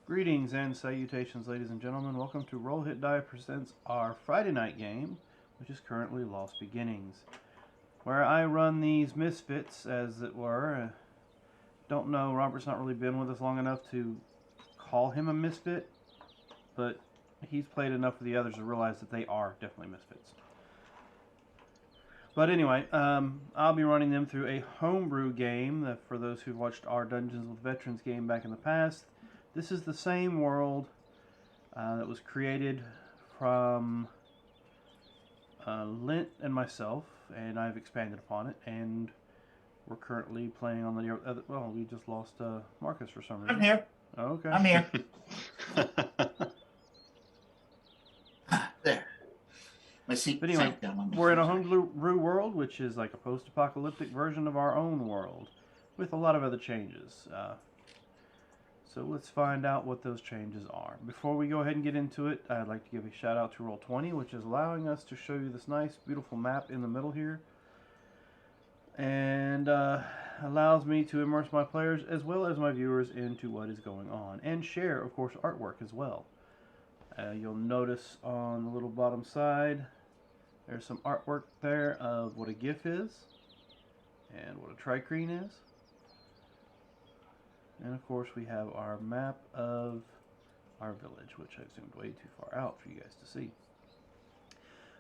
Greetings and salutations, ladies and gentlemen. Welcome to Roll Hit Die presents our Friday night game, which is currently Lost Beginnings, where I run these misfits, as it were. Don't know, Robert's not really been with us long enough to call him a misfit, but he's played enough with the others to realize that they are definitely misfits. But anyway, I'll be running them through a homebrew game. For those who've watched our Dungeons with Veterans game back in the past, this is the same world that was created from Lint and myself, and I've expanded upon it. And we're currently playing on the other. Well, we just lost Marcus for some reason. I'm here. Oh, okay. I'm here. There. My seat But anyway, sank down on me. we're in a homebrew world, which is like a post-apocalyptic version of our own world, with a lot of other changes. So let's find out what those changes are. Before we go ahead and get into it, I'd like to give a shout out to Roll20, which is allowing us to show you this nice, beautiful map in the middle here. And allows me to immerse my players as well as my viewers into what is going on. And share, of course, artwork as well. You'll notice on the little bottom side, there's some artwork there of what a GIF is and what a tricrine is. And of course we have our map of our village, which I've zoomed way too far out for you guys to see.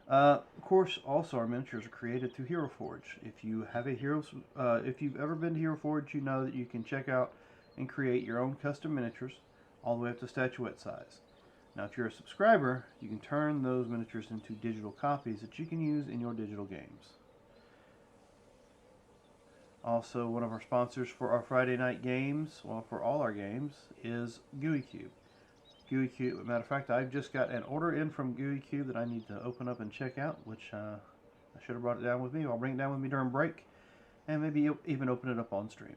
Of course, also our miniatures are created through Hero Forge. If you have a if you've ever been to Hero Forge, you know that you can check out and create your own custom miniatures, all the way up to statuette size. Now, if you're a subscriber, you can turn those miniatures into digital copies that you can use in your digital games. Also, one of our sponsors for our Friday night games, well, for all our games, is GUI Cube. GUI Cube, matter of fact, I've just got an order in from GUI Cube that I need to open up and check out, which I should have brought it down with me. I'll bring it down with me during break, and maybe even open it up on stream.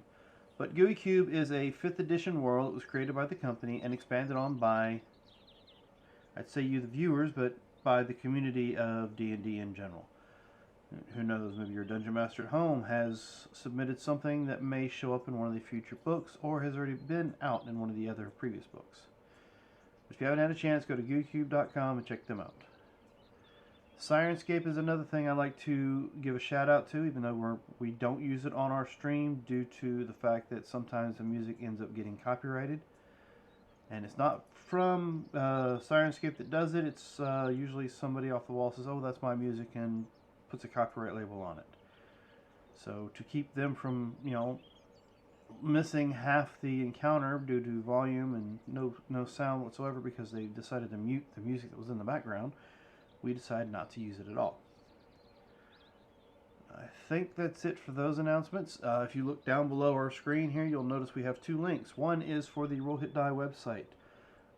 But GUI Cube is a 5th edition world that was created by the company and expanded on by, I'd say you the viewers, but by the community of D&D in general. Who knows, maybe your Dungeon Master at home has submitted something that may show up in one of the future books or has already been out in one of the other previous books. But if you haven't had a chance, go to GUICube.com and check them out. Sirenscape is another thing I like to give a shout out to, even though we don't use it on our stream due to the fact that sometimes the music ends up getting copyrighted. And it's not from Sirenscape that does it. It's usually somebody off the wall says, "Oh, that's my music," and puts a copyright label on it. So to keep them from, missing half the encounter due to volume and no sound whatsoever because they decided to mute the music that was in the background, we decided not to use it at all. I think that's it for those announcements. If you look down below our screen here, you'll notice we have two links. One is for the Roll Hit Die website,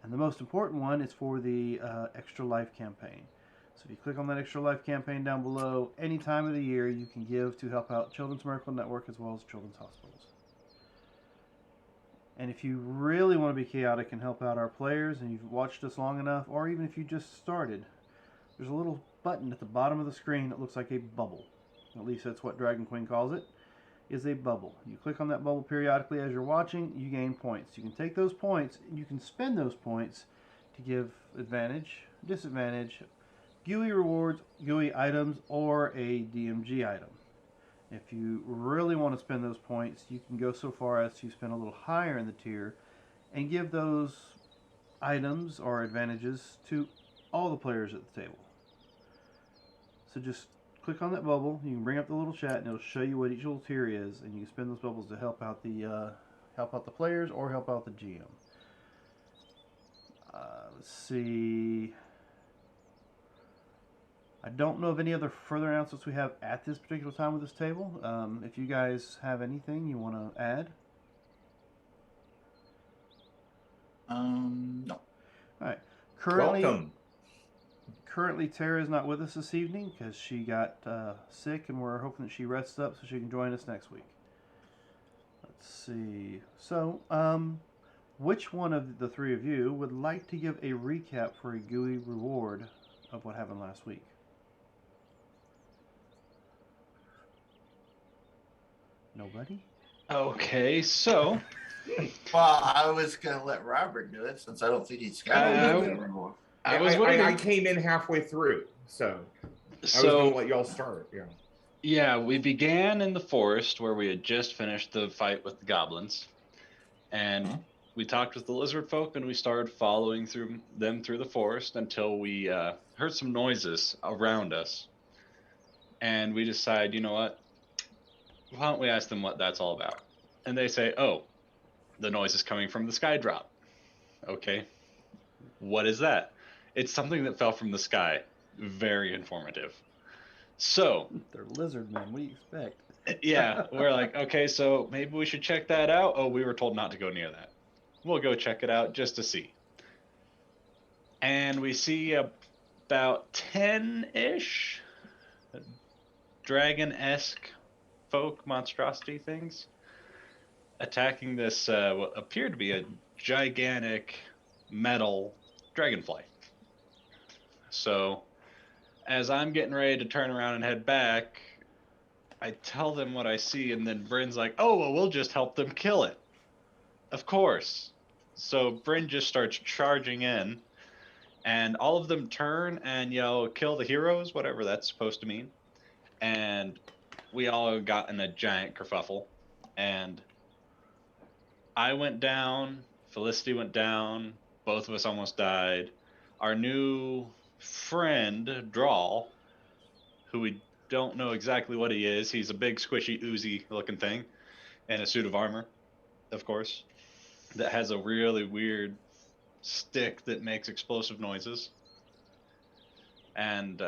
and the most important one is for the Extra Life campaign. So if you click on that Extra Life campaign down below, any time of the year you can give to help out Children's Miracle Network as well as Children's Hospitals. And if you really want to be chaotic and help out our players, and you've watched us long enough, or even if you just started, there's a little button at the bottom of the screen that looks like a bubble. At least that's what Dragon Queen calls it, is a bubble. You click on that bubble periodically as you're watching, you gain points. You can take those points, and you can spend those points to give advantage, disadvantage, GUI rewards, GUI items, or a DMG item. If you really want to spend those points, you can go so far as to spend a little higher in the tier and give those items or advantages to all the players at the table. So just click on that bubble, you can bring up the little chat and it'll show you what each little tier is, and you can spend those bubbles to help out the players or help out the GM. Let's see. I don't know of any other further announcements we have at this particular time with this table. If you guys have anything you want to add. No. Alright. Currently, Tara is not with us this evening because she got sick, and we're hoping that she rests up so she can join us next week. Let's see. So, which one of the three of you would like to give a recap for a GUI reward of what happened last week? Nobody? Okay, so Well, I was going to let Robert do it since I don't think he's got anything anymore. I was waiting. I came in halfway through, so I was going to let y'all start. Yeah. Yeah, we began in the forest where we had just finished the fight with the goblins, and we talked with the lizard folk, and we started following through the forest until we heard some noises around us, and we decided, you know what? Why don't we ask them what that's all about? And they say, "Oh, the noise is coming from the sky drop." Okay, what is that? It's something that fell from the sky. Very informative. So They're lizard men. What do you expect? yeah, we're like, okay, so maybe we should check that out. Oh, we were told not to go near that. We'll go check it out just to see. And we see about 10-ish dragon-esque folk monstrosity things attacking this what appeared to be a gigantic metal dragonfly. So as I'm getting ready to turn around and head back, I tell them what I see, and then Bryn's like, "Oh, well, we'll just help them kill it." Of course. So Bryn just starts charging in, and all of them turn and yell, "Kill the heroes," whatever that's supposed to mean. And we all got in a giant kerfuffle, and I went down, Felicity went down, both of us almost died. Our new friend, Drawl, who we don't know exactly what he is, he's a big, squishy, oozy looking thing in a suit of armor, of course, that has a really weird stick that makes explosive noises. And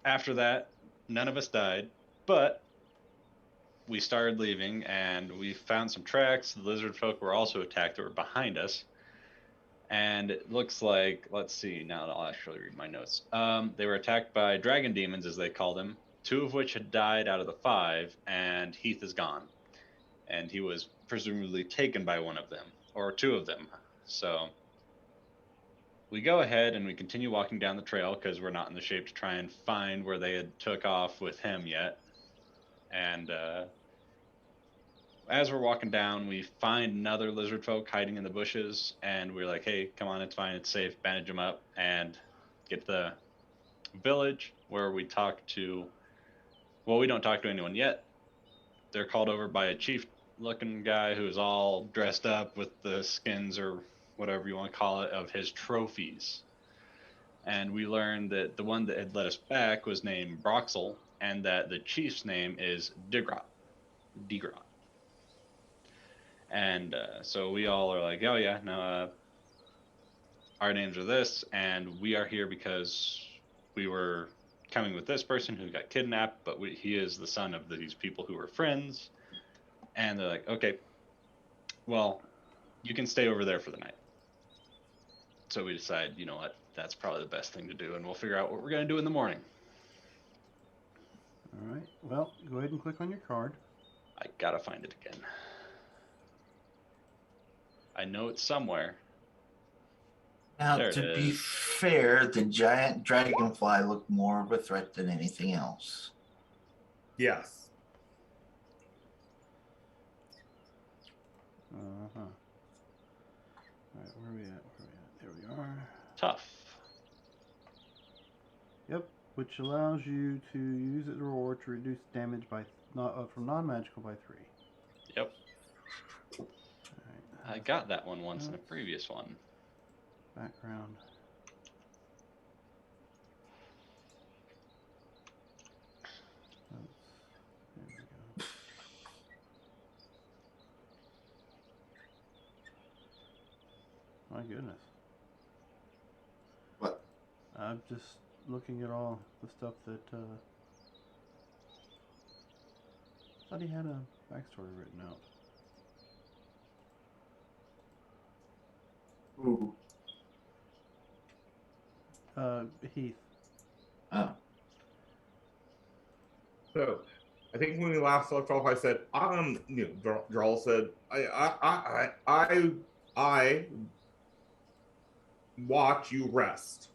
after that, none of us died, but we started leaving, and we found some tracks. The lizard folk were also attacked. They were behind us. And it looks like, let's see, now I'll actually read my notes. They were attacked by dragon demons, as they call them, 2 of which had died out of the 5, and Heath is gone. And he was presumably taken by one of them, or 2 of them. So we go ahead and we continue walking down the trail because we're not in the shape to try and find where they had took off with him yet. And as we're walking down, we find another lizard folk hiding in the bushes, and we're like, "Hey, come on, it's fine, it's safe, bandage them up," and get to the village where we talk to, well, we don't talk to anyone yet. They're called over by a chief-looking guy who's all dressed up with the skins, or whatever you want to call it, of his trophies. And we learned that the one that had led us back was named Broxel, and that the chief's name is Digrot. And so we all are like, "Oh yeah, no, our names are this, and we are here because we were coming with this person who got kidnapped, but he is the son of these people who were friends." And they're like, "Okay, well, you can stay over there for the night." So we decide, you know what, that's probably the best thing to do, and we'll figure out what we're going to do in the morning. All right. Well, go ahead and click on your card. I gotta find it again. I know it's somewhere. Now, There it to be is. fair, the giant dragonfly looked more of a threat than anything else. Yes. Uh-huh. All right, where are we at? There we are. Tough. Yep, which allows you to use it as a reward to reduce damage by from non-magical by 3. Yep. All right. I got that one once in a previous one. Background. There we go. My goodness. What? I'm just looking at all the stuff that thought he had a backstory written out. Ooh. Heath. Oh. So, I think when we last left off, I said, Jarl said, I watch you rest.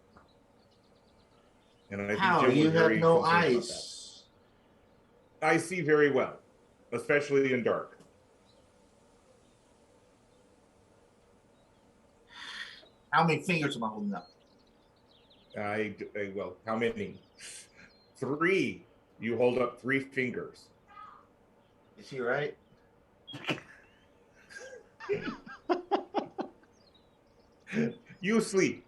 And I How? think Jim You was have very no concerned about eyes. that. I see very well, especially in dark. How many fingers am I holding up? Well, how many? 3. You hold up 3 fingers. Is he right? You sleep.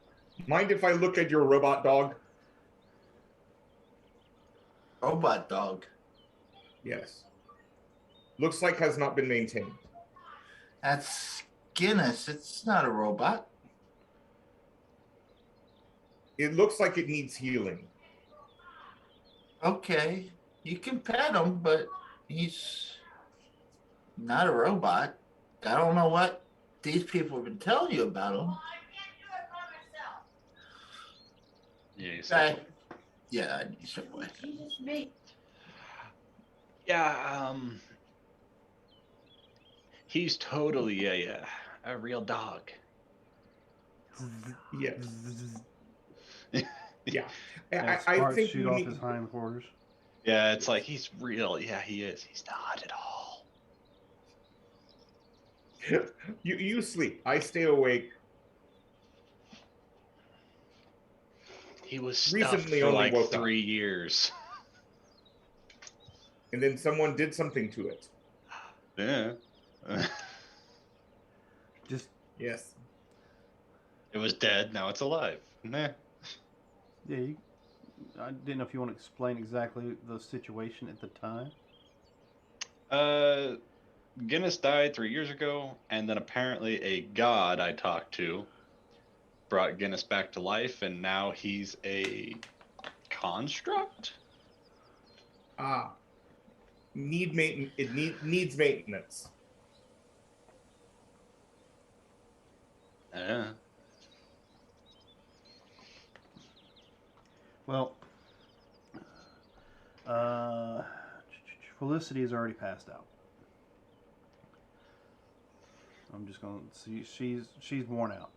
Mind if I look at your robot dog? Robot dog. Yes. Looks like has not been maintained. That's Guinness. It's not a robot. It looks like it needs healing. Okay. You can pet him, but he's not a robot. I don't know what these people have been telling you about him. Yeah, you said- Yeah, I need some way. Yeah, he's totally a real dog. Yes. Yeah. And I sparks think shoot you off need, his hindquarters. Yeah, it's like he's real. Yeah, he is. He's not at all. you sleep. I stay awake. He was stuffed Recently for only like woke up. 3 years. And then someone did something to it. Yeah. Just Yes. It was dead. Now it's alive. Nah. yeah, I didn't know if you want to explain exactly the situation at the time. Guinness died 3 years ago, and then apparently a god I talked to brought Guinness back to life, and now he's a construct. It needs maintenance. Yeah. Well, Felicity has already passed out. I'm just gonna see she's worn out.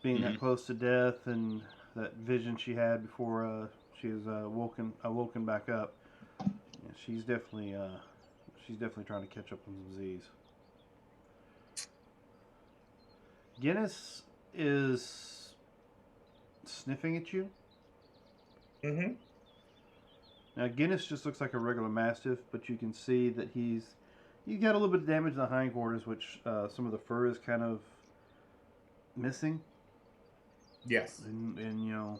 Being that close to death and that vision she had before she was awoken back up. Yeah, she's definitely trying to catch up on some Z's. Guinness is sniffing at you. Mm-hmm. Now Guinness just looks like a regular Mastiff, but you can see that he's got a little bit of damage in the hindquarters, which some of the fur is kind of missing. Yes. And you know,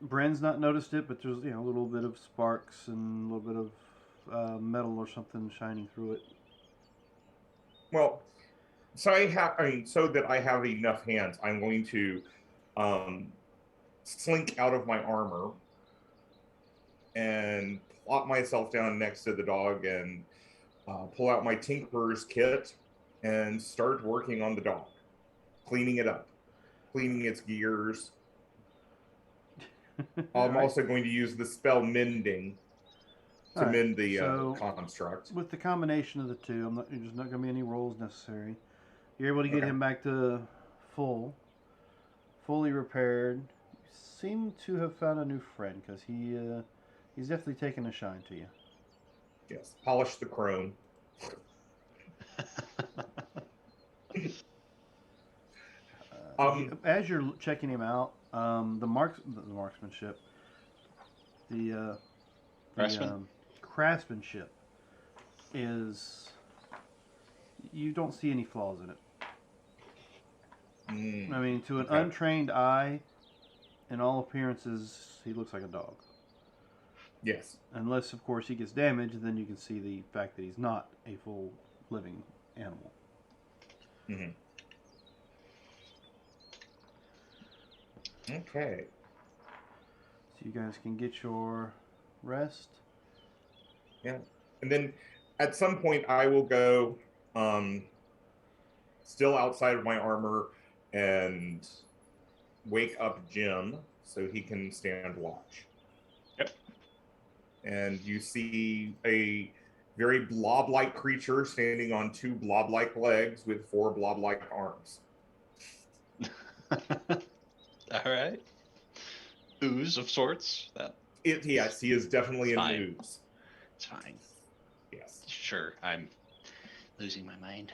Bren's not noticed it, but there's a little bit of sparks and a little bit of metal or something shining through it. Well, so so that I have enough hands, I'm going to slink out of my armor and plop myself down next to the dog and pull out my Tinker's kit and start working on the dog, cleaning it up, cleaning its gears. I'm Right. also going to use the spell Mending to Alright, mend the so construct. with the combination of the two, there's not going to be any rolls necessary. You're able to get him back to fully repaired. You seem to have found a new friend because he's definitely taken a shine to you. Yes, polish the chrome. As you're checking him out, the marksmanship, the craftsmanship is, you don't see any flaws in it. I mean, to an untrained eye, in all appearances, he looks like a dog. Yes. Unless, of course, he gets damaged, then you can see the fact that he's not a full living animal. Mm-hmm. Okay. So you guys can get your rest. Yeah. And then at some point I will go still outside of my armor and wake up Jim so he can stand watch. Yep. And you see a very blob-like creature standing on 2 blob-like legs with 4 blob-like arms. All right. Ooze of sorts. Yes, he is definitely an Fine. ooze. It's fine. Yes. Sure, I'm losing my mind.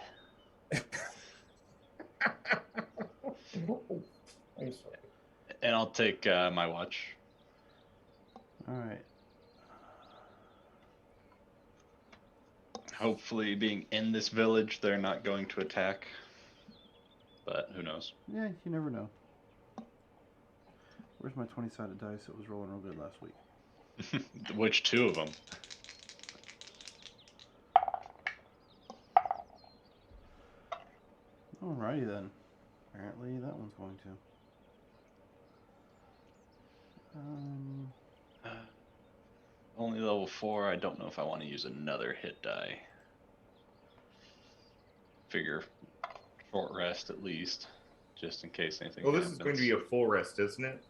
Oh, I'm sorry. And I'll take my watch. All right. Hopefully, being in this village, they're not going to attack. But who knows? Yeah, you never know. Where's my 20-sided dice that was rolling real good last week? Which two of them? Alrighty then. Apparently that one's going to. Only level 4. I don't know if I want to use another hit die. Figure short rest at least, just in case anything Well, this happens. is going to be a full rest, isn't it?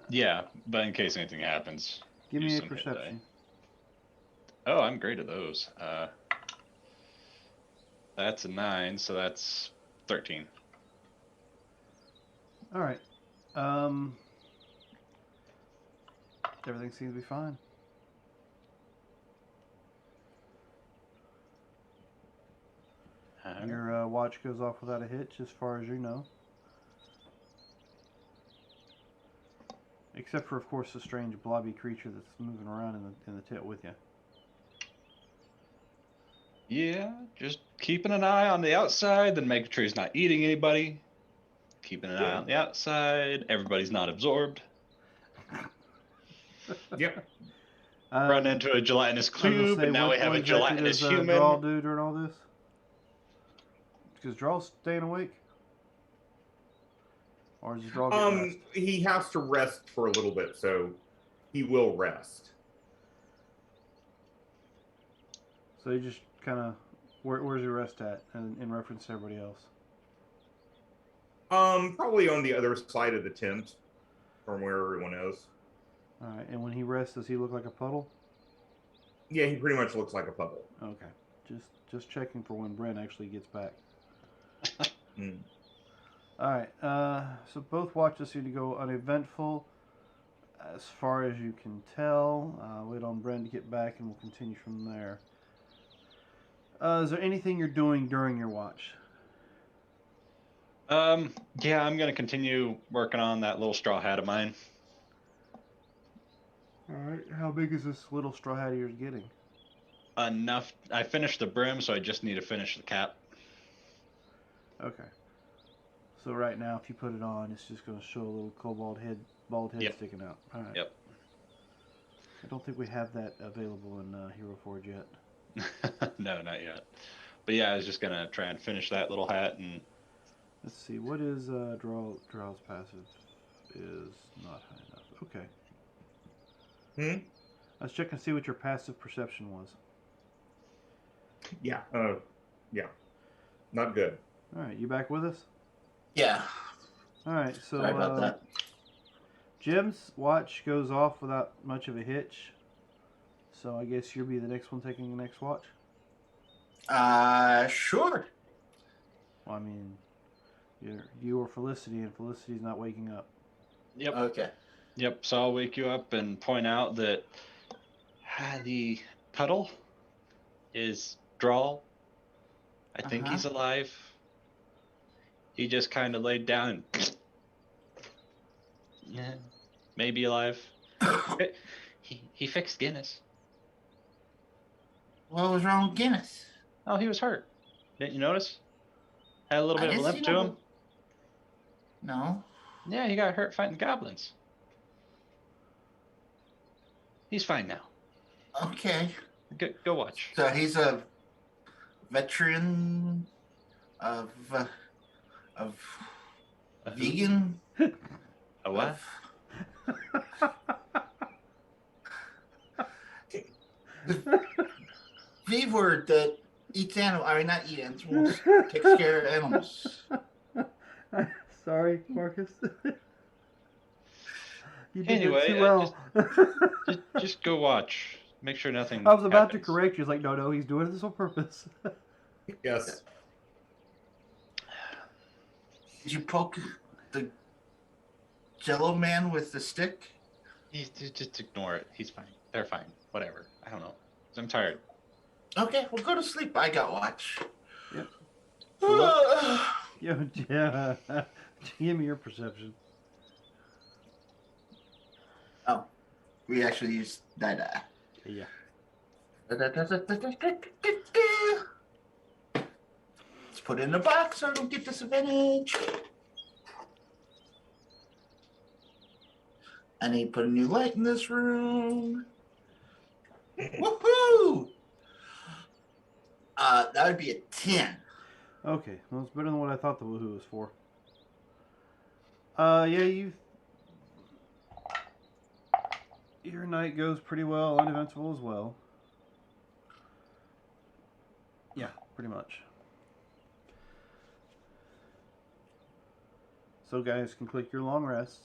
Yeah, but in case anything happens. Give use me a some hit die. perception. Oh, I'm great at those. That's a 9, so that's 13. All right. Everything seems to be fine. Your watch goes off without a hitch, as far as you know. Except for, of course, the strange blobby creature that's moving around in the tent with you. Yeah, just keeping an eye on the outside, then making sure he's not eating anybody. Keeping an eye on the outside, everybody's not absorbed. Yep. Run into a gelatinous cube, and now we have a gelatinous human. Draw do during all this? Because Draw's staying awake? Or is Draw getting rest? He has to rest for a little bit, so he will rest. So you just kind of... Where's your rest at in reference to everybody else? Probably on the other side of the tent from where everyone is. Alright, and when he rests, does he look like a puddle? Yeah, he pretty much looks like a puddle. Okay. Just checking for when Brent actually gets back. Mm. Alright, so both watches seem to go uneventful as far as you can tell. Wait on Brent to get back and we'll continue from there. Is there anything you're doing during your watch? Yeah, I'm gonna continue working on that little straw hat of mine. Alright, how big is this little straw hat of yours getting? Enough. I finished the brim, so I just need to finish the cap. Okay. So right now, if you put it on, it's just going to show a little bald head Yep. sticking out. All right. Yep. I don't think we have that available in Hero Forge yet. No, not yet. But yeah, I was just gonna try and finish that little hat, and Let's see. What is Draw's passive? Is not high enough. Okay. I was checking to see what your passive perception was. Yeah. Yeah. Not good. All right. You back with us? Yeah. All right. So Sorry about that. Jim's watch goes off without much of a hitch. So I guess you'll be the next one taking the next watch. Sure. Well, I mean, you or Felicity, and Felicity's not waking up. yep, Okay. yep. So I'll wake you up and point out that the puddle is Drawl. I think Uh-huh. he's alive. He just kind of laid down and yeah, maybe alive. He fixed Guinness. What was wrong with Guinness? Oh, he was hurt. Didn't you notice? Had a little bit of a limp to him. No. Yeah, he got hurt fighting goblins. He's fine now. Okay. Go watch. So he's a veteran of A who? vegan. A what? V word that eats animals. I mean, not eat animals. Takes care of animals. Sorry, Marcus. You did Anyway, it too well. Just go watch. Make sure nothing. I was about to happens. correct you. It's like, no, he's doing this on purpose. Yes. Did you poke the Jello man with the stick? Just ignore it. He's fine. They're fine. Whatever. I don't know. I'm tired. Okay, well, go to sleep. I got watch. Yep. Ah. Yo, yeah. Give me your perception. Oh, we actually used that. Yeah. Let's put it in the box so I don't get disadvantage. I need to put a new light in this room. Woohoo! That would be a 10. Okay, well, it's better than what I thought the woohoo was for. Yeah, your night goes pretty well, uneventful as well. Yeah, pretty much. So, guys, can click your long rest.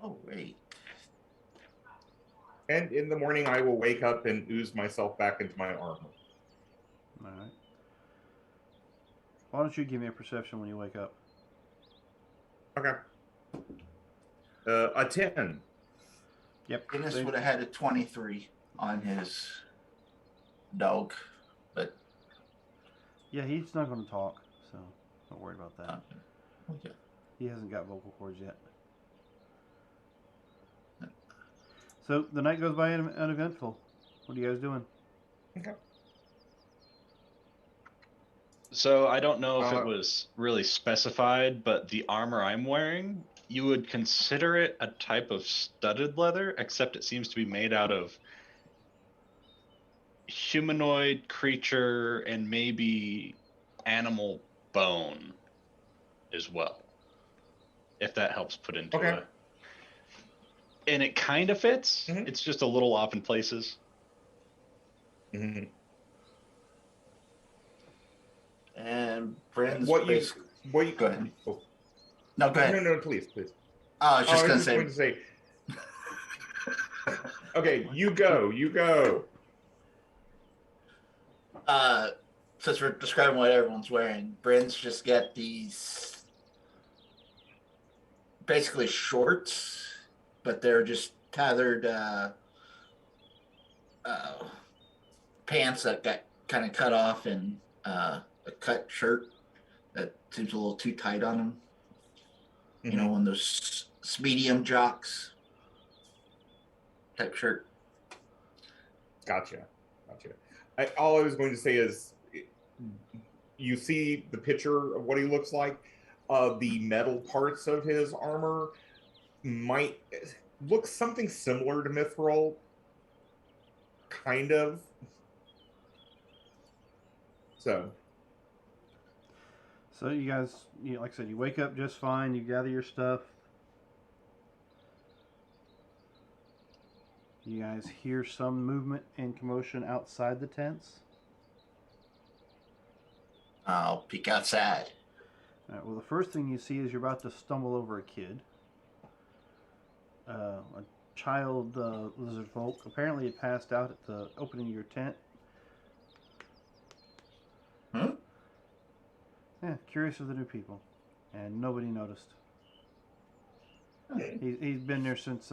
Oh, wait. And in the morning, I will wake up and ooze myself back into my armor. All right. Why don't you give me a perception when you wake up? Okay. A 10. Yep. Dennis same. would have had a 23 on his dog, but Yeah, he's not going to talk, so don't worry about that. okay. He hasn't got vocal cords yet. So the night goes by uneventful. What are you guys doing? Okay. So I don't know if it Uh, was really specified, but the armor I'm wearing, you would consider it a type of studded leather, except it seems to be made out of humanoid creature and maybe animal bone as well. If that helps put into Okay. it. And it kind of fits. Mhm. It's just a little off in places. Mhm. And Brand's What you? basic- What you? Go ahead. Oh, No, go ahead. no, please. I was just I going was to just say, going to say. Okay, you go. since we're describing what everyone's wearing, Brand's just got these basically shorts, but they're just tethered pants that got kind of cut off, and a cut shirt that seems a little too tight on him. You know, one of those medium jocks type shirt. Gotcha. All I was going to say is, you see the picture of what he looks like. The metal parts of his armor might look something similar to Mithril, kind of. So you guys, like I said, you wake up just fine. You gather your stuff. You guys hear some movement and commotion outside the tents. I'll peek outside. All right, well, the first thing you see is you're about to stumble over a kid. A child lizard folk. Apparently it passed out at the opening of your tent. Hmm? Yeah, curious of the new people. And nobody noticed. He's been there since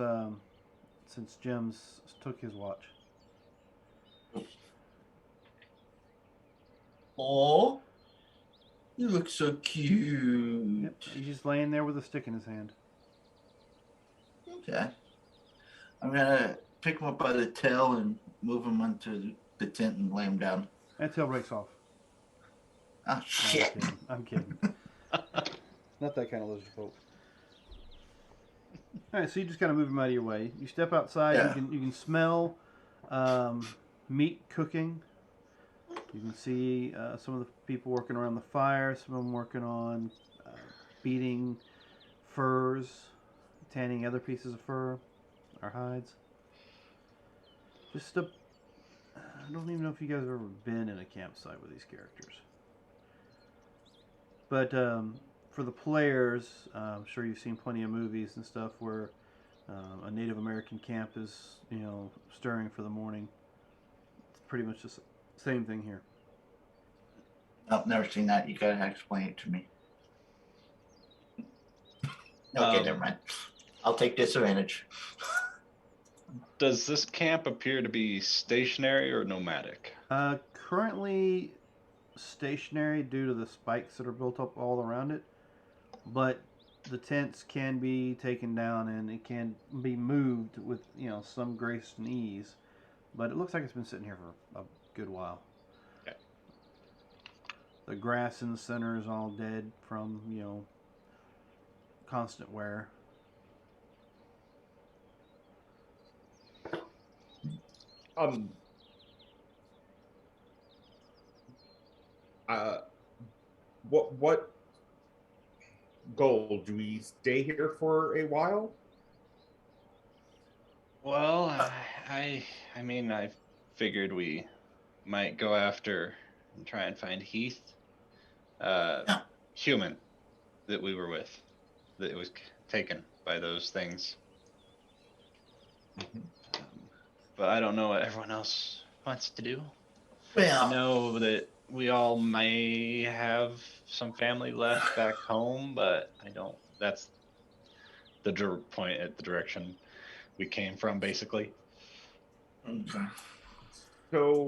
Jim's took his watch. Oh, you look so cute. Yep, he's just laying there with a stick in his hand. Okay. I'm gonna pick him up by the tail and move him onto the tent and lay him down. That tail breaks off. Oh No, shit! I'm kidding. Not that kind of lizard folk. All right, so you just kind of move him out of your way. You step outside. Yeah. You can smell meat cooking. You can see some of the people working around the fire. Some of them working on beating furs, tanning other pieces of fur or hides. I don't even know if you guys have ever been in a campsite with these characters. But for the players, I'm sure you've seen plenty of movies and stuff where a Native American camp is, stirring for the morning. It's pretty much the same thing here. I've never seen that. You gotta explain it to me. Okay, never mind. I'll take disadvantage. Does this camp appear to be stationary or nomadic? Currently, stationary due to the spikes that are built up all around it, but the tents can be taken down and it can be moved with some grace and ease. But it looks like it's been sitting here for a good while. Okay. The grass in the center is all dead from constant wear. Um. What goal? Do we stay here for a while? Well, I mean, I figured we might go after and try and find Heath, Yeah. human that we were with, that was taken by those things. But I don't know what everyone else wants to do. I Well, know that we all may have some family left back home, but I don't. That's the point at the direction we came from, basically. okay. So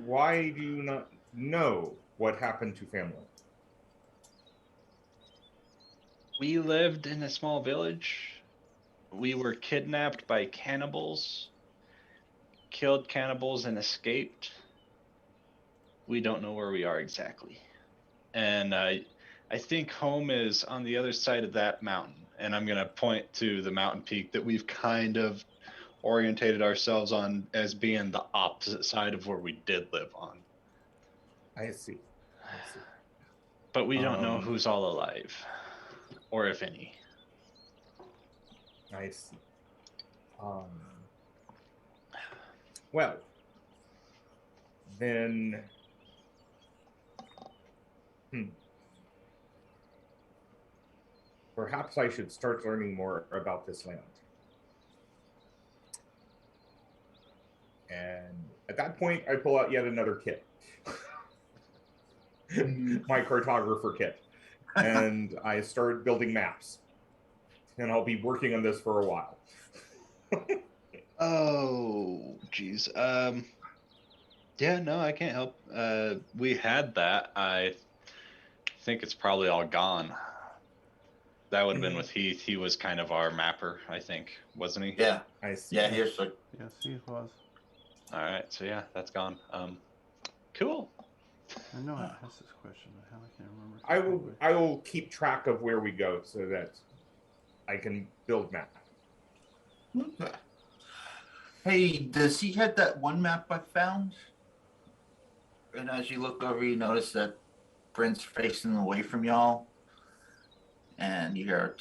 why do you not know what happened to family? We lived in a small village. We were kidnapped by cannibals, killed cannibals, and escaped. We don't know where we are exactly. And I think home is on the other side of that mountain. And I'm going to point to the mountain peak that we've kind of orientated ourselves on as being the opposite side of where we did live on. I see. But we don't know who's all alive, or if any. I see. Well, then, perhaps I should start learning more about this land. And at that point, I pull out yet another kit. My cartographer kit. And I start building maps. And I'll be working on this for a while. Oh, geez. Yeah, no, I can't help. We had that. I think it's probably all gone. That would have been with Heath. He was kind of our mapper, I think, wasn't he? Yeah. I see. Yeah, here's the. Yes, he was. All right, so yeah, that's gone. Cool. I know I asked this question, but how I can't remember. I will keep track of where we go so that I can build map. Okay. Hey, does he have that one map I found? And as you look over, you notice that Brent's facing away from y'all. And you hear.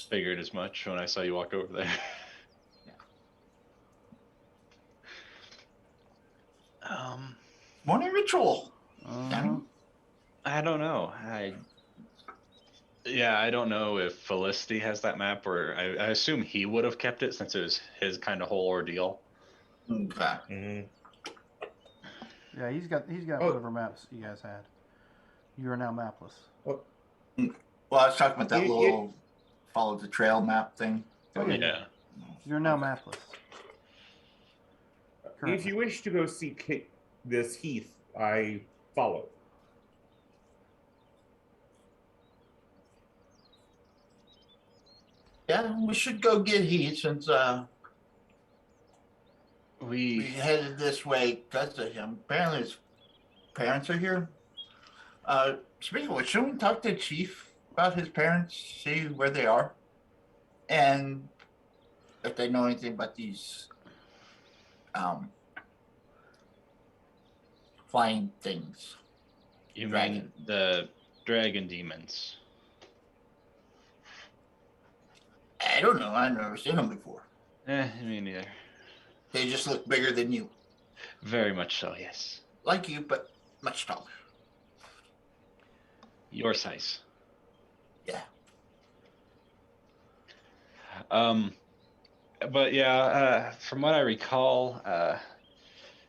Figured as much when I saw you walk over there. Morning ritual. I don't know. I don't know if Felicity has that map, or I assume he would have kept it since it was his kind of whole ordeal. Okay. Mm-hmm. Yeah, he's got whatever maps you guys had. You are now mapless. Well, I was talking about that little follow the trail map thing. Oh, Yeah. You're now mapless. If you wish to go see this Heath, I follow. Yeah, we should go get Heath since we We headed this way because of him. Apparently his parents are here. Speaking of which, shouldn't we talk to the chief about his parents, see where they are? And if they know anything about these flying things. You Dragon. mean the dragon demons? I don't know. I've never seen them before. Me neither. They just look bigger than you. Very much so, yes. Like you, but much taller. Your size. Yeah. But yeah, from what I recall,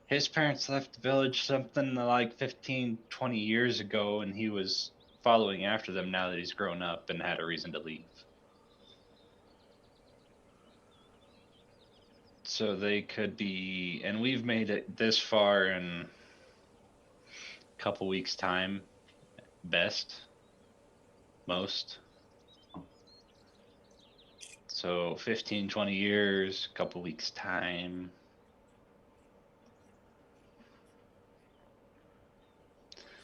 his parents left the village something like 15, 20 years ago, and he was following after them now that he's grown up and had a reason to leave. So they could be, and we've made it this far and couple weeks time, best, most. So 15, 20 years, couple weeks time.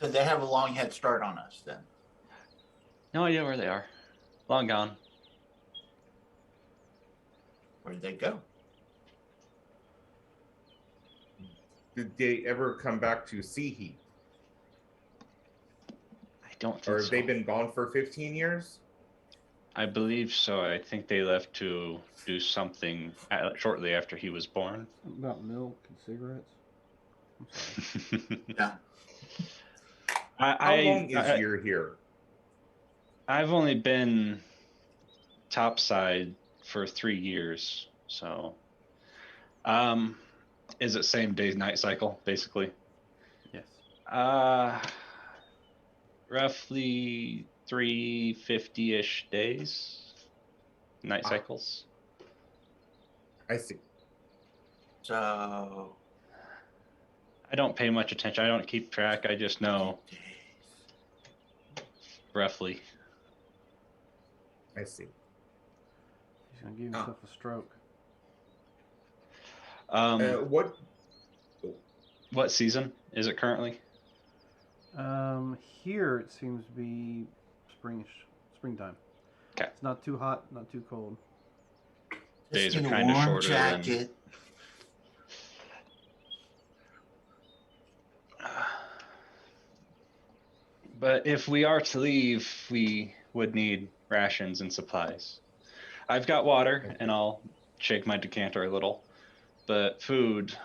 So they have a long head start on us then. No idea where they are. Long gone. Where'd they go? Did they ever come back to Sea I don't think or have so. they been gone for 15 years? I believe so. I think they left to do something shortly after he was born. About milk and cigarettes. I'm sorry. Yeah. How long is year here? I've only been topside for 3 years, so is it same day night cycle basically? Yes. Roughly 350-ish days night cycles. I see. So I don't pay much attention. I don't keep track. I just know roughly. I see. He's gonna give himself a stroke. What season is it currently? Here it seems to be springtime. Okay. It's not too hot, not too cold. Days just are need a kinda warm shorter than- jacket. But if we are to leave, we would need rations and supplies. I've got water, and I'll shake my decanter a little. But food,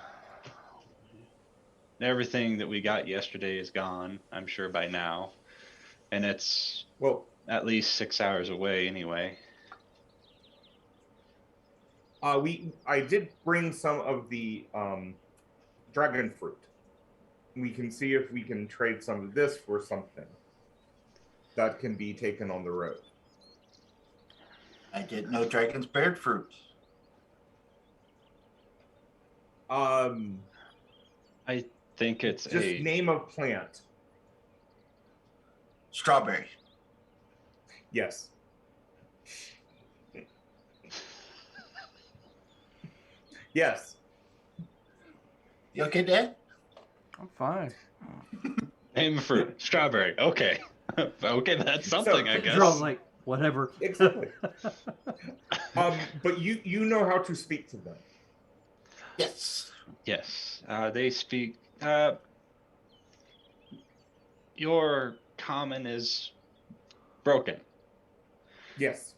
everything that we got yesterday is gone, I'm sure by now. And it's Well, at least 6 hours away anyway. I did bring some of the dragon fruit. We can see if we can trade some of this for something that can be taken on the road. I didn't know dragons bared fruit. I think it's Just name a plant. Strawberry. Yes. Yes. You okay, Dad? I'm fine. name a fruit. Strawberry. Okay. Okay, that's something, I guess. Drill's like, whatever. Exactly. But you know how to speak to them. Yes. Yes. They speak. Your common is broken. Yes.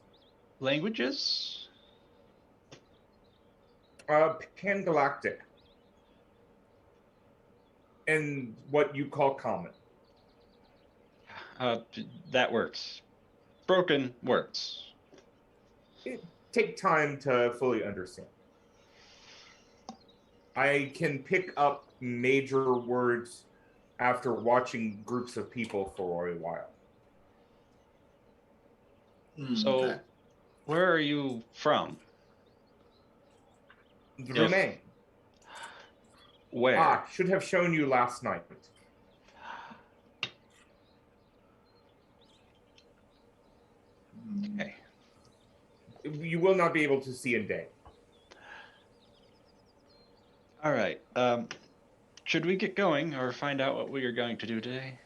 Languages? Pan-galactic. And what you call common. That works. Broken works. Take time to fully understand. I can pick up major words after watching groups of people for a while. So, Okay. where are you from? The Yes. Remain. Where? Should have shown you last night. Okay. You will not be able to see in day. All right. Should we get going or find out what we are going to do today?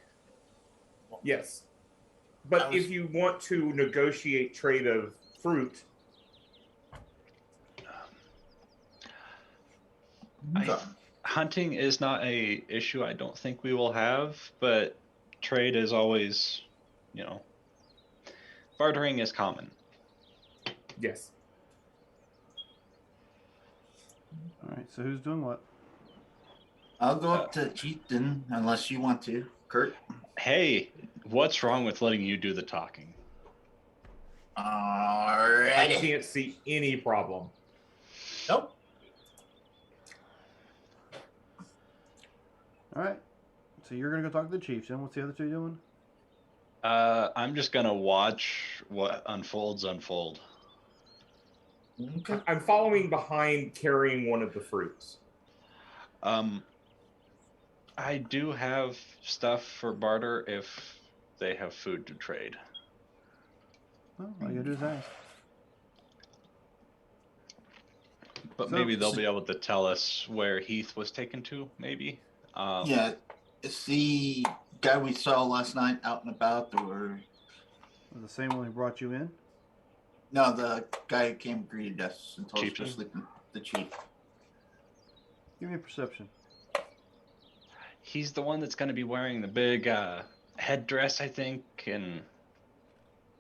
Yes. But I was- if you want to negotiate trade of fruit, Okay. Hunting is not a issue I don't think we will have, but trade is always, bartering is common. yes. All right, so who's doing what? I'll go up to Chieftain unless you want to, Kurt. Hey, what's wrong with letting you do the talking? I Alrighty. can't see any problem. Nope. All right. So you're gonna go talk to the chiefs. Then what's the other two doing? I'm just gonna watch what unfolds unfold. Okay. I'm following behind carrying one of the fruits. I do have stuff for barter if they have food to trade. Well, all you gotta do is ask. But So- maybe they'll be able to tell us where Heath was taken to, maybe. Yeah, it's the guy we saw last night out and about, or The same one who brought you in? no, the guy who came and greeted us and told us to Chieftain? sleep. The chief. Give me a perception. He's the one that's going to be wearing the big headdress, I think, and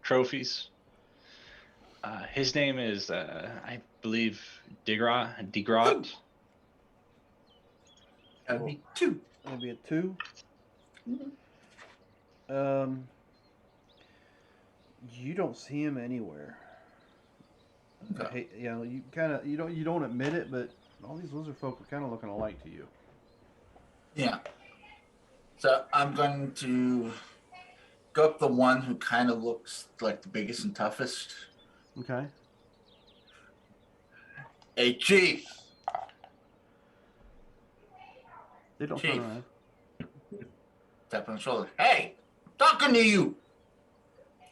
trophies. His name is, I believe, Digrat. That'd be 2. That'll be a 2. Mhm. You don't see him anywhere. I Okay. hate, you don't admit it, but all these lizard folk are kind of looking alike to you. Yeah. So I'm going to go up the one who kind of looks like the biggest and toughest. Okay. Hey, chief. They don't Chief. turn around. Tap on the shoulder. Hey, talking to you.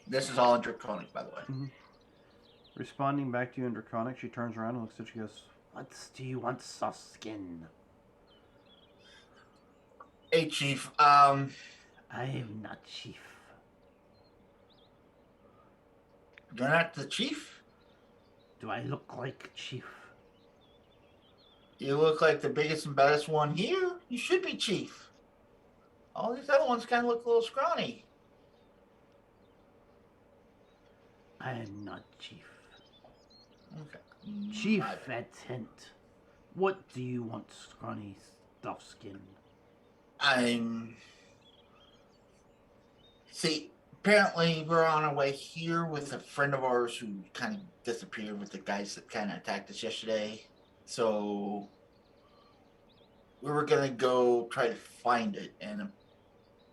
This is all in Draconic, by the way. Responding back to you in Draconic, she turns around and looks at you and goes, "What do you want, soft skin?" Hey, chief. I am not chief. You're not the chief? Do I look like chief? You look like the biggest and baddest one here. You should be chief. All these other ones kind of look a little scrawny. I am not chief. Okay. Chief I- at tent. What do you want, scrawny stuff skin? See, apparently we're on our way here with a friend of ours who kind of disappeared with the guys that kind of attacked us yesterday. So we were going to go try to find it, and it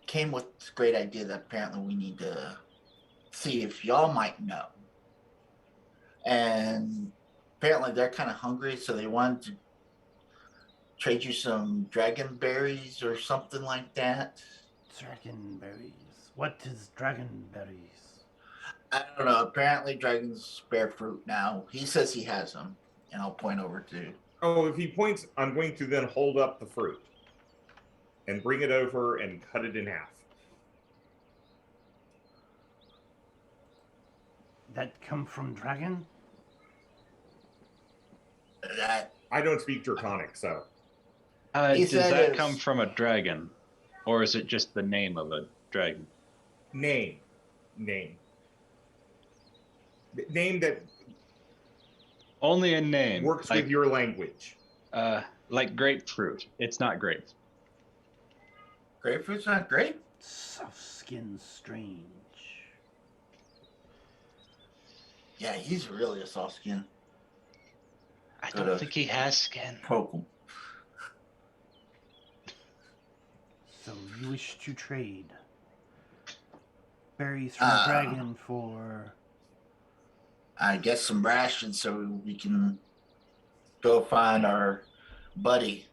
came with this great idea that apparently we need to see if y'all might know. And apparently they're kind of hungry, so they wanted to trade you some dragon berries or something like that. Dragonberries. What is dragonberries? I don't know. Apparently, dragons bear fruit now. He says he has them, and I'll point over to. Oh, if he points, I'm going to then hold up the fruit and bring it over and cut it in half. That come from dragon? That I don't speak Draconic, so He Does said that it's- come from a dragon? Or is it just the name of a dragon? name. Name that Only a name. works like, with your language. like grapefruit. It's not grape. grapefruit's not grape. Soft skin strange. Yeah, he's really a soft skin. I Could've. don't think he has skin. Poke him. So you wish to trade berries from Ah. a dragon for... I guess some rations so we can go find our buddy.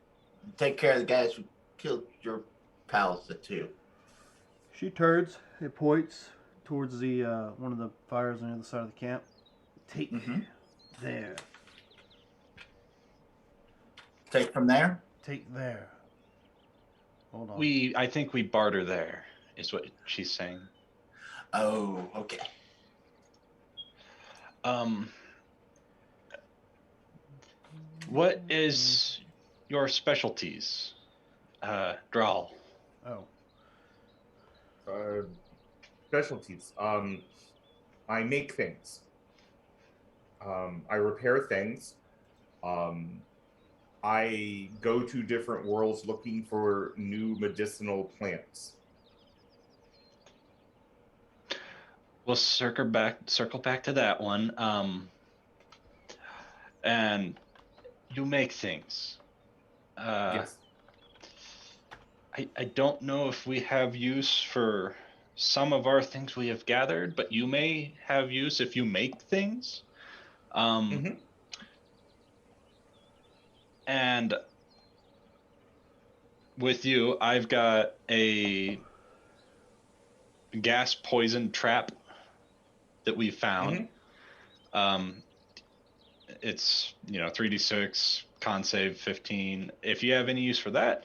Take care of the guys who killed your pals, the 2. She turns and points towards the one of the fires on the other side of the camp. Take Mhm. there. Take from there. Take there. Hold on. I think we barter there, is what she's saying. Oh, okay. What is your specialties, Drawl? Oh. Specialties. I make things. I repair things. I go to different worlds looking for new medicinal plants. We'll circle back to that one. And you make things. Yes. I don't know if we have use for some of our things we have gathered, but you may have use if you make things. Mhm. And with you, I've got a gas poison trap that we found. It's 3d6 con save 15. If you have any use for that,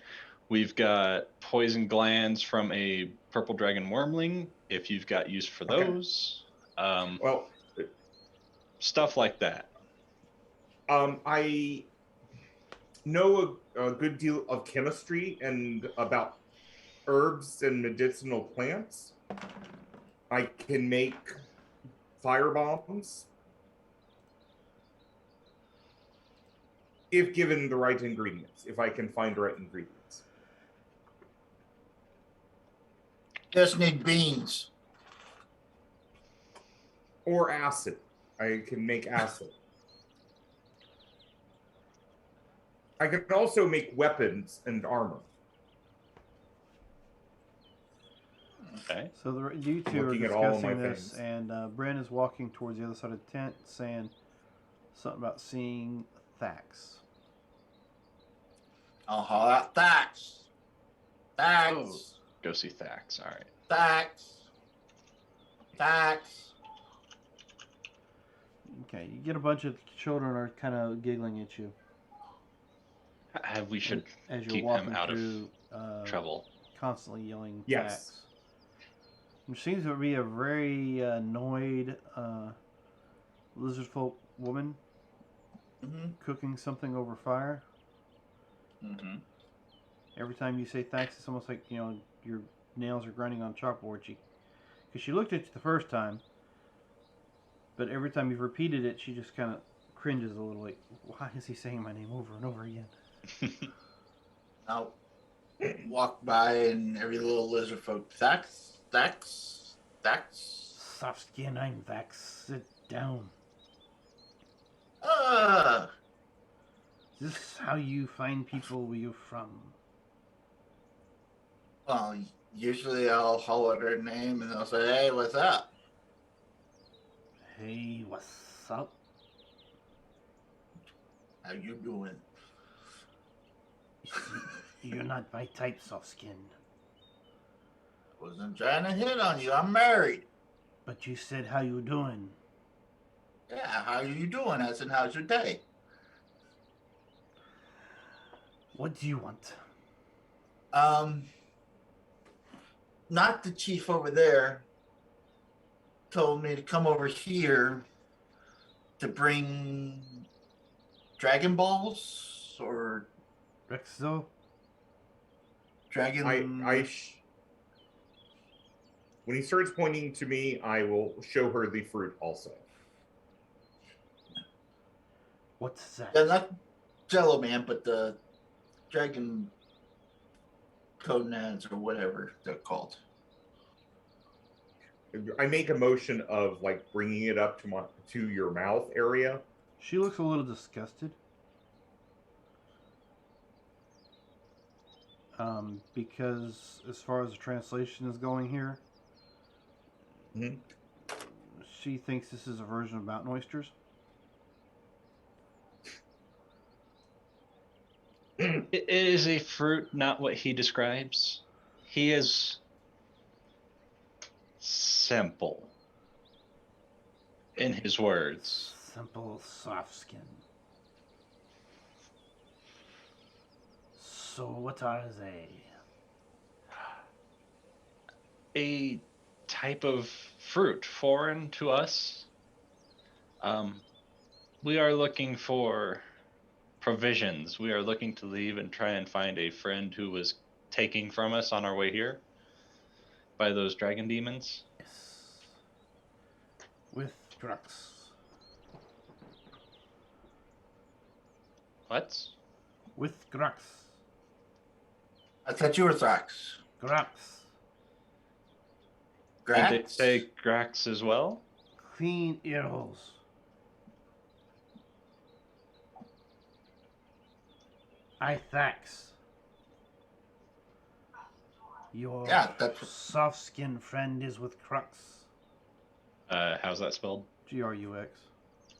we've got poison glands from a purple dragon wormling. If you've got use for those, Well, stuff like that. I know a good deal of chemistry and about herbs and medicinal plants. I can make fire bombs if given the right ingredients, if I can find the right ingredients. Just need beans. Or acid. I can make acid. I can also make weapons and armor. Okay. So you two are Looking at all discussing my this, things. and Bryn is walking towards the other side of the tent, saying something about seeing Thax. I'll holler out Thax. Thax. Oh. Go see Thax. All right. Thax. Thax. Okay, you get a bunch of children are kind of giggling at you We should as you're keep walking him out of through, trouble. constantly yelling Yes. Thax. There seems to be a very annoyed lizard folk woman Mm-hmm. cooking something over fire. Mm-hmm. Every time you say thanks, it's almost like, your nails are grinding on chalkboard. Because she looked at you the first time, but every time you've repeated it, she just kind of cringes a little, like, why is he saying my name over and over again? I'll walk by and every little lizard folk, Thax, Thax, Thax. Soft skin, I'm Vax. Sit down. Is this how you find people where you're from? Well, usually I'll holler their name and they'll say, "Hey, what's up?" Hey, what's up? How you doing? You're not my type, soft skin. Wasn't trying to hit on you. I'm married. But you said how you doing. Yeah, how you doing? As in, how's your day? What do you want? Not the chief over there told me to come over here to bring Dragon Balls or Rexo? Dragon. When he starts pointing to me, I will show her the fruit also. What's that? Yeah, not Jello Man, but the Dragon Codenads or whatever they're called. I make a motion of like bringing it up to your mouth area. She looks a little disgusted. Because as far as the translation is going here, Mhm. she thinks this is a version of mountain oysters. It is a fruit, not what he describes. He is simple in his words. Simple, soft skin. So what are they? A type of fruit foreign to us. We are looking for provisions. We are looking to leave and try and find a friend who was taking from us on our way here by those dragon demons. Yes. With Grux. What? With Grux. I thought you were Thrax. Grux. Grax? Did it say Grax as well? Clean ear holes. I thanks. Your Yeah, that's soft skinned friend is with Crux. How's that spelled? Grux.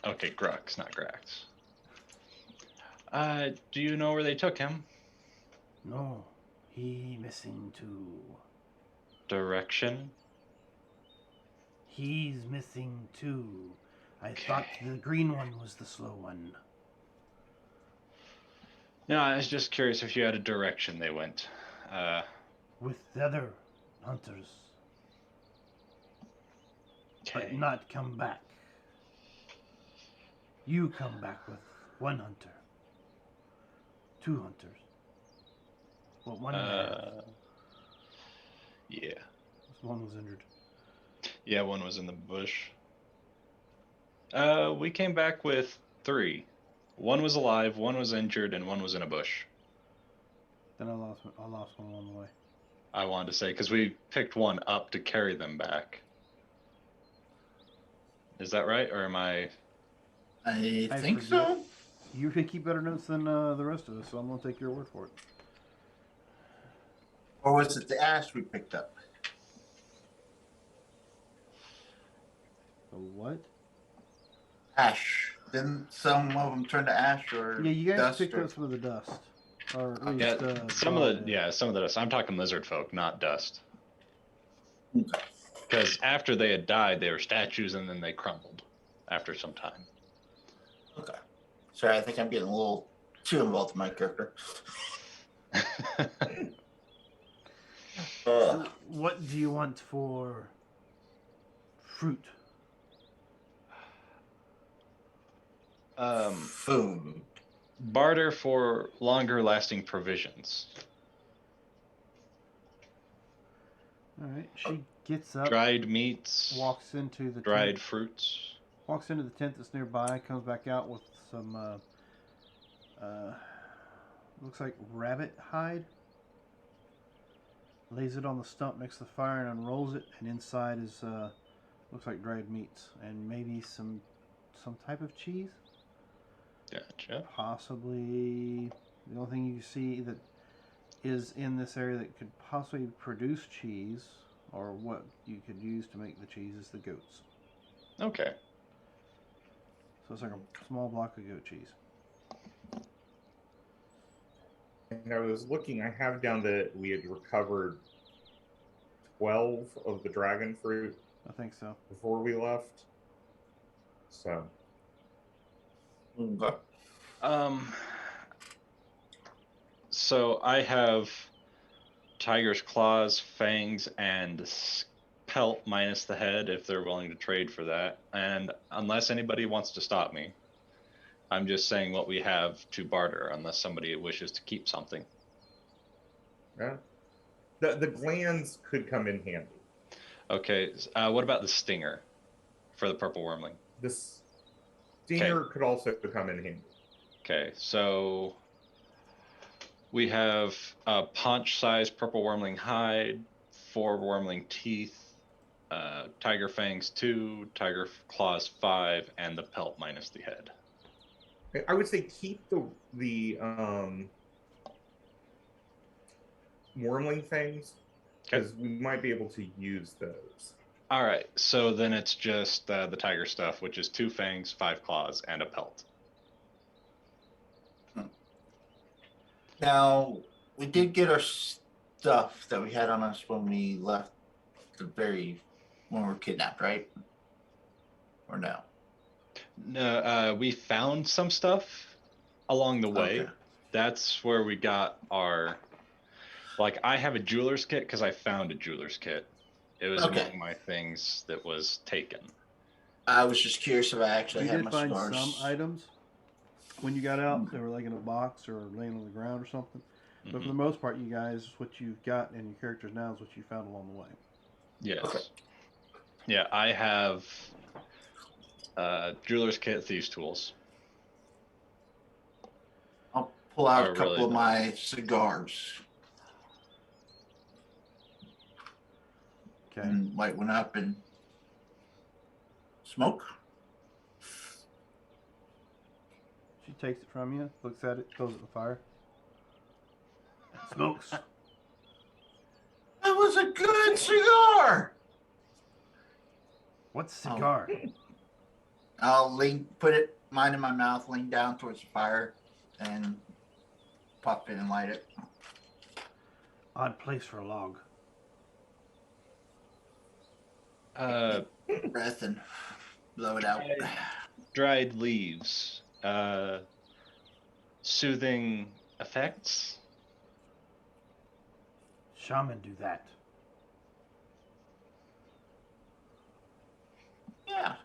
Okay, Grux, not Grax. Do you know where they took him? No, He missing too. Direction? He's missing too. I thought the green one was the slow one. No, I was just curious if you had a direction they went. With the other hunters, but Okay. not come back. You come back with one hunter. Two hunters. Well, one and a half. Yeah. One was injured. Yeah, one was in the bush. We came back with 3. One was alive, one was injured, and one was in a bush. Then I lost one along the way. I wanted to say, because we picked one up to carry them back. Is that right, or am I? I I think forget. so. You keep better notes than the rest of us, so I'm going to take your word for it. Or was it the ash we picked up? The what? Ash. Didn't some of them turn to ash or Yeah, you guys dust? picked Or... up some of the dust. Or at least, Yeah, some of the dust. I'm talking lizard folk, not dust. Okay. Because after they had died, they were statues, and then they crumbled after some time. Okay. Sorry, I think I'm getting a little too involved in my character. So what do you want for fruit? Food. Barter for longer-lasting provisions. All right. She gets up, Dried meats, walks into the dried tent, fruits. walks into the tent that's nearby, comes back out with some looks like rabbit hide. Lays it on the stump next to the fire and unrolls it, and inside is looks like dried meats and maybe some type of cheese. Gotcha. Possibly the only thing you see that is in this area that could possibly produce cheese, or what you could use to make the cheese, is the goats. Okay. So it's like a small block of goat cheese. And I was looking, I have down that we had recovered 12 of the dragon fruit I think so. before we left. So, Okay. So I have tiger's claws, fangs, and pelt minus the head if they're willing to trade for that. And unless anybody wants to stop me, I'm just saying what we have to barter unless somebody wishes to keep something. yeah. The glands could come in handy. Okay, what about the stinger for the purple wormling? The stinger could also come in handy. Okay, so we have a paunch-sized purple wormling hide, 4 wormling teeth, tiger fangs 2, tiger claws 5, and the pelt minus the head. I would say keep the wormling fangs, because we might be able to use those. All right, so then it's just the tiger stuff, which is 2 fangs, 5 claws, and a pelt. Now, we did get our stuff that we had on us when we left when we were kidnapped, right? Or no? No, we found some stuff along the way. Okay. That's where we got our. Like, I have a jeweler's kit because I found a jeweler's kit. It was Okay. among my things that was taken. I was just curious if I actually You had did my find scars. some items when you got out. They were like in a box or laying on the ground or something. But for the most part, you guys, what you've got in your characters now is what you found along the way. Yes. Okay. Yeah, I have jeweler's kit, thieves' tools. I'll pull out Or a couple really of my cigars Okay. and light one up and smoke. She takes it from you, looks at it, throws it in the fire. Smokes. That was a good cigar. What cigar? I'll put mine in my mouth, lean down towards the fire, and pop it and light it. Odd place for a log. Breath and blow it out. Dried leaves. Soothing effects. Shaman do that. Yeah.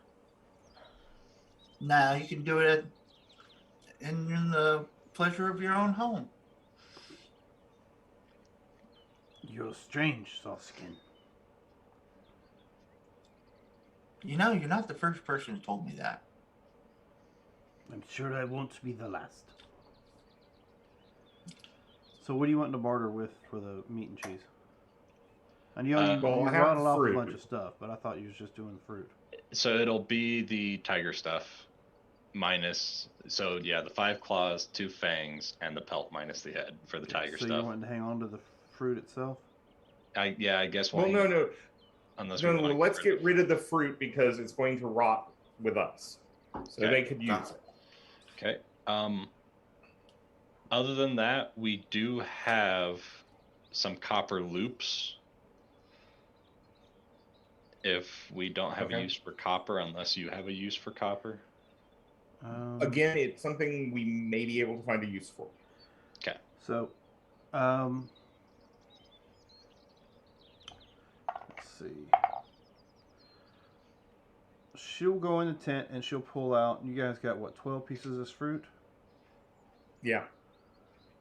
Now you can do it in the pleasure of your own home. You're strange, Soskin. You know, you're not the first person who told me that. I'm sure I won't be the last. So what do you want to barter with for the meat and cheese? And you well, I have rattled off a fruit. bunch of stuff, but I thought you was just doing fruit. So it'll be the tiger stuff minus. So yeah, the 5 claws, 2 fangs, and the pelt minus the head for the tiger so stuff. you wanting to hang on to the fruit itself? I guess. Well, no. Unless No, we want to let's get rid of the fruit because it's going to rot with us. So Okay. they could use it. Okay. Other than that, we do have some copper loops. If we don't have a Okay. use for copper, unless you have a use for copper. Again, it's something we may be able to find a use for. Okay. So, let's see. She'll go in the tent and she'll pull out. You guys got what? 12 pieces of this fruit. Yeah.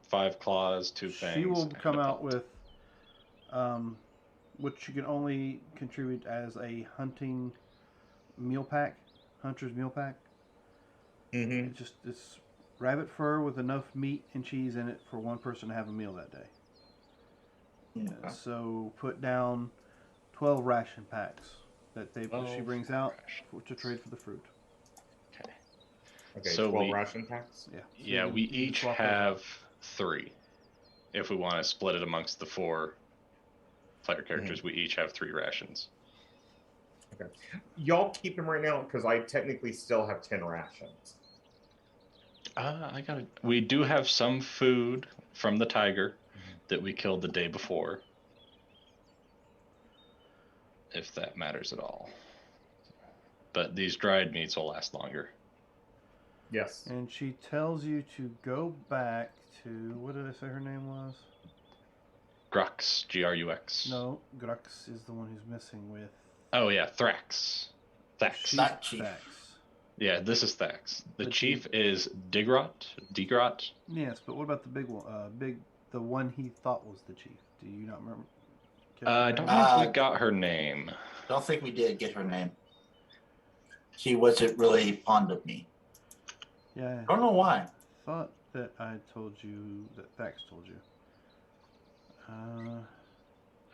5 claws, 2 fangs. She will and come a out pelt. with, which you can only contribute as a hunting meal pack, hunter's meal pack. Mm-hmm. It's rabbit fur with enough meat and cheese in it for one person to have a meal that day. Yeah. So put down 12 ration packs that she 12 brings out ration to trade for the fruit. Okay. Okay, So 12 we- ration packs. Yeah. So Yeah, you we can each swap those have out. 3. If we want to split it amongst the 4 player characters, we each have 3 rations. Y'all keep them right now because I technically still have 10 rations. I got it. We do have some food from the tiger that we killed the day before. If that matters at all. But these dried meats will last longer. Yes. And she tells you to go back to, what did I say her name was? Grux, Grux. No, Grux is the one who's missing with. Oh yeah, Thrax. Thax. She's Not Chief. Thax. Yeah, this is Thax. The The chief is Digrot. Yes, but what about the big one? The one he thought was the chief. Do you not remember? I don't know if we got her name. Don't think we did get her name. She wasn't really fond of me. Yeah, Don't know why. I thought that I told you that Thax told you.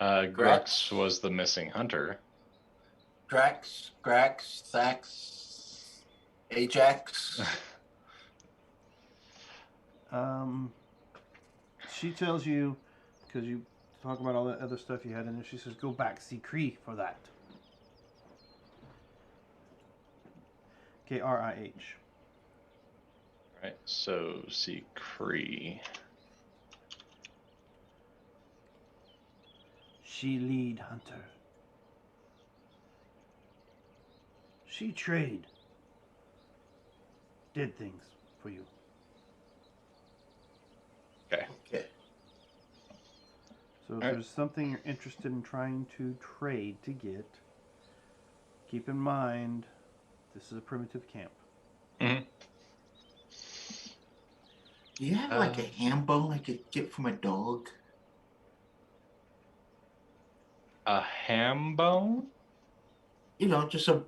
Grux was the missing hunter. Drax, Grax, Thax, Ajax. She tells you, because you talk about all that other stuff you had in there, she says, go back, see Krih for that. Krih. Right, so see Kree. She lead hunter. She trade. Did things for you. Okay. Okay. So if Alright. there's something you're interested in trying to trade to get, keep in mind this is a primitive camp. Mm-hmm. Do you have like a ham bone I could get for my dog? A ham bone? You know, just a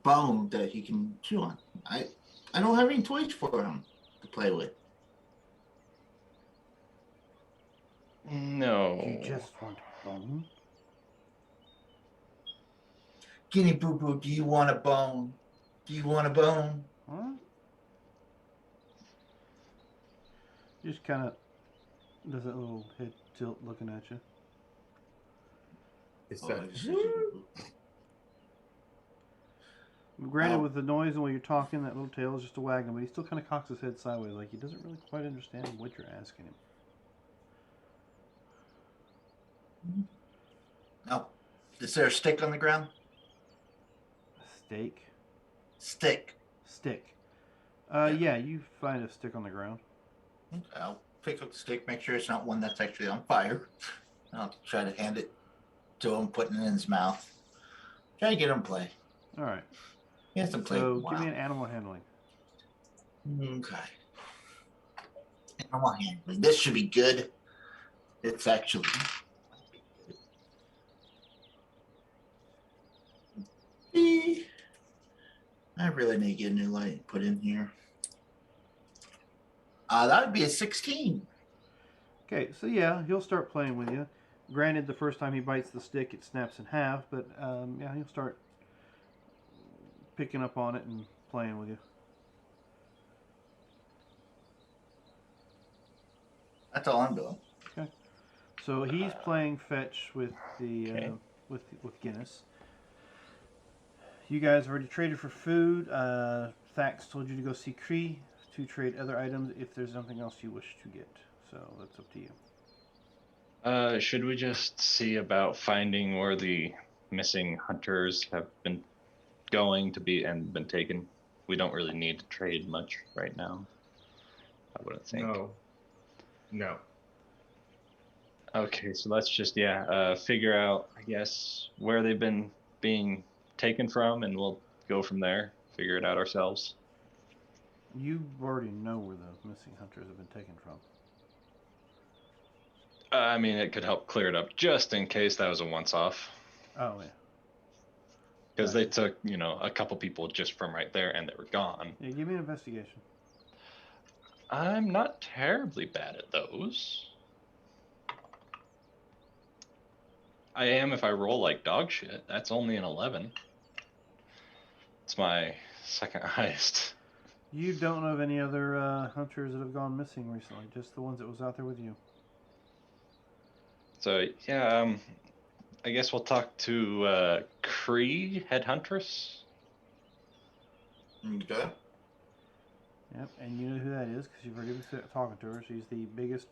bone that he can chew on. I don't have any toys for him to play with. No. You just want bone? Guinea Boo Boo, do you want a bone? Do you want a bone? Huh? Just kind of does that little head tilt looking at you. It's Oh, that. it's such a- Granted, Oh. with the noise and while you're talking, that little tail is just a wagging, but he still kind of cocks his head sideways, like he doesn't really quite understand what you're asking him. No. Is there a stick on the ground? Steak. Stick. Stick. Yeah. Yeah, you find a stick on the ground. Okay, I'll pick up the stick, make sure it's not one that's actually on fire. I'll try to hand it to him, putting it in his mouth. Try to get him to play. All right. He hasn't played in a So while. give me an animal handling. Okay. Animal handling. This should be good. It's actually. I really need to get a new light put in here. That would be a 16. Okay, so yeah, he'll start playing with you. Granted, the first time he bites the stick, it snaps in half, but yeah, he'll start picking up on it and playing with you. That's all I'm doing. So he's playing fetch with the Okay. with Guinness. You guys have already traded for food. Thax told you to go see Cree to trade other items if there's something else you wish to get. So that's up to you. Should we just see about finding where the missing hunters have been going to be and been taken? We don't really need to trade much right now. I wouldn't think. No. Okay, so let's just figure out, I guess, where they've been being taken from, and we'll go from there. Figure it out ourselves. You already know where the missing hunters have been taken from. I mean, it could help clear it up just in case that was a once-off. Oh yeah. Because they took, a couple people just from right there, and they were gone. Yeah, give me an investigation. I'm not terribly bad at those. I am if I roll like dog shit. That's only an 11. It's my second highest. You don't know of any other hunters that have gone missing recently, just the ones that was out there with you. So, yeah, I guess we'll talk to Cree, head huntress. Okay. Yep, and you know who that is because you've already been talking to her. She's the biggest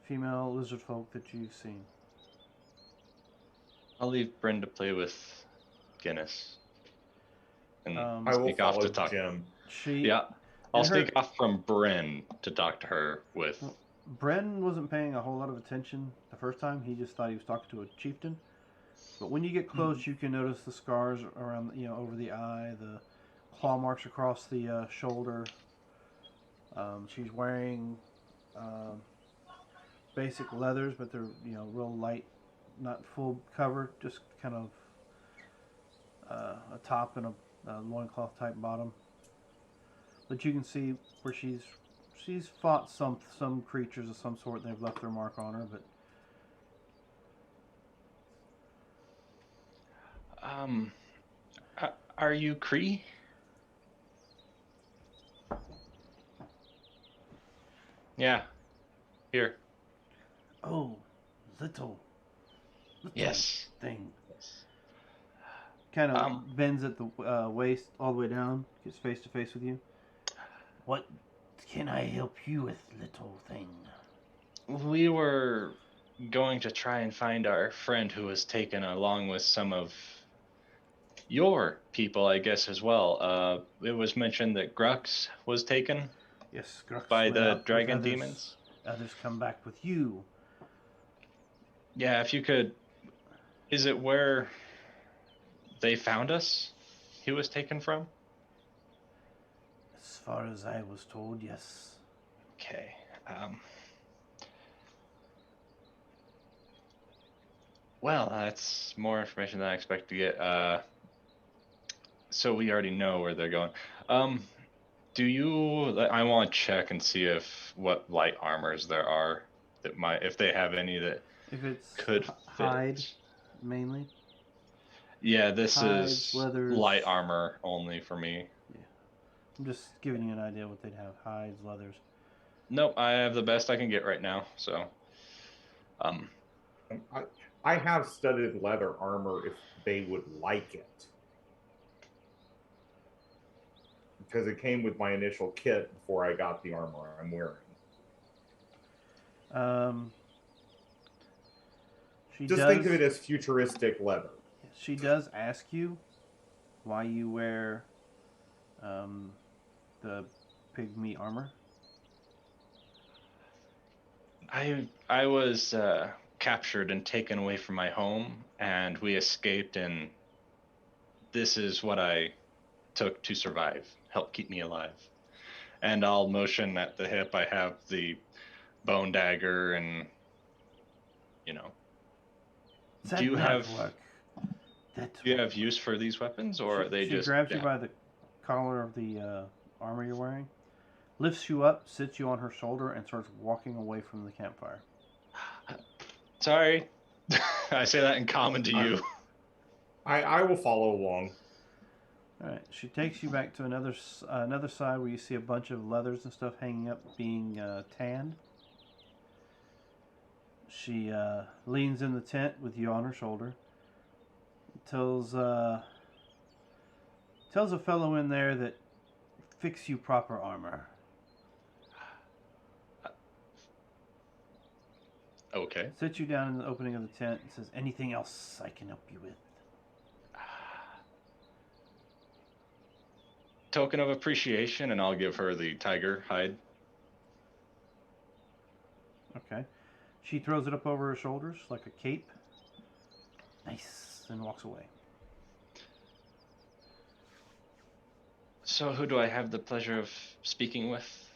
female lizard folk that you've seen. I'll leave Bryn to play with Guinness. And I will sneak off follow to talk. Jim. Yeah, I'll and sneak off from Bryn to talk to her with. Bren wasn't paying a whole lot of attention the first time. He just thought he was talking to a chieftain. But when you get close, you can notice the scars around, over the eye, the claw marks across the shoulder. She's wearing basic leathers, but they're real light, not full cover, just kind of a top and a loincloth type bottom. But you can see where she's fought some creatures of some sort. They've left their mark on her, but Are you Cree? Yeah. Here. oh, little Yes. thing. Kind of bends at the waist all the way down, gets face to face with you. What can I help you with, little thing? We were going to try and find our friend who was taken along with some of your people, I guess, as well. It was mentioned that Grux was taken Yes, Grux by went the out with dragon others. demons. Others come back with you. Yeah, if you could. Is it where they found us? He was taken from? As far as I was told, yes. Okay. Well, that's more information than I expect to get. So we already know where they're going. Do you? I want to check and see what light armors there are that might, if they have any that If it's could hide, fit. mainly. Yeah, this Hides, is leathers. light armor only for me. I'm just giving you an idea what they'd have. Hides, leathers. Nope, I have the best I can get right now. So, I have studded leather armor if they would like it. Because it came with my initial kit before I got the armor I'm wearing. She Just does, think of it as futuristic leather. She does ask you why you wear the pygmy armor. I was captured and taken away from my home, and we escaped, and this is what I took to survive, help keep me alive. And I'll motion at the hip. I have the bone dagger, and you know. That Do you not have work. That do you won't have use for these weapons, or are they she just? grabs you Yeah. by the collar of the armor you're wearing, lifts you up, sits you on her shoulder, and starts walking away from the campfire. Sorry, I say that in common to you. I will follow along. All right. She takes you back to another side where you see a bunch of leathers and stuff hanging up, being tanned. She leans in the tent with you on her shoulder. Tells a fellow in there that fix you proper armor. Okay. Sits you down in the opening of the tent and says, "Anything else I can help you with?" Token of appreciation, and I'll give her the tiger hide. Okay. She throws it up over her shoulders like a cape. Nice. And walks away. So, who do I have the pleasure of speaking with?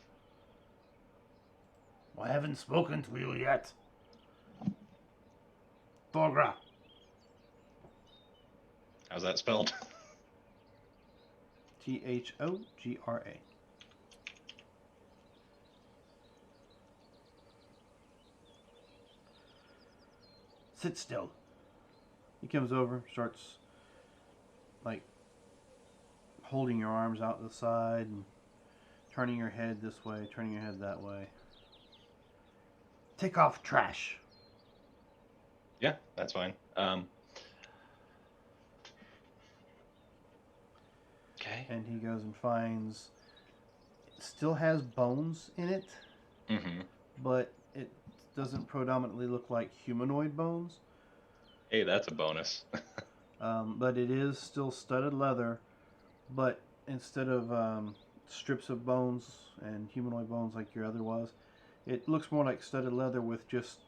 I haven't spoken to you yet. Thorgra. How's that spelled? Thogra. Sit still. He comes over, starts like holding your arms out to the side and turning your head this way, turning your head that way. Take off trash. Yeah, that's fine. Okay. And he goes and finds, it still has bones in it, Mm-hmm. but it doesn't predominantly look like humanoid bones. Hey, that's a bonus. But it is still studded leather, but instead of strips of bones and humanoid bones like your other was, it looks more like studded leather with just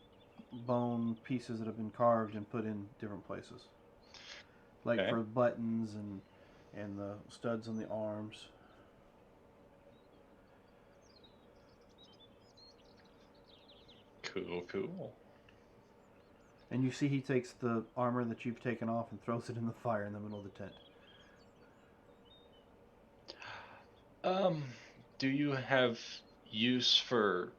bone pieces that have been carved and put in different places. Like Okay. for buttons and the studs on the arms. Cool. And you see he takes the armor that you've taken off and throws it in the fire in the middle of the tent. Do you have use for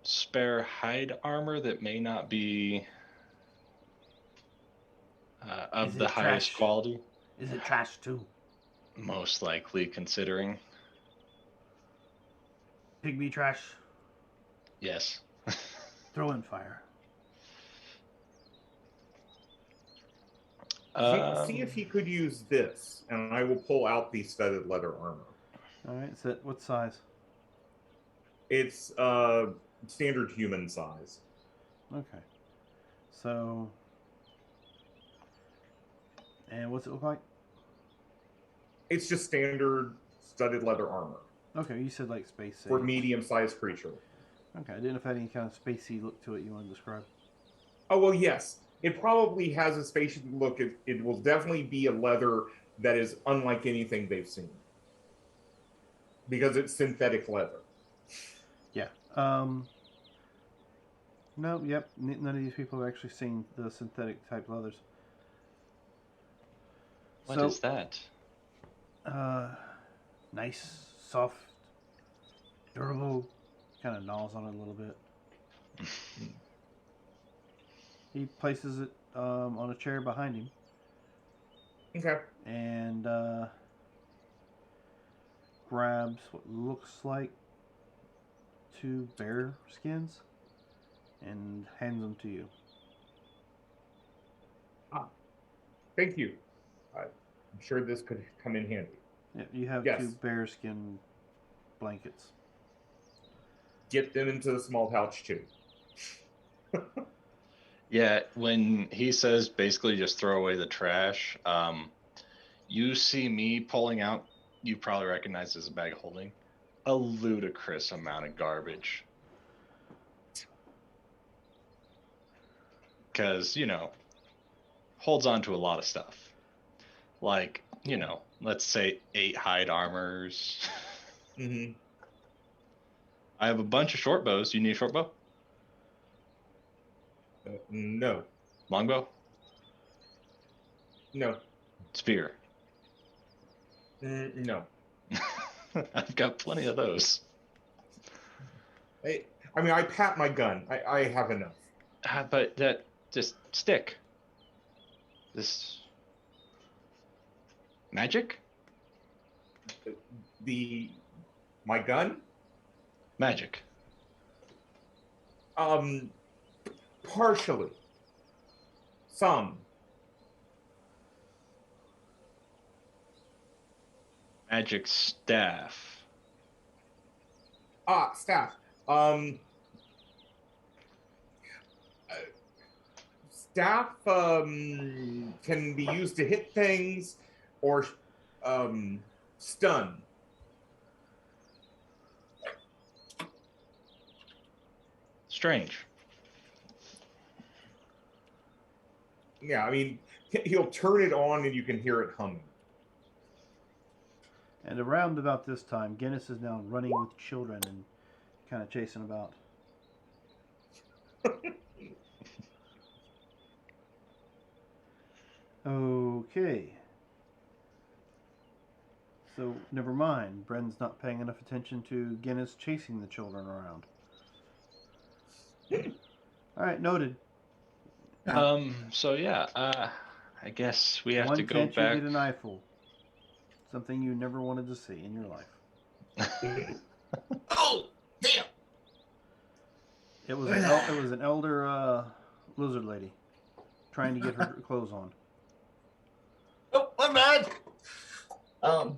spare hide armor that may not be Is of the it highest trash? quality? Is it trash too? Most likely, considering. Pygmy trash? Yes. Throw in fire. See if he could use this, and I will pull out the studded leather armor. Alright, so what size? It's standard human size. Okay. So. And what's it look like? It's just standard studded leather armor Okay, you said like space for age. medium-sized creature. Okay, I didn't know if it had any kind of spacey look to it you want to describe. Oh, well, yes. It probably has a spaceship look. It will definitely be a leather that is unlike anything they've seen. Because it's synthetic leather. Yeah. No, yep. None of these people have actually seen the synthetic type leathers. What is that? Nice, soft, durable. Kind of gnaws on it a little bit. He places it on a chair behind him Okay. and grabs what looks like 2 bear skins and hands them to you. Thank you. I'm sure this could come in handy. Yeah, you have Yes. 2 bear skin blankets. Get them into the small pouch, too. Yeah, when he says basically just throw away the trash, you see me pulling out, you probably recognize as a bag of holding, a ludicrous amount of garbage. Because, holds on to a lot of stuff. Like, let's say 8 hide armors. Mm-hmm. I have a bunch of short bows. You need a short bow? No. Longbow? No. Spear? No. I've got plenty of those. I mean, I pat my gun. I have enough. But that just stick. This magic? My gun? Magic. Partially. Some. Magic staff. Staff. Staff can be used to hit things or stun. Strange. Yeah, I mean, he'll turn it on and you can hear it humming. And around about this time, Guinness is now running with children and kind of chasing about. Okay. So, never mind. Bren's not paying enough attention to Guinness chasing the children around. Alright, noted. So yeah, I guess we have One to go chance back. you get an eyeful. Something you never wanted to see in your life. Oh, damn! It was an elder lizard lady trying to get her clothes on. Oh, my bad. So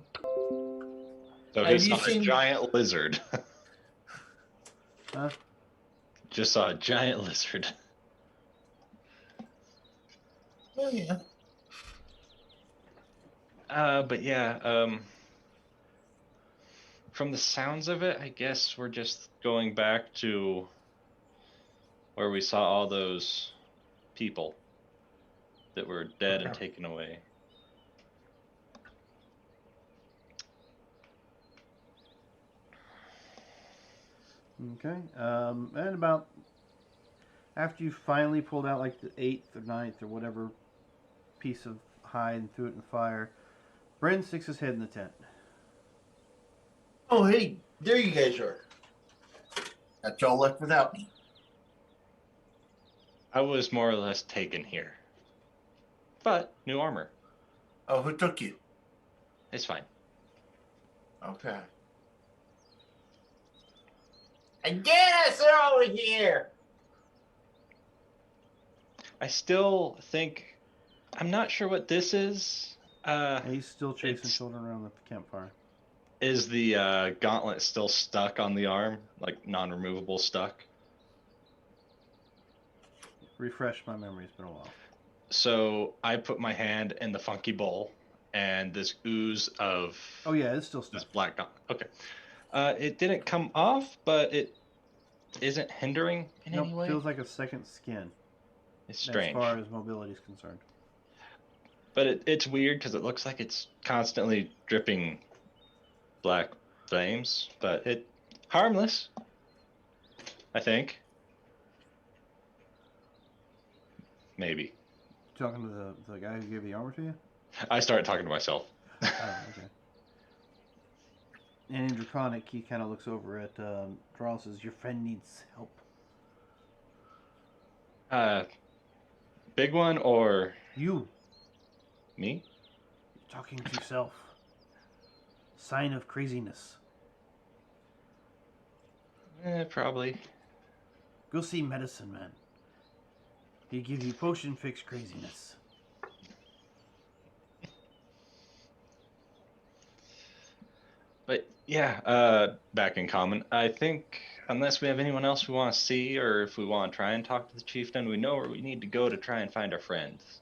Have he you saw a seen- giant lizard. Huh? Just saw a giant lizard. Oh yeah. But yeah, from the sounds of it, I guess we're just going back to where we saw all those people that were dead and Okay. taken away. Okay. And about after you finally pulled out like the 8th or 9th or whatever piece of hide and threw it in the fire, Bren sticks his head in the tent. Oh, hey, there you guys are. Got y'all left without me. I was more or less taken here. But new armor. Oh, who took you? It's fine. Okay. Again, they're over here. I still think I'm not sure what this is. And he's still chasing It's- children around the campfire. Is the gauntlet still stuck on the arm, like non-removable stuck? Refresh my memory. It's been a while. So I put my hand in the funky bowl, and this ooze of Oh yeah, it's still this stuck. black gauntlet. Okay, it didn't come off, but it isn't hindering in any Nope, way. feels like a second skin It's strange, as far as mobility is concerned. but it's weird because it looks like it's constantly dripping black flames, but it harmless. I think. Maybe. Talking to the guy who gave the armor to you? I started talking to myself. Oh, okay. And in Draconic, he kind of looks over at Drawl and says, "Your friend needs help." Big one or You, me? talking to yourself. Sign of craziness. Probably. Go see medicine man. He give you potion fix craziness. But yeah, back in common. I think unless we have anyone else we want to see, or if we want to try and talk to the chieftain, we know where we need to go to try and find our friends.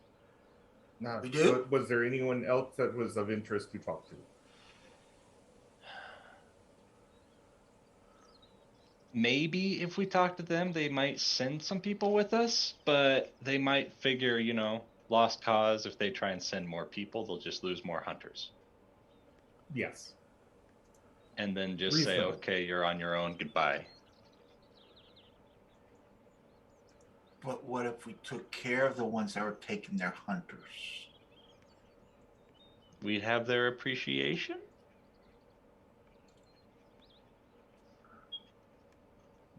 No. We do? Was there anyone else that was of interest to talk to? Maybe if we talk to them, they might send some people with us, but they might figure, lost cause. If they try and send more people, they'll just lose more hunters. Yes. And then just say, Reasonable. okay, you're on your own, goodbye. But what if we took care of the ones that were taking their hunters? We have their appreciation?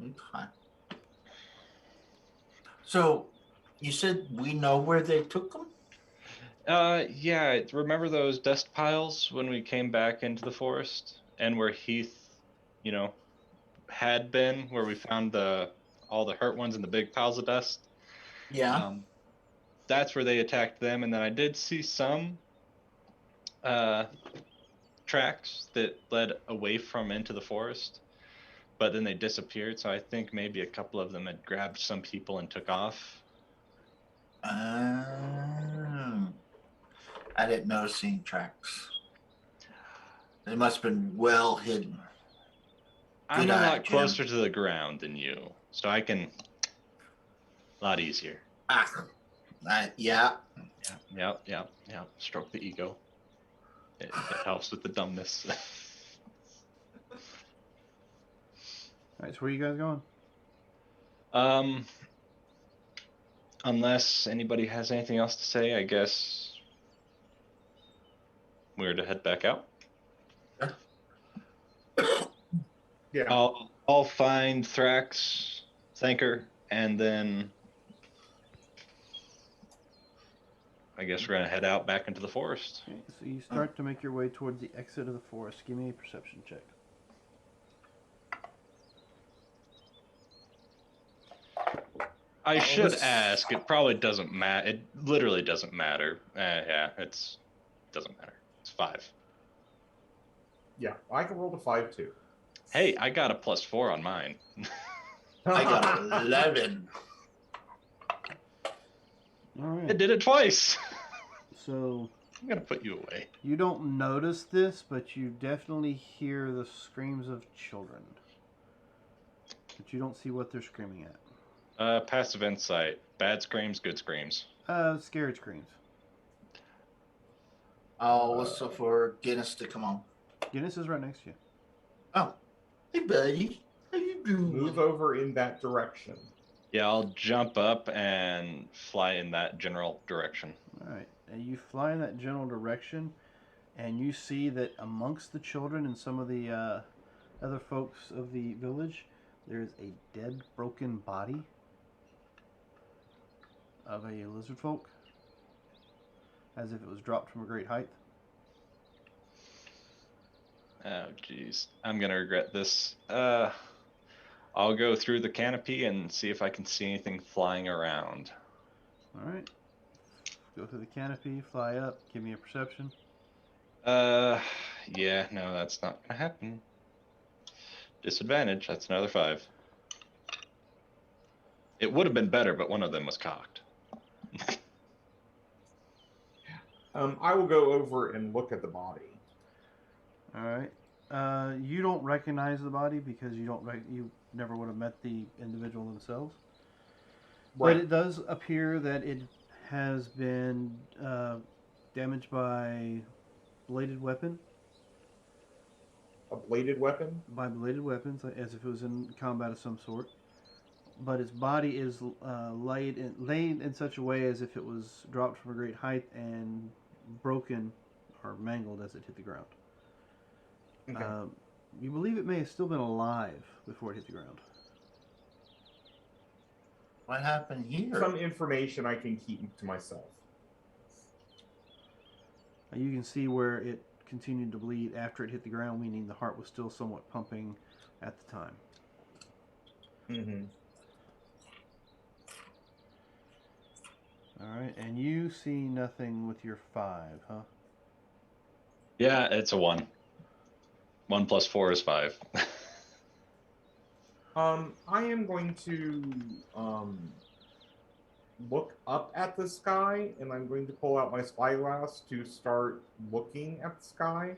Okay. So, you said we know where they took them? Yeah, remember those dust piles when we came back into the forest? And where Heath, had been, where we found all the hurt ones in the big piles of dust? Yeah. That's where they attacked them, and then I did see some tracks that led away from into the forest, but then they disappeared, so I think maybe a couple of them had grabbed some people and took off. I didn't notice any tracks. They must have been well hidden. I'm Good a eye, lot Jim. closer to the ground than you, so I can... A lot easier. Yeah. Yep. Stroke the ego. It helps with the dumbness. Alright, so where you guys going? Unless anybody has anything else to say, I guess we're to head back out. Yeah. I'll find Thrax, Thanker, and then I guess we're gonna head out back into the forest. Okay, so you start to make your way towards the exit of the forest. Give me a perception check. I should let's- ask. It probably doesn't matter. It literally doesn't matter. Yeah, doesn't matter. It's 5. Yeah, I can roll to 5 too. Hey, I got a +4 on mine. I got 11. Alright. I did it twice. So I'm gonna put you away. you don't notice this, but you definitely hear the screams of children. But you don't see what they're screaming at. Passive insight. Bad screams, good screams. Scared screams. I'll whistle for Guinness to come on. Guinness is right next to you. Oh, hey, buddy. How you doing? Move over in that direction. Yeah, I'll jump up and fly in that general direction. Alright, and you fly in that general direction, and you see that amongst the children and some of the other folks of the village, there's a dead, broken body of a lizard folk, as if it was dropped from a great height. Oh, jeez. I'm gonna regret this. I'll go through the canopy and see if I can see anything flying around. Alright. Go through the canopy, fly up, give me a perception. Yeah, no, that's not gonna happen. Disadvantage, that's another 5. It would have been better, but one of them was cocked. I will go over and look at the body. Alright. You don't recognize the body because you never would have met the individual themselves. But it does appear that it has been damaged by bladed weapon. A bladed weapon? By bladed weapons, as if it was in combat of some sort. But its body is laid in such a way as if it was dropped from a great height and broken or mangled as it hit the ground. Okay. You believe it may have still been alive before it hit the ground. What happened here? Some information I can keep to myself. You can see where it continued to bleed after it hit the ground, meaning the heart was still somewhat pumping at the time. Mm-hmm. Alright, and you see nothing with your 5, huh? Yeah, it's a 1. 1 + 4 is 5. I am going to look up at the sky, and I'm going to pull out my spyglass to start looking at the sky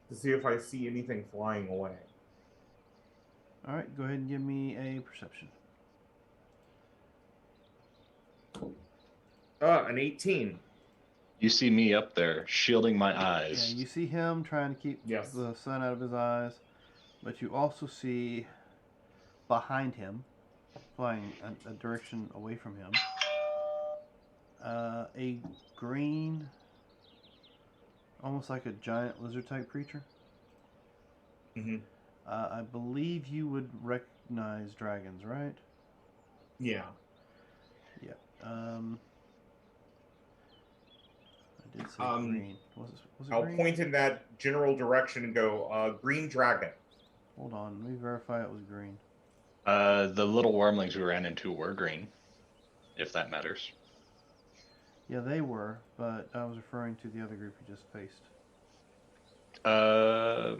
to see if I see anything flying away. All right, go ahead and give me a perception. An 18. You see me up there shielding my Yeah, eyes. you see him trying to keep Yes. the sun out of his eyes, but you also see behind him, flying a direction away from him, a green, almost like a giant lizard-type creature. Mm-hmm. I believe you would recognize dragons, right? Yeah. Yeah. I did say Um, green. Was it I'll green? point in that general direction and go, green dragon. Hold on, let me verify it was green. The little wormlings we ran into were green, if that matters. Yeah, they were, but I was referring to the other group you just faced. I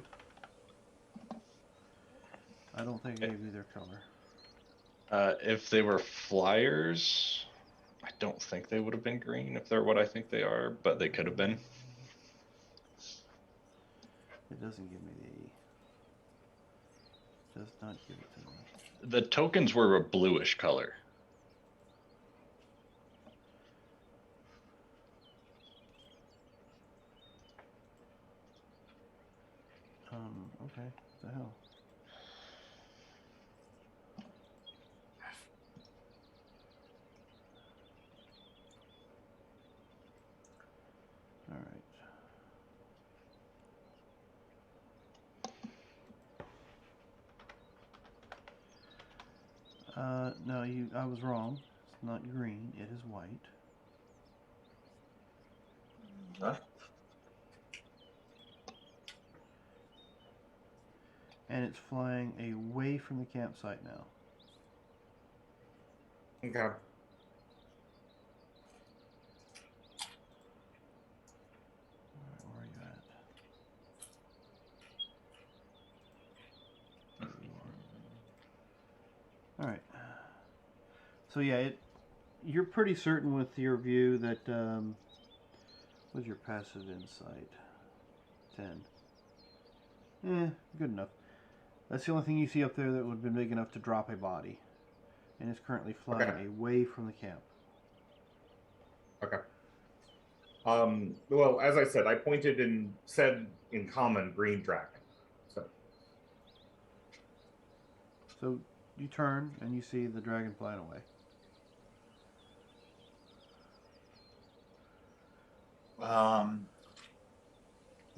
don't think I gave you their color. If they were flyers, I don't think they would have been green if they're what I think they are, but they could have been. It doesn't give me the. Does not give it to me. The tokens were a bluish color. Okay. What the hell? All right. No, I was wrong. It's not green. It is white. Huh? And it's flying away from the campsite now. Okay. Alright, where are you at? There you are. Alright. So yeah, you're pretty certain with your view that what's your passive insight? 10. Good enough. That's the only thing you see up there that would have been big enough to drop a body. And it's currently flying Okay. away from the camp. Okay. Well, as I said, I pointed and said in common green dragon. So you turn and you see the dragon flying away.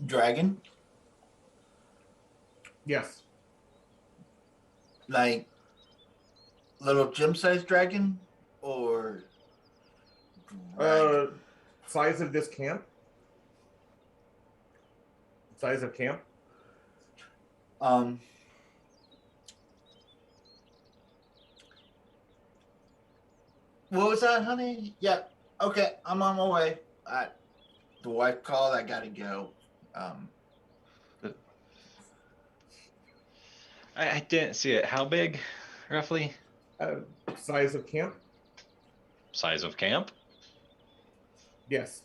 Dragon, Yes. like little gym-sized dragon, or dragon? Size of this camp? Size of camp? What was that, honey? Yeah. Okay, I'm on my way. The wife called. I gotta go. I didn't see it. How big, roughly? Size of camp? Size of camp? Yes.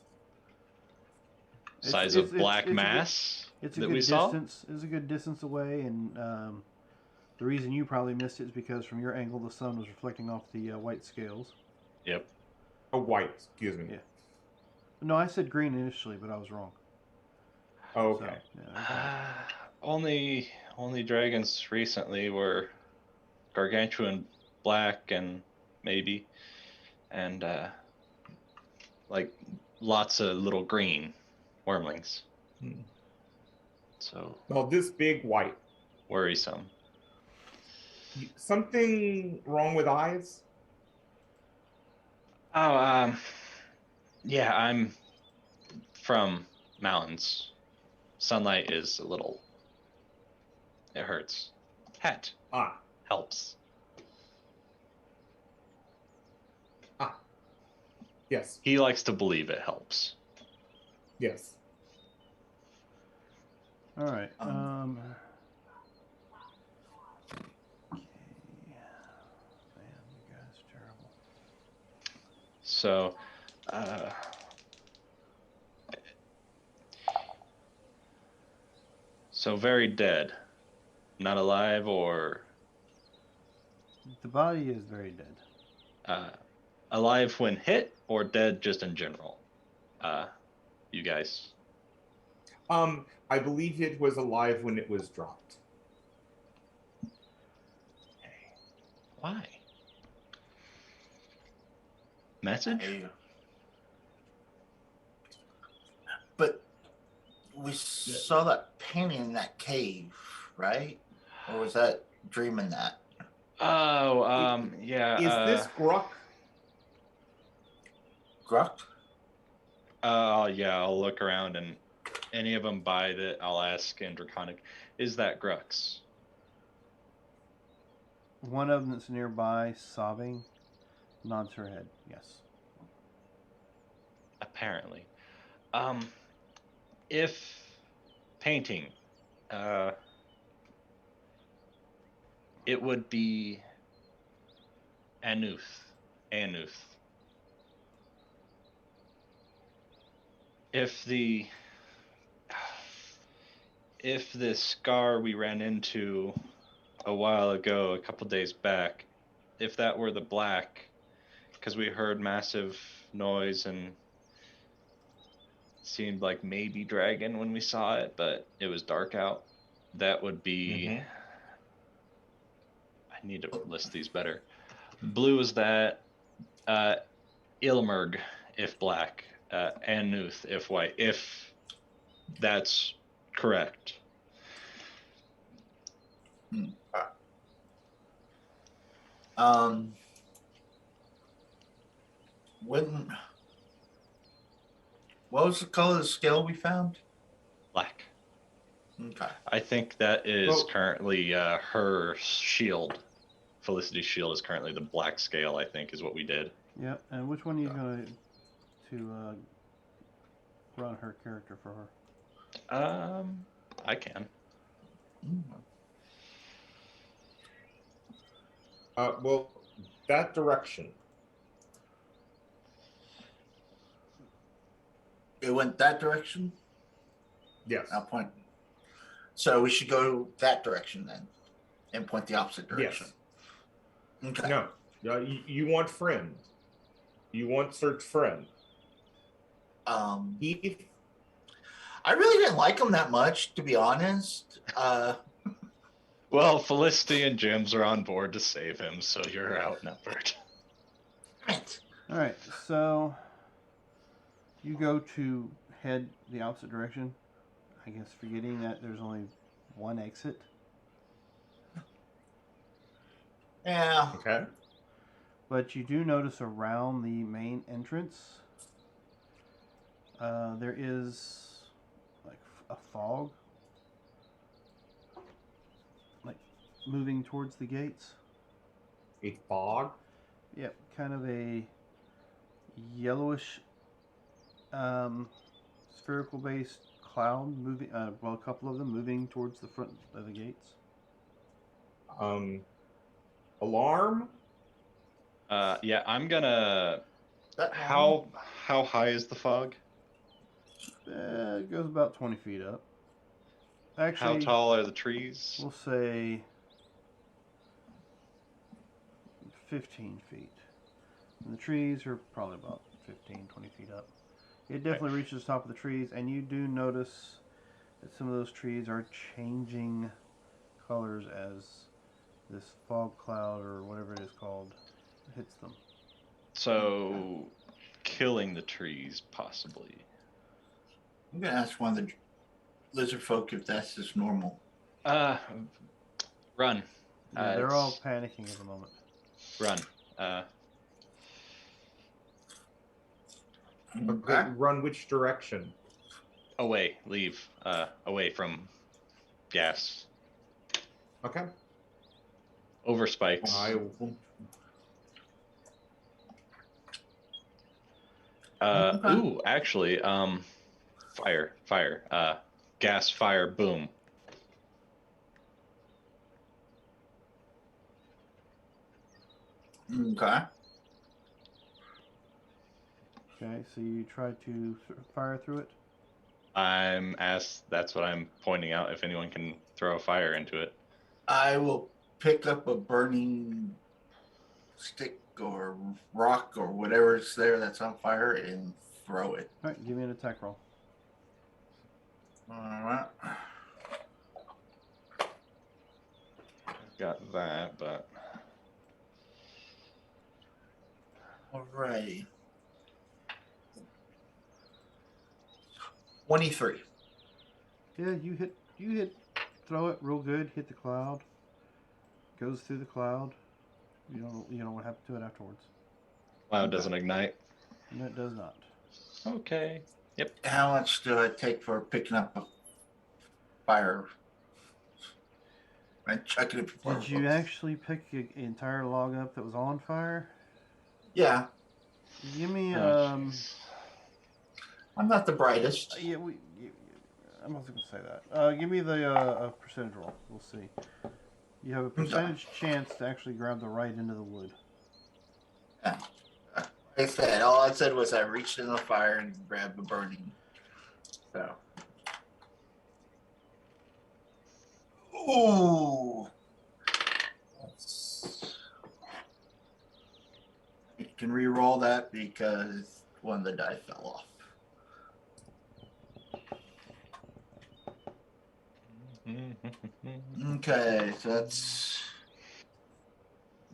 Size of black mass It's a that good we saw? distance. It's a good distance away, and the reason you probably missed it is because from your angle the sun was reflecting off the white scales. Yep. Oh, white. Excuse me. Yeah. No, I said green initially, but I was wrong. Oh, okay. So, yeah, Only dragons recently were gargantuan black and maybe, and like lots of little green wormlings. So Well, this big white. worrisome. Something wrong with eyes? Oh, yeah, I'm from mountains. Sunlight is a little. It hurts. Hat Ah. helps. Yes. He likes to believe it helps. Yes. All right. So, uh, so very dead, not alive, or The body is very dead. alive when hit, or dead just in general. You guys. I believe it was alive when it was dropped. Why? Message? But we saw that painting in that cave, right? Or was that dreaming that? Oh, yeah. Is this Gruck? Gruck? Yeah, I'll look around, and any of them by that, I'll ask in Draconic, is that Grux? One of them that's nearby, sobbing, nods her head. Yes. Apparently. If painting, it would be Anuth. Anuth. If the scar we ran into a while ago, a couple days back, if that were the black, because we heard massive noise and seemed like maybe dragon when we saw it, but it was dark out, that would be. Mhm. I need to list these better. Blue is that. Ilmerg if black. Anuth if white. If that's correct. When what was the color of the scale we found? Black. Okay. I think that is Well- currently her shield. Felicity's shield is currently the black scale, I think, is what we did. Yep. And which one are you going to run her character for her? I can. Well, that direction. It went that direction? Yes. I'll point. So we should go that direction then and point the opposite direction. Yes. Okay. No. You want friend. You want search friend. He I really didn't like him that much, to be honest. Well, Felicity and James are on board to save him, so you're outnumbered. Right. All right. So you go to head the opposite direction. I guess forgetting that there's only one exit. Yeah. okay. But you do notice around the main entrance, there is like a fog, like moving towards the gates. A fog. Yep, kind of a yellowish, spherical-based cloud moving. Well, a couple of them moving towards the front of the gates. Alarm. Yeah, I'm gonna. That How high is the fog? It goes about 20 feet up. How Actually, tall are the trees? we'll say 15 feet. And the trees are probably about 15, 20 feet up. It definitely reaches the top of the trees, and you do notice that some of those trees are changing colors as this fog cloud, or whatever it is called, hits them. So, killing the trees, possibly. I'm gonna ask one of the lizard folk if that's just normal. Run. Yeah, they're all It's- panicking at the moment. Run. Okay. Run which direction? Away. Leave. Away from gas. Okay. Over spikes. Okay. Ooh, actually, fire. Gas, fire, boom. Okay. Okay, so you try to fire through it. That's what I'm pointing out, if anyone can throw a fire into it. I will pick up a burning stick or rock or whatever's there that's on fire and throw it. All right, give me an attack roll. All right. Got that, but Alrighty. 23. Yeah, you hit, throw it real good. Hit the cloud. Goes through the cloud. You don't know what happened to it afterwards. cloud doesn't ignite. No, it does not. Okay. Yep. How much do I take for picking up a fire? I chuck it before. Did you actually pick an entire log up that was on fire? Yeah, Give me Oh, jeez. I'm not the brightest. yeah, I'm not gonna say that. Give me the percentage roll. We'll see. You have a percentage chance to actually grab the right end of the wood. Like I said, all I said was I reached in the fire and grabbed the burning. So. Ooh. You can re-roll that because one of the die fell off. Okay, so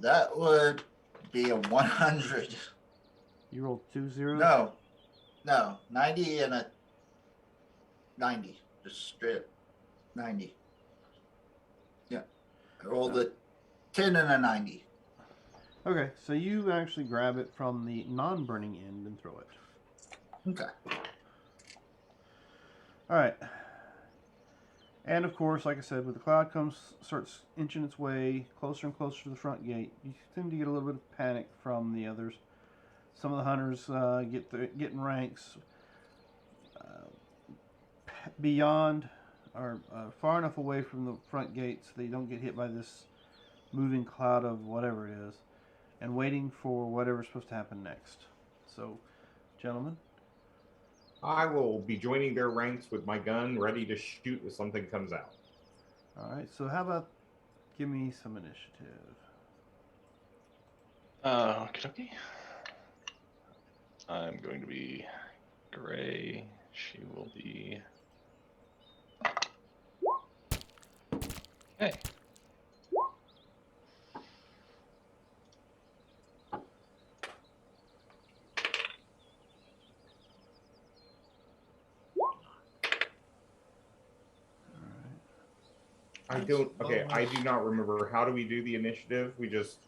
that would be a 100. You rolled 2 zeros? No, 90 and a 90. Just straight up 90. Yeah, I rolled a 10 and a 90. Okay, so you actually grab it from the non-burning end and throw it. Okay. All right. And of course, like I said, when the cloud starts inching its way closer and closer to the front gate, you tend to get a little bit of panic from the others. Some of the hunters get in ranks beyond or far enough away from the front gate so they don't get hit by this moving cloud of whatever it is, and waiting for whatever's supposed to happen next. So, gentlemen. I will be joining their ranks with my gun, ready to shoot if something comes out. All right. So how about give me some initiative? Okay. I'm going to be gray. She will be. Hey. I don't. Okay, I do not remember. How do we do the initiative? We just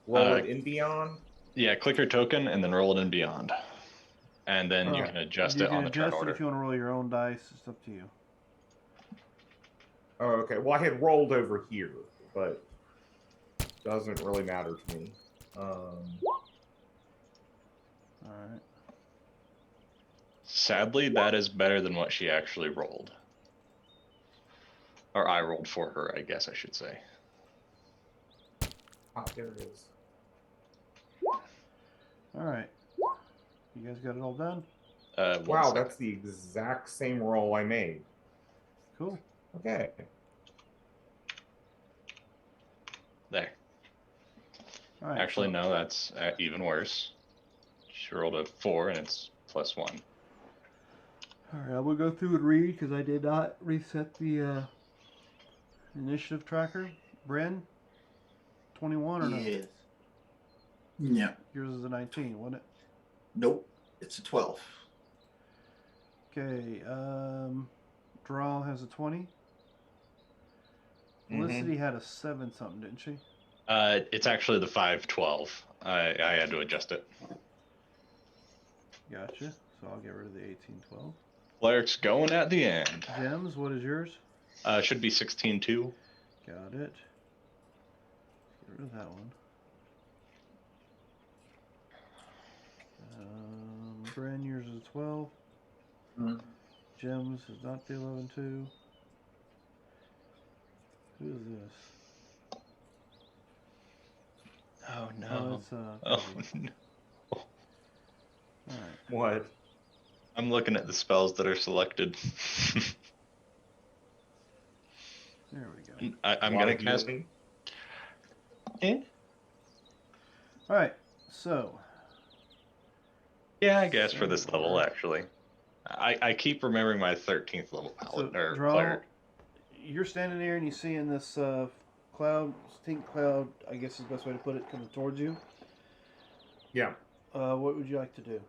roll it in beyond. Yeah, click your token and then roll it in beyond, and then you can adjust it on the turn order. If you want to roll your own dice, it's up to you. Oh, okay. Well, I had rolled over here, but doesn't really matter to me. All right. Sadly, that is better than what she actually rolled. Or I rolled for her, I guess I should say. Ah, there it is. All right. You guys got it all done? Wow, that's the exact same roll I made. Cool. Okay. There. All right. Actually, no, that's even worse. She rolled a 4 and it's +1. All right, I will go through and read because I did not reset the initiative tracker. Bren, 21 or no? Yes. Yeah. Yours is a 19, wasn't it? Nope. It's a 12. Okay. Draw has a 20. Felicity had a 7 something, didn't she? It's actually the 5-12. I had to adjust it. Gotcha. So I'll get rid of the 18-12. Cleric's going at the end. Gems, what is yours? Should be 16-2. Got it. Get rid of that one. Bren, yours is 12. Gems is not the 11-2. Who is this? Oh no. Oh, it's Oh no. Alright. What? I'm looking at the spells that are selected. There we go. I'm A lot gonna of cast. healing? Eh? All right, so Yeah, I guess for this level, Sandor. actually. I keep remembering my 13th level So paladin or draw. player. You're standing there and you see in this cloud, stink cloud, I guess is the best way to put it, coming towards you. Yeah. What would you like to do?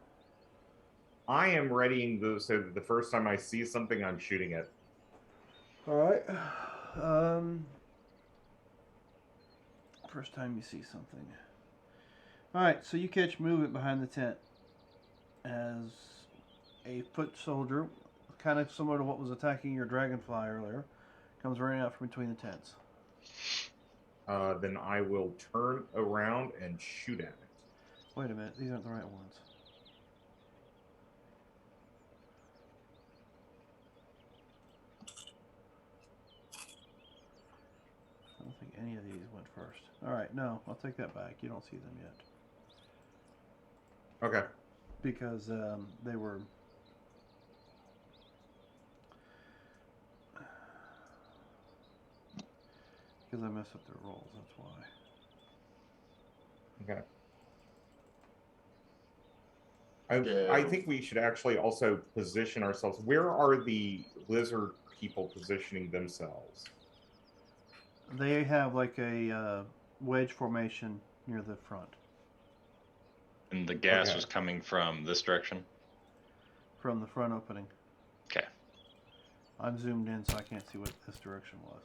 I am readying so that the first time I see something, I'm shooting it. All right. First time you see something. All right, so you catch movement behind the tent as a foot soldier, kind of similar to what was attacking your dragonfly earlier, comes running out from between the tents. Then I will turn around and shoot at it. Wait a minute, these aren't the right ones. I don't think any of these went first. All right, no, I'll take that back. You don't see them yet Okay. because they were. Because I messed up their rolls, that's why. Okay. I Yeah. think we should actually also position ourselves. Where are the lizard people positioning themselves? They have like a wedge formation near the front. And the gas Okay. was coming from this direction. From the front opening. Okay. I'm zoomed in so I can't see what this direction was.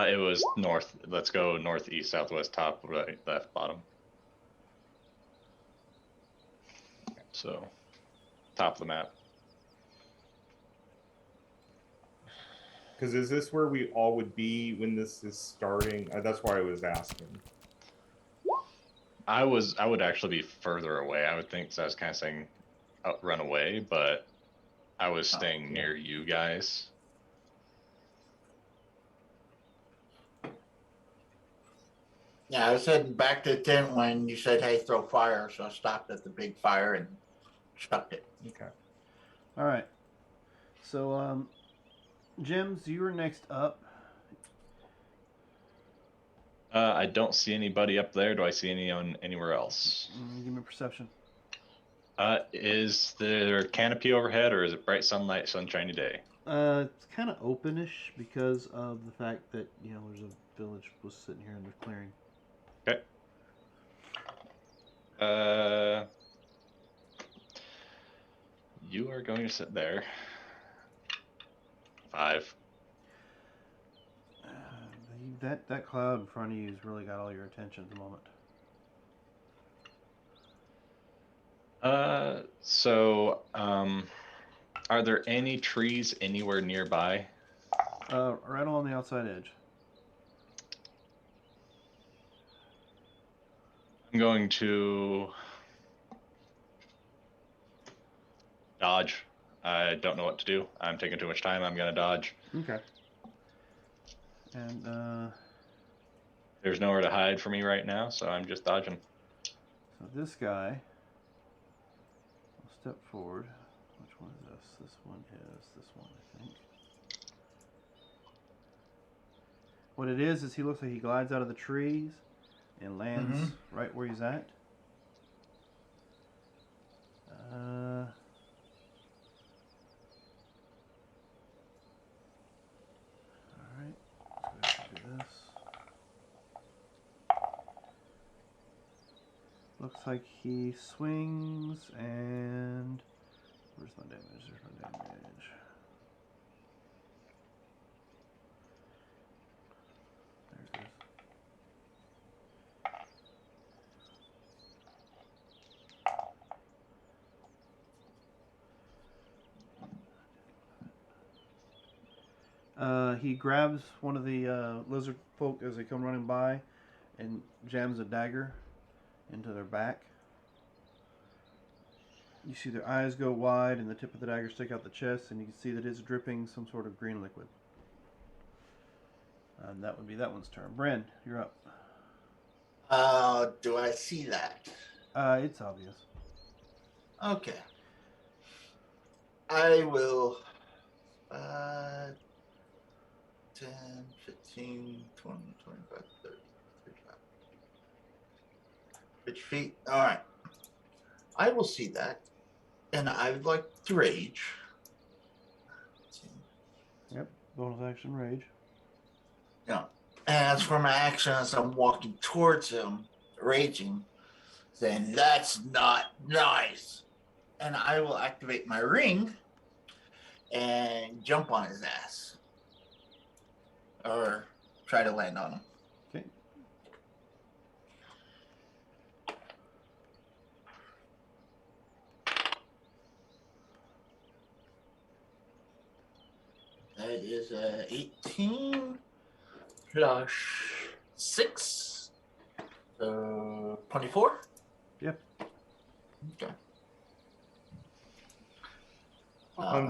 It was north. Let's go northeast, southwest, top, right, left, bottom. So, top of the map. Because is this where we all would be when this is starting? That's why I was asking. I would actually be further away. I would think, so I was kind of saying run away, but I was staying yeah. near you guys. Yeah, I was heading back to the tent when you said, hey, throw fire. So I stopped at the big fire and chucked it. Okay. All right. So, Jims, you were next up. I don't see anybody up there. Do I see anyone anywhere else? Give me perception. Is there canopy overhead, or is it bright sunlight, sunshiny day? It's kind of openish because of the fact that there's a village was sitting here in the clearing. Okay. You are going to sit there. 5. That cloud in front of you has really got all your attention at the moment. Are there any trees anywhere nearby? Right along the outside edge. I'm going to dodge. I don't know what to do. I'm taking too much time. I'm going to dodge. Okay. And There's nowhere to hide for me right now, so I'm just dodging. so this guy will step forward. Which one is this? This one is this one, I think. What it is he looks like he glides out of the trees and lands right where he's at. Alright, so I can do this. Looks like he swings and... Where's my damage? There's my damage. There it is. He grabs one of the lizard folk as they come running by and jams a dagger into their back. You see their eyes go wide and the tip of the dagger stick out the chest, and you can see that it's dripping some sort of green liquid. And that would be that one's turn. Bryn, you're up. Do I see that? It's obvious. Okay. I will 10, 15, 20, 25, 30, 35. 50 feet. All right. I will see that. And I would like to rage. Yep. Bonus action rage. Yeah. As for my action, as I'm walking towards him, raging, saying, "That's not nice." And I will activate my ring and jump on his ass. Or try to land on him. Okay. That is 18 plus 6. So 24? Yep. Okay.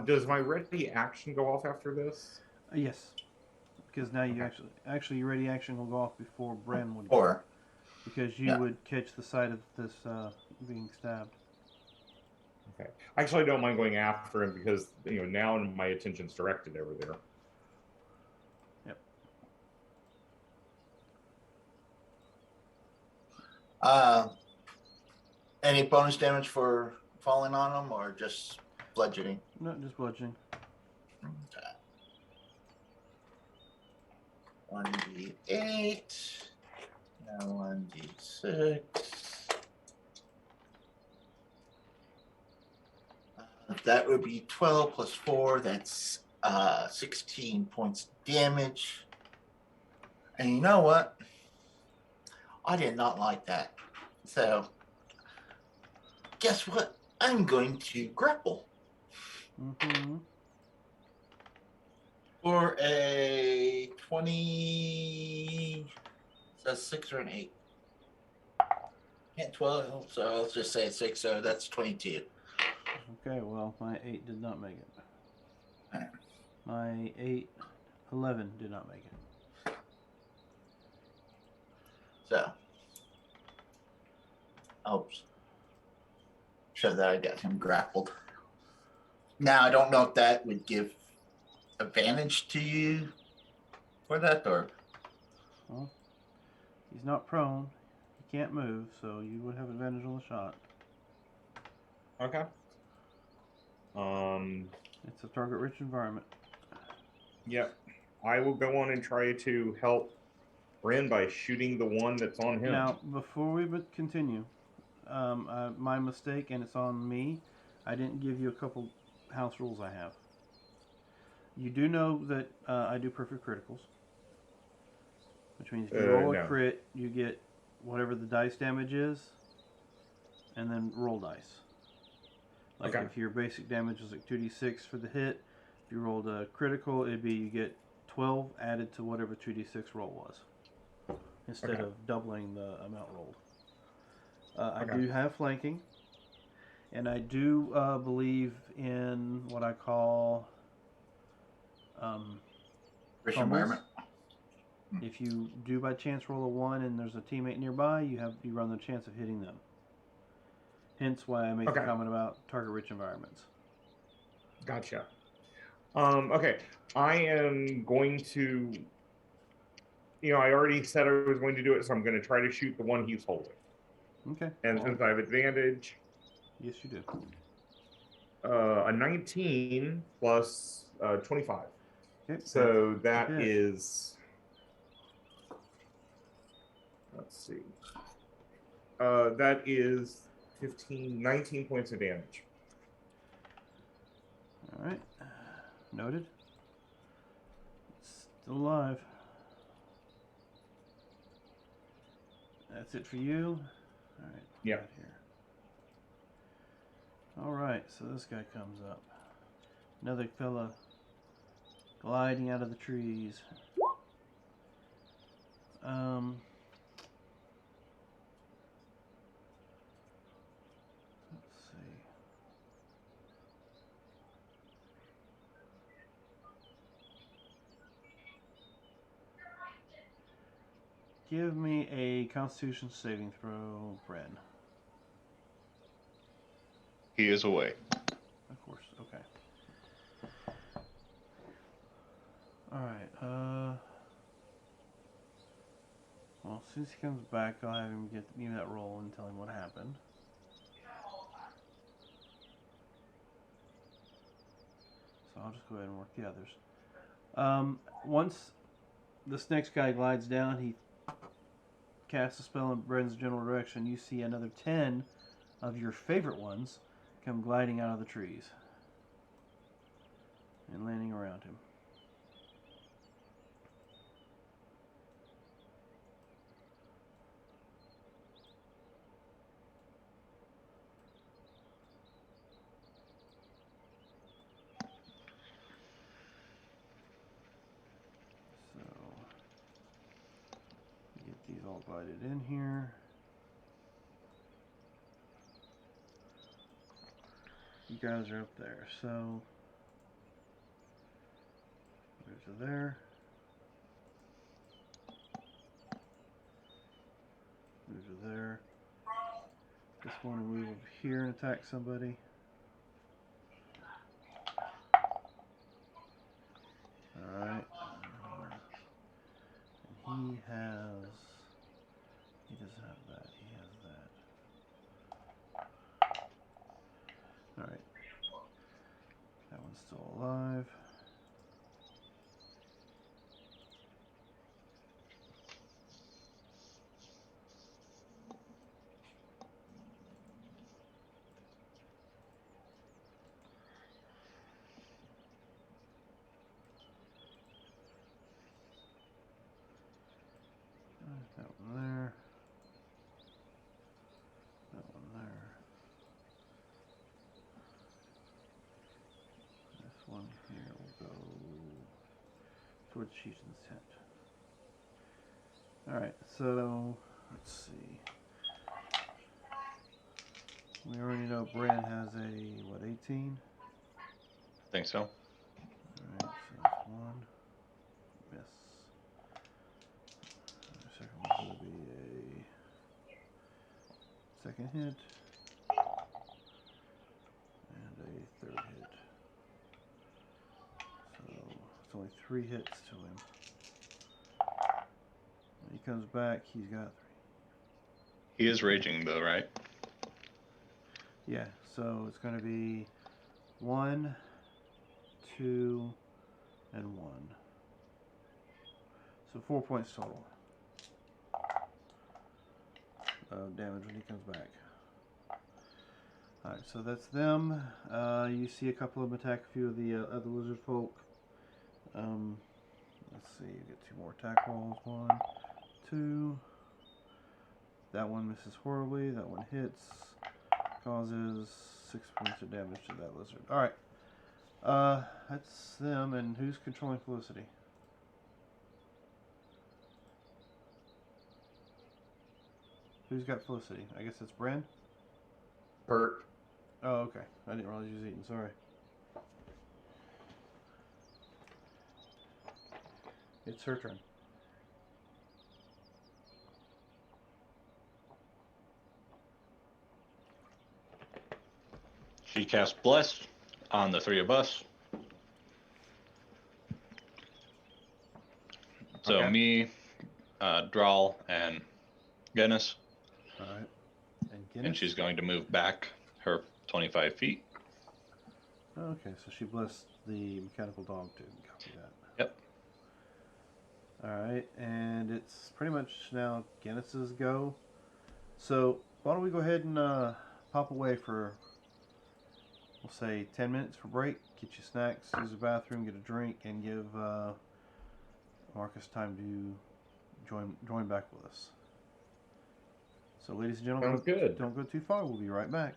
Does my ready action go off after this? Yes. Because now you Okay. actually your ready action will go off before Bren would. Or Because you Yeah. would catch the sight of this being stabbed. Okay. Actually, I don't mind going after him because now my attention's directed over there. any bonus damage for falling on him or just bludgeoning? No, just bludgeoning. Okay. 1d8. Now 1d6. That would be 12 plus 4. That's 16 points damage. And you know what? I did not like that. So, guess what? I'm going to grapple Mm-hmm. for a 20. So 6 or an 8. Can't 12, so let's just say a 6. So that's 22. Okay, well, my 8 did not make it. Alright. My 11 did not make it. So, I'll show that I got him grappled. Now, I don't know if that would give advantage to you for that, or Well, he's not prone. He can't move, so you would have advantage on the shot. Okay. It's a target-rich environment. Yep. I will go on and try to help Bren by shooting the one that's on him. Now, before we continue, my mistake, and it's on me, I didn't give you a couple house rules I have. You do know that I do perfect criticals, which means if you roll a No. crit, you get whatever the dice damage is, and then roll dice. Like Okay. if your basic damage is like 2d6 for the hit, if you rolled a critical, it'd be you get 12 added to whatever 2d6 roll was, instead Okay. of doubling the amount rolled. I Okay. do have flanking, and I do believe in what I call rich fumbles. environment. If you do by chance roll a 1 and there's a teammate nearby, you run the chance of hitting them. Hence why I made the Okay. comment about target-rich environments. Gotcha. Okay. I am going to. I already said I was going to do it, so I'm going to try to shoot the one he's holding. Okay. And well, since I have advantage, yes, you do. a 19 plus 25. Okay. So that hit. is. Let's see. That is 19 points of damage. All right. Noted. Still alive. That's it for you. All right. Yeah. Right here. All right. So this guy comes up. Another fella gliding out of the trees. Let's see. Give me a Constitution saving throw, Bren. He is away. Of course. Okay. Alright, well, as soon as he comes back, I'll have him give me that roll and tell him what happened. So I'll just go ahead and work the others. Once this next guy glides down, he casts a spell in Bren's general direction. You see another 10 of your favorite ones come gliding out of the trees and landing around him. So, get these all glided in here. You guys are up there, so move to there. Move to there. This one will move over here and attack somebody. Alright. And he doesn't have that, he has that. Alright. That one's still alive. That one there. That one there. This one here will go towards Chieftain's tent. Alright, so let's see. We already know Bran has a, what, 18? Think so. Alright, so that's one. Miss. The second one's going to be a second hit. And a third hit. So it's only 3 hits to him. When he comes back, he's got 3. He is raging though, right? Yeah, so it's going to be 1, 2, and 1. So 4 points total of damage when he comes back. Alright, so that's them. You see a couple of them attack a few of the other lizard folk. Let's see, you get 2 more attack rolls. 1, 2. That one misses horribly. That one hits. Causes 6 points of damage to that lizard. Alright. That's them, and who's controlling Felicity? Who's got Felicity? I guess it's Bran? Bert. Oh, okay. I didn't realize you was eating, sorry. It's her turn. She casts Bless on the 3 of us. So Okay. me, Drawl, and Guinness. Alright. And Guinness? And she's going to move back her 25 feet. Okay, so she blessed the mechanical dog too. Copy that. Yep. Alright, and it's pretty much now Guinness's go. So, why don't we go ahead and pop away for, we'll say, 10 minutes for break. Get you snacks, use the bathroom, get a drink, and give Marcus time to join back with us. So, ladies and gentlemen, Sounds good. don't go too far. We'll be right back.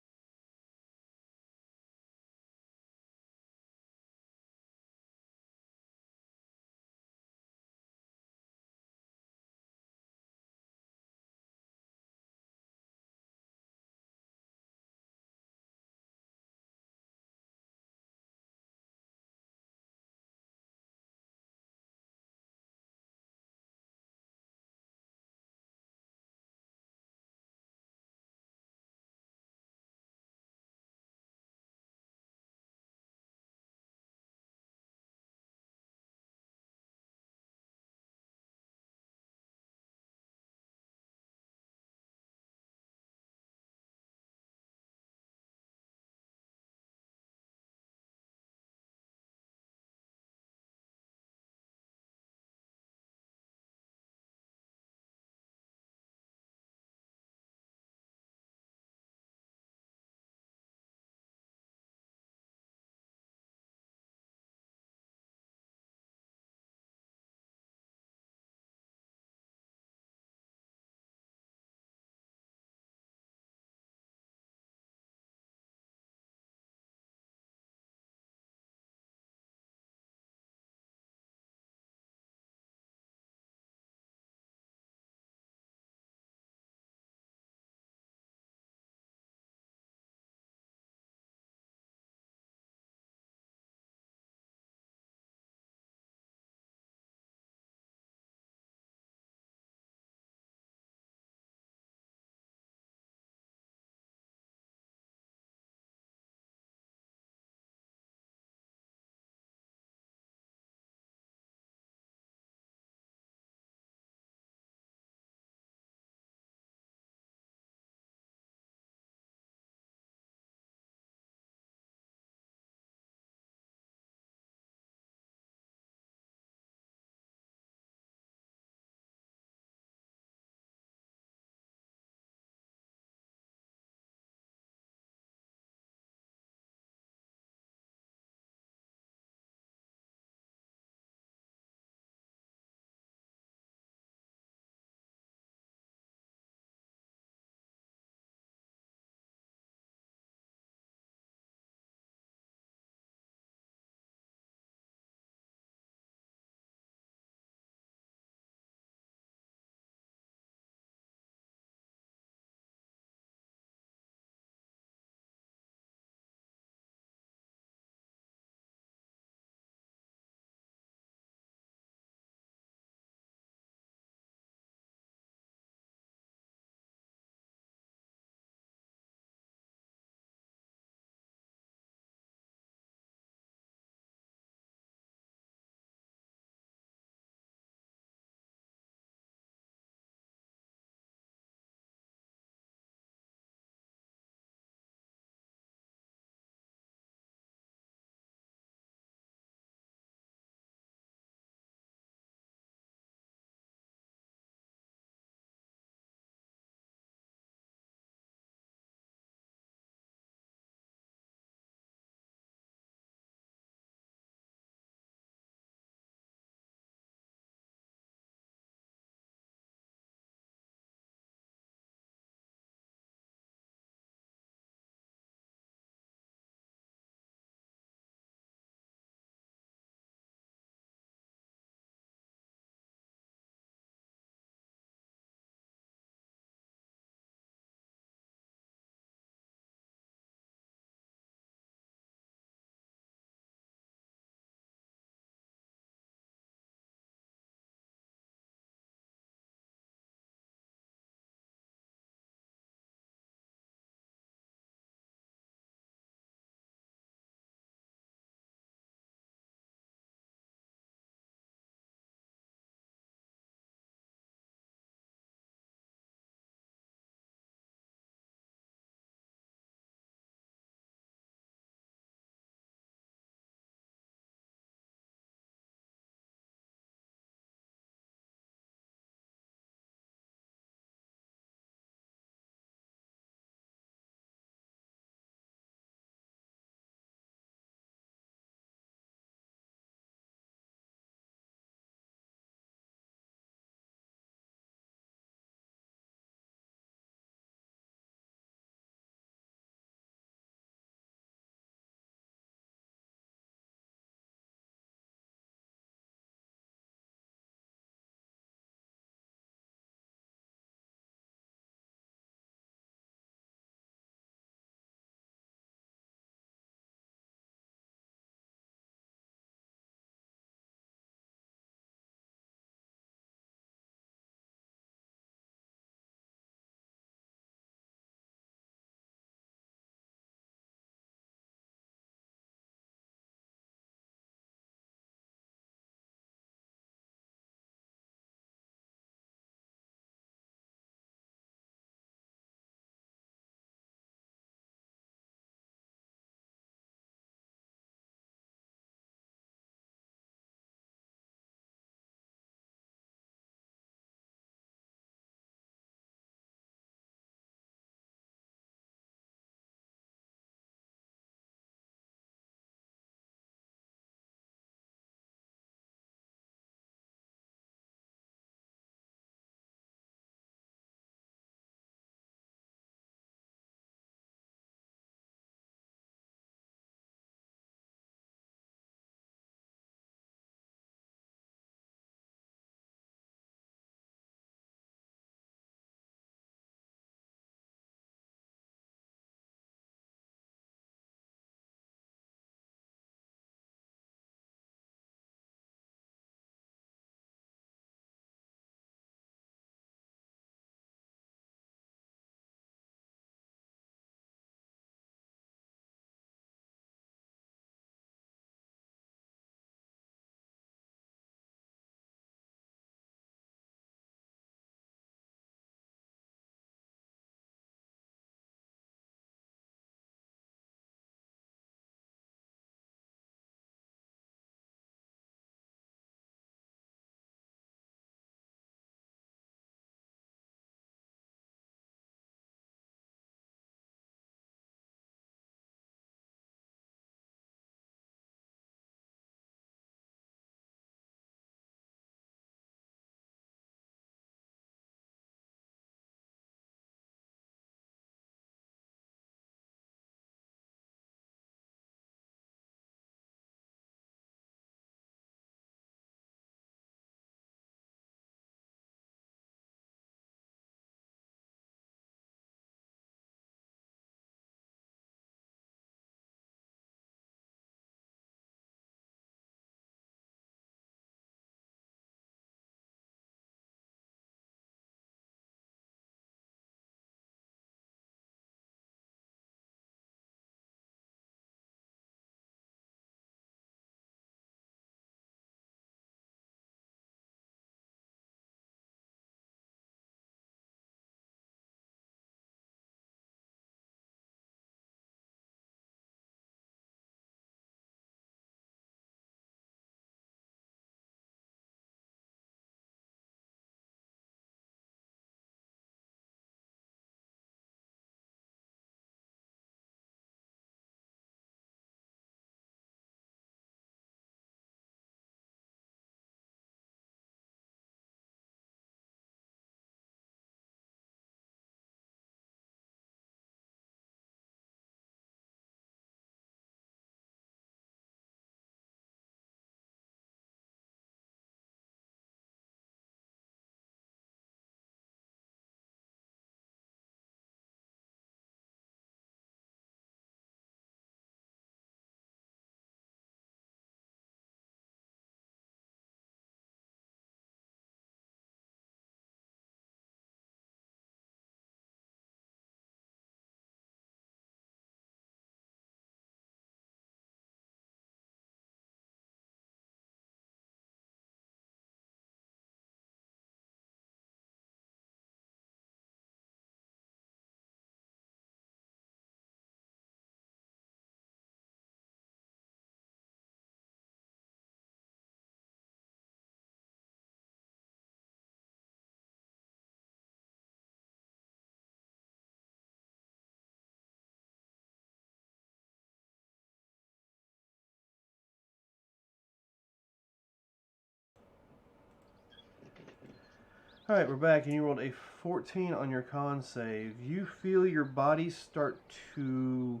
All right, we're back, and you rolled a 14 on your con save. You feel your body start to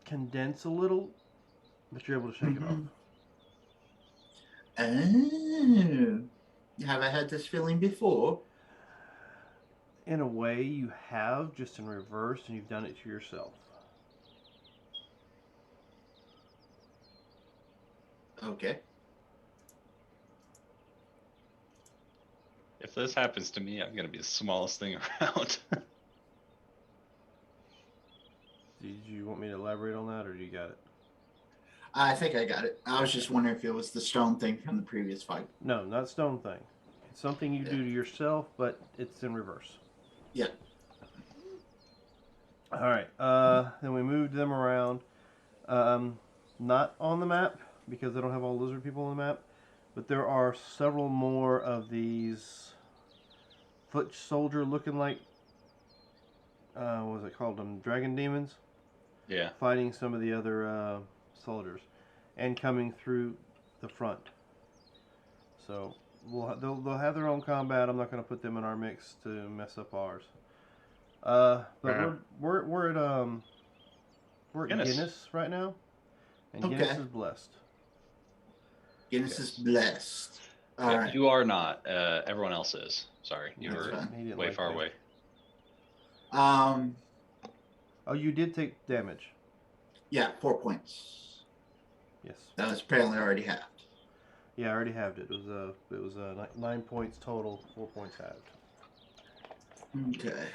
condense a little, but you're able to shake it off. Oh, have I had this feeling before? In a way, you have, just in reverse, and you've done it to yourself. Okay. If this happens to me, I'm gonna be the smallest thing around. Did you want me to elaborate on that, or do you got it? I think I got it. I was just wondering if it was the stone thing from the previous fight. No, not stone thing. It's something you do to yourself, but it's in reverse. Yeah. All right. Then we moved them around. Not on the map because they don't have all lizard people on the map, but there are several more of these foot soldier looking like. What was it called? Dragon demons. Yeah. Fighting some of the other soldiers, and coming through the front. So they'll have their own combat. I'm not going to put them in our mix to mess up ours. But we're at Guinness right now, and Okay. Guinness is blessed. Guinness is blessed. All Yeah, right. you are not. Everyone else is. Sorry, you That's were fine. He didn't way like far that. away. Oh, you did take damage. Yeah, 4 points. Yes. That was apparently already halved. Yeah, I already halved it. It was 9 points total, 4 points halved. Okay.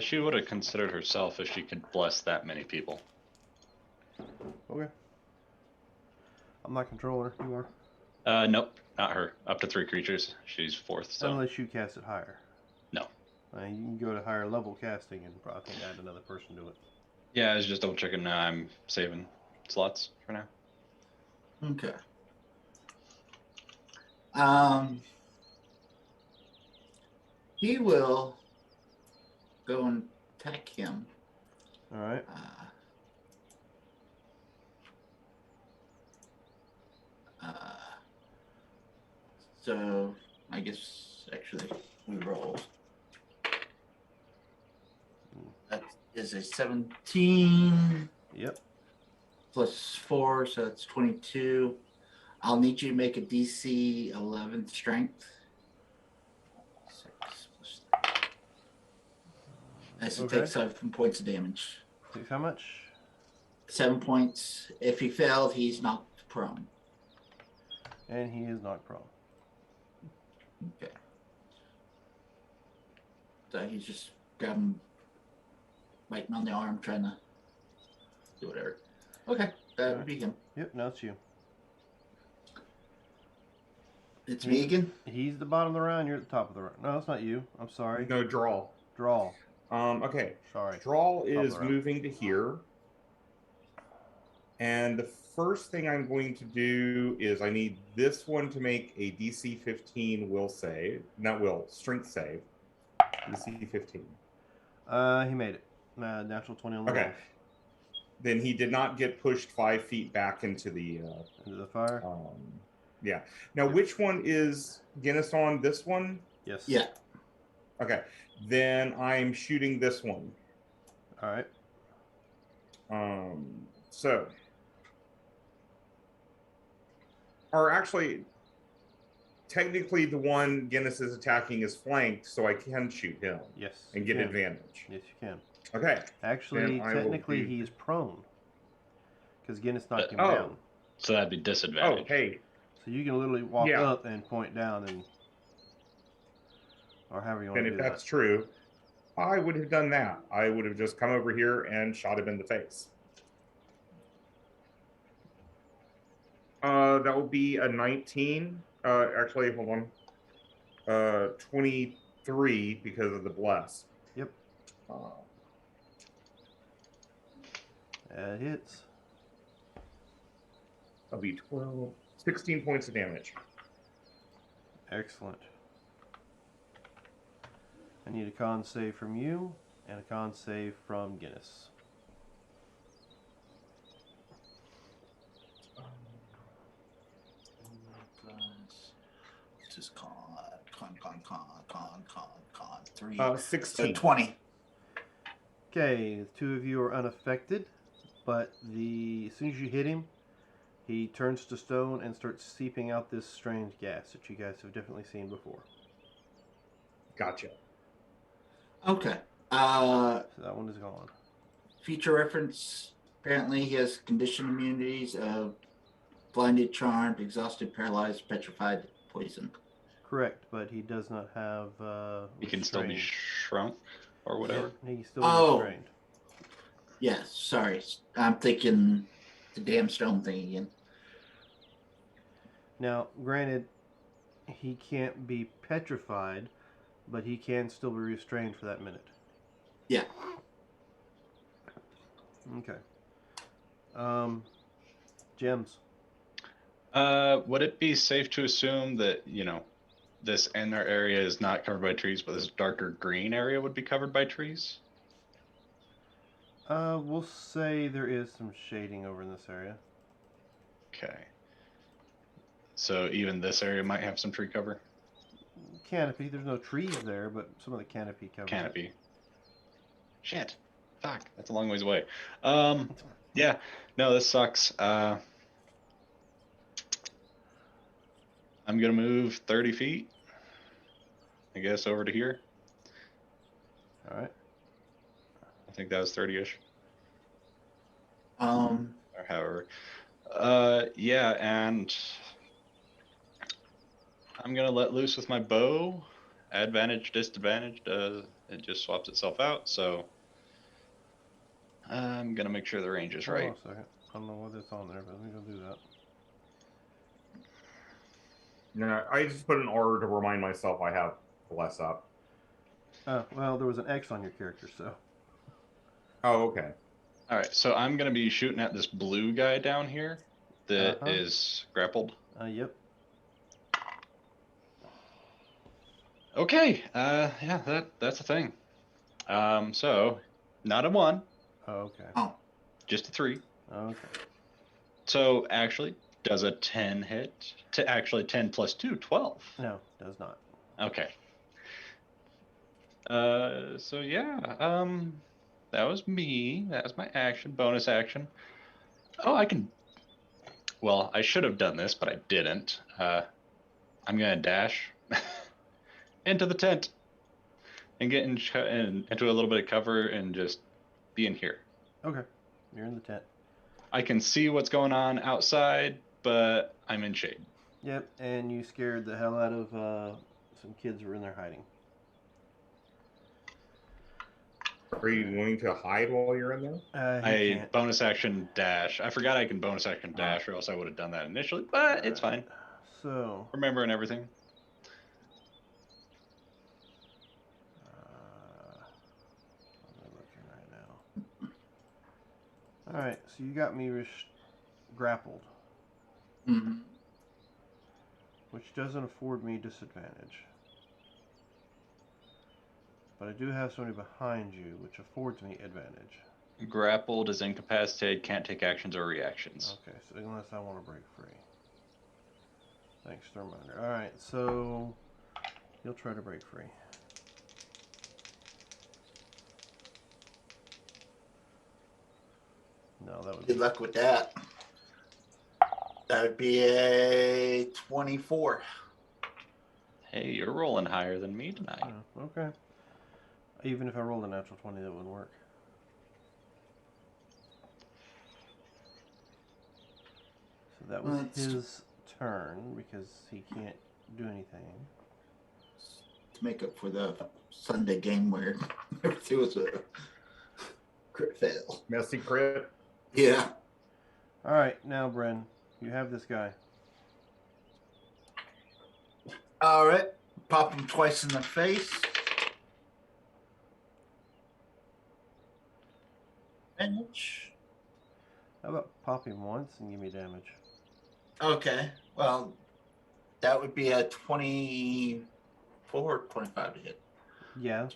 She would have considered herself if she could bless that many people. Okay. I'm not controlling her. You are. Nope, not her. Up to 3 creatures. She's 4th, so. Unless you cast it higher. No. You can go to higher level casting and probably add another person to it. Yeah, I was just double checking. I'm saving slots for now. Okay. He will go and attack him. All right. So I guess actually we roll. That is a 17 Yep. plus 4, so that's 22. I'll need you to make a DC 11 strength. 6 plus 3. As he Okay. takes 7 points of damage. Takes how much? 7 points. If he failed, he's knocked prone. And he is not prone. Okay. So he's just grabbing, biting on the arm, trying to do whatever. Okay, that would be him. Yep, now it's you. It's me again? He's the bottom of the round, you're at the top of the round. No, it's not you. I'm sorry. No, draw. Draw. Okay. Sorry. Draw Top is of the round. moving to here. And the first thing I'm going to do is I need this one to make a DC 15 will save. Not will, strength save. DC 15. He made it. Natural 20 on the Okay. roll. Then he did not get pushed 5 feet back into the Into the fire? yeah. Now which one is Guinness on? This one? Yes. Yeah. Okay. Then I'm shooting this one. All right. So, or actually, technically, the one Guinness is attacking is flanked, so I can shoot him Yes. and you get can. advantage. Yes, you can. Okay. Actually, Then I will technically, do- he's prone. Because Guinness knocked him Oh. down. So that'd be Oh, disadvantage. hey. So you can literally walk Yeah. up and point down and... Or however you want And to if do that's that. true, I would have done that. I would have just come over here and shot him in the face. That would be a 19. Actually, hold on. 23 because of the bless. Yep. That hits. That'll be 12, 16 points of damage. Excellent. I need a con save from you and a con save from Guinness. 3. So 16. 20. Okay, the two of you are unaffected, but as soon as you hit him, he turns to stone and starts seeping out this strange gas that you guys have definitely seen before. Gotcha. Okay. So that one is gone. Feature reference. Apparently, he has condition immunities of blinded, charmed, exhausted, paralyzed, petrified, poison. Correct, but he does not have. He can still be restrained. shrunk or whatever. Yeah, he can still be Oh. restrained. Yes, sorry. I'm thinking the damn stone thing again. Now, granted, he can't be petrified, but he can still be restrained for that minute. Yeah. Okay. Gems. Would it be safe to assume that, this inner area is not covered by trees, but this darker green area would be covered by trees? We'll say there is some shading over in this area. Okay. So even this area might have some tree cover? Canopy. There's no trees there, but some of the canopy covers it. Canopy. Shit. Fuck. That's a long ways away. Yeah. No, this sucks. I'm gonna move 30 feet. I guess over to here. All right. I think that was 30-ish. Or Or however. Yeah, and I'm gonna let loose with my bow. Advantage, disadvantage, it just swaps itself out, so I'm gonna make sure the range is Hold right. on a second. I don't know what it's on there, but let me go do that. No, I just put an R to remind myself I have less up. Well, there was an X on your character, so. Oh, okay. All right, so I'm gonna be shooting at this blue guy down here that Uh-huh. is grappled. Yep. Okay, yeah, that's a thing. So not a 1, Oh, okay. just a 3. Okay. So actually, does a 10 hit? To actually 10 plus 2, 12. No, does not. Okay. So yeah, that was me. That was my action, bonus action. Oh, well, I should have done this, but I didn't. I'm gonna dash into the tent and get into a little bit of cover and just be in here. Okay. You're in the tent. I can see what's going on outside, but I'm in shade. Yep, and you scared the hell out of some kids who were in there hiding. Are you going to hide while you're in there? He I can't. bonus action dash. I forgot I can bonus action dash, or else I would have done that initially, but it's fine. So, Remembering everything. I'm looking right now. Alright, so you got me grappled, mhm. which doesn't afford me disadvantage. But I do have somebody behind you, which affords me advantage. Grappled is incapacitated, can't take actions or reactions. Okay, so unless I want to break free. Thanks, Therminder. Alright, so he'll try to break free. No, that would Good be... luck with that. That would be a 24. Hey, you're rolling higher than me tonight. Oh, okay. Even if I rolled a natural 20, that wouldn't work. So that was his turn because he can't do anything. To make up for the Sunday game where it was a crit fail. Messy crit. Yeah. Alright, now, Bren, you have this guy. All right. Pop him twice in the face. Damage. How about pop him once and give me damage? Okay. Well, that would be a 24 or 25 to hit. Yeah.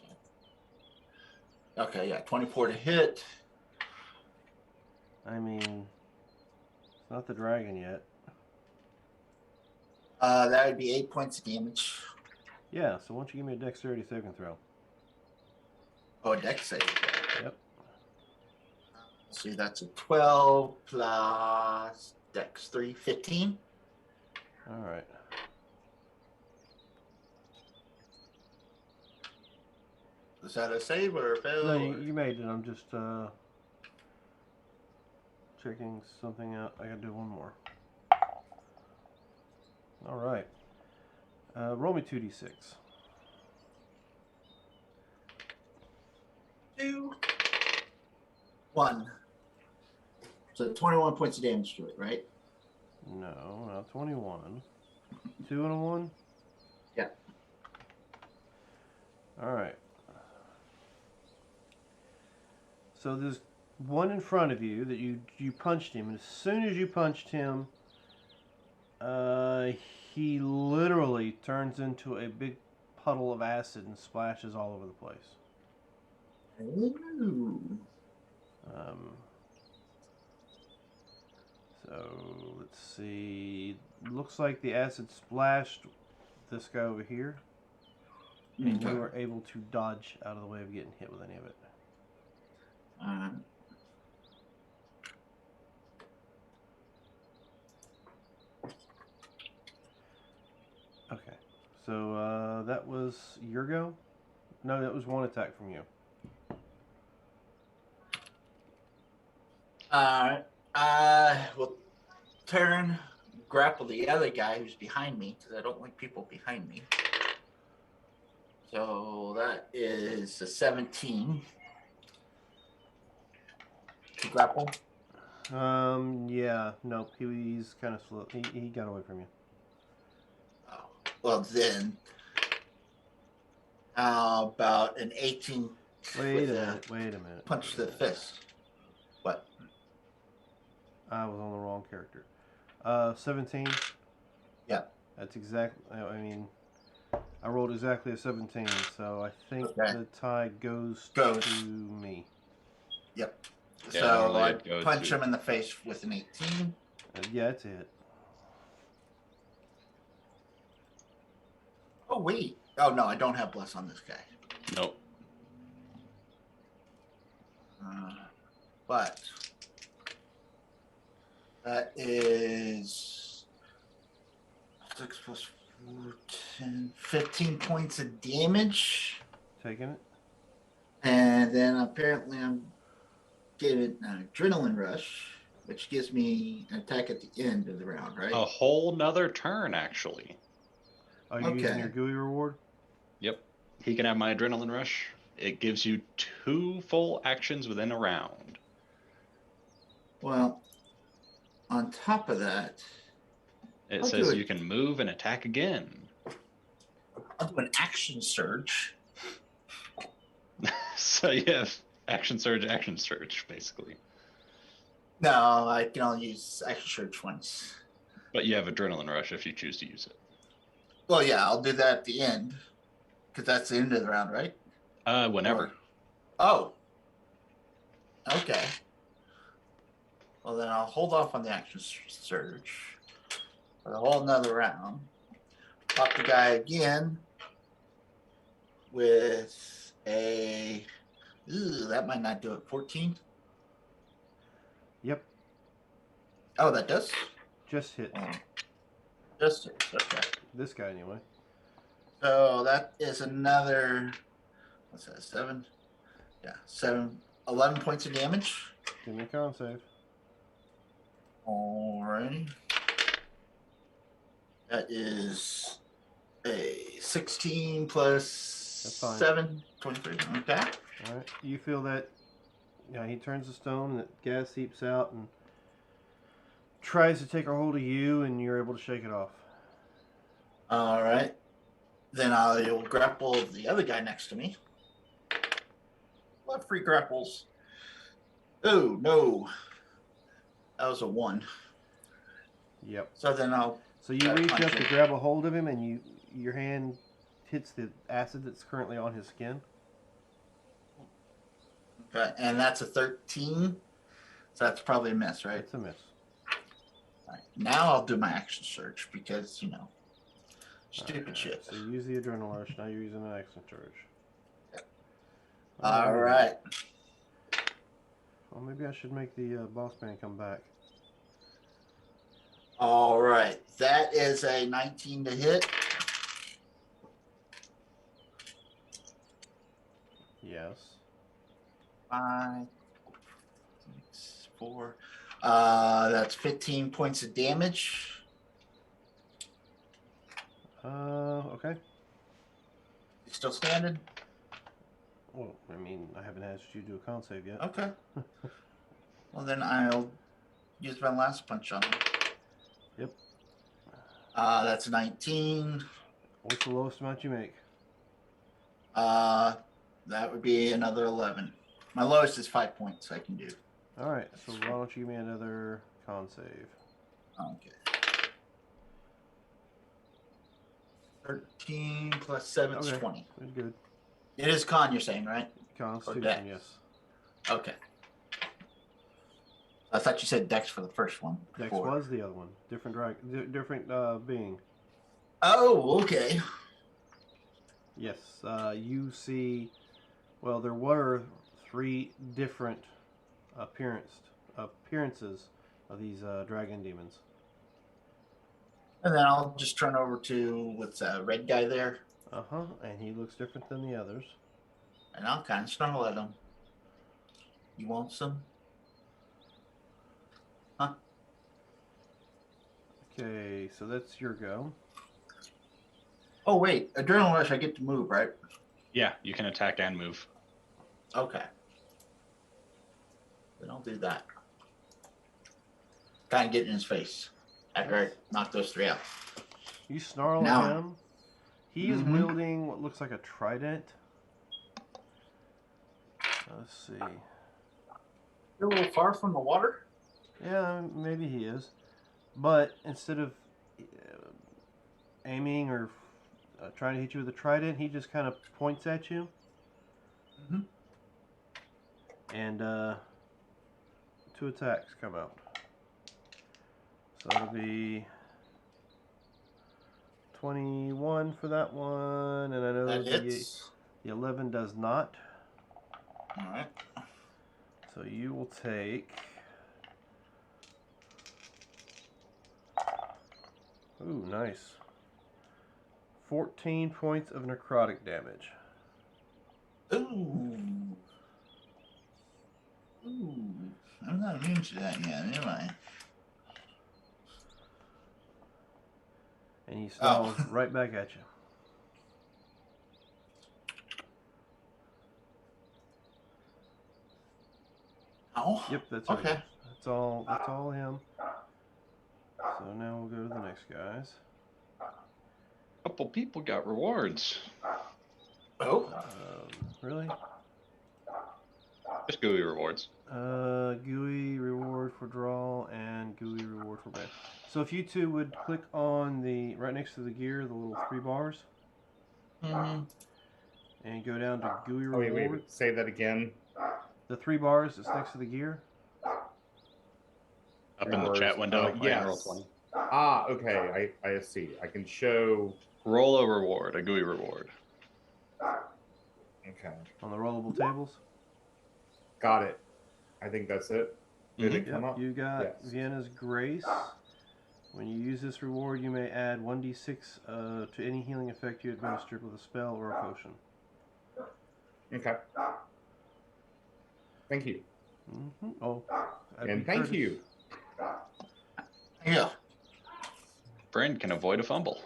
Okay, yeah, 24 to hit. I mean, it's not the dragon yet. That would be 8 points of damage. Yeah, so why don't you give me a dexterity saving throw? Oh, a dex save. Yep. Let's see, that's a 12 plus dex 3, 15. All right. Is that a save or a fail? No, or- you made it. I'm just checking something out. I gotta do one more. All right. Roll me 2d6. 2, 1. So 21 points of damage to it, right? No, not 21. 2 and a 1? Yeah. All right. So there's one in front of you that you punched him, and as soon as you punched him, he literally turns into a big puddle of acid and splashes all over the place. Ooh. So let's see. Looks like the acid splashed this guy over here, and you were able to dodge out of the way of getting hit with any of it. Okay, so that was your go? No, that was one attack from you. Alright. We'll turn, grapple the other guy who's behind me, because I don't like people behind me. So that is a 17 to grapple. Yeah, nope, he's kind of slow. He got away from you. Oh, well then, how about an 18 Wait with a minute. punch to the fist? What? I was on the wrong character. 17? Yeah. That's exactly, I mean, I rolled exactly a 17, so I think Okay. the tie goes Goes. to me. Yep. Yeah, So normally I it'd go punch to- him in the face with an 18. Yeah, it's a hit. Oh, wait. Oh, no, I don't have bless on this guy. Nope. But that is 6 plus 4, 10, 15 points of damage. Taking it? And then apparently I'm getting an adrenaline rush, which gives me an attack at the end of the round, right? A whole nother turn, actually. Are you using Okay. your GUI reward? Yep. He can have my adrenaline rush. It gives you 2 full actions within a round. Well, on top of that, It I'll says do it. you can move and attack again. I'll do an action surge. So you have action surge, basically. No, I can only use action surge once. But you have adrenaline rush if you choose to use it. Well, yeah, I'll do that at the end, because that's the end of the round, right? Whenever. Oh. Okay. Well, then I'll hold off on the action surge for a whole nother round. Pop the guy again with a. Ooh, that might not do it. 14? Yep, Oh, that does? just hit. Just okay. This guy, anyway. So that is another. What's that? 7? Yeah, 11 points of damage. Give me a con save. Alrighty. That is a 16 plus That's fine. 7, 23. Okay. All right. You feel that? Yeah, he turns the stone, and that gas seeps out, and tries to take a hold of you, and you're able to shake it off. All right. Then I'll grapple the other guy next to me. Love free grapples. Oh, no. That was a 1. Yep. So then I'll. So you reach up to grab a hold of him, and your hand hits the acid that's currently on his skin. Okay, and that's a 13. So that's probably a miss, right? It's a miss. All right. Now I'll do my action search because, Stupid Alright, shit. So you use the adrenaline rush. Now you're using an action charge. All Alrighty. right. Well, maybe I should make the boss man come back. All right. That is a 19 to hit. Yes. 5, 6, 4. That's 15 points of damage. Okay. You still standing? Well, I mean, I haven't asked you to do a con save yet. Okay. Well, then I'll use my last punch on him. Yep. That's 19. What's the lowest amount you make? That would be another 11. My lowest is 5 points I can do. Alright, so why don't you give me another con save? Okay. 13 plus 7 is Okay. 20. That's good. It is con, you're saying, right? Constitution, dex. yes. Okay. I thought you said Dex for the first one. Dex before. was the other one. Different different being. Oh, okay. Yes. You see, well, there were 3 different appearances of these dragon demons. And then I'll just turn over to what's that red guy there, Uh-huh, and he looks different than the others. and I'll kind of snarl at him. You want some? Huh? Okay, so that's your go. Oh wait, adrenaline rush. I get to move, right? Yeah, you can attack and move. Okay. Then I'll do that. Kind of get in his face after I knock those 3 out. You snarl Now- at him. He is Mhm. wielding what looks like a trident. Let's see. You're a little far from the water. Yeah, maybe he is. But instead of aiming or trying to hit you with a trident, he just kind of points at you. Mhm. And 2 attacks come out. So that'll be 21 for that one. And I know That the hits. 11 does not. All right. So you will take... Ooh, nice. 14 points of necrotic damage. Ooh. Ooh. I'm not immune to that yet, am I? And he snarls Oh. right back at you. Oh. Yep, that's Okay. it. That's all him. So now we'll go to the next guys. Couple people got rewards. Oh. Really? Just GUI rewards. GUI reward for draw and GUI reward for band. So if you two would click on the right next to the gear, the little 3 bars, Mm-hmm. and go down to GUI Oh, reward. wait. Say that again. The 3 bars that's next to the gear. Up in the chat window. I yes. roll 20. Ah, okay. I see. I can show. Roll a reward, a GUI reward. Okay. On the rollable tables. Got it. I think that's it. Did it come Yep, up? you got Yes. Vienna's Grace. When you use this reward, you may add 1d6 to any healing effect you administered with a spell or a potion. Okay. Thank you. Oh, that'd And be thank Curtis. you. Yeah. Bryn can avoid a fumble.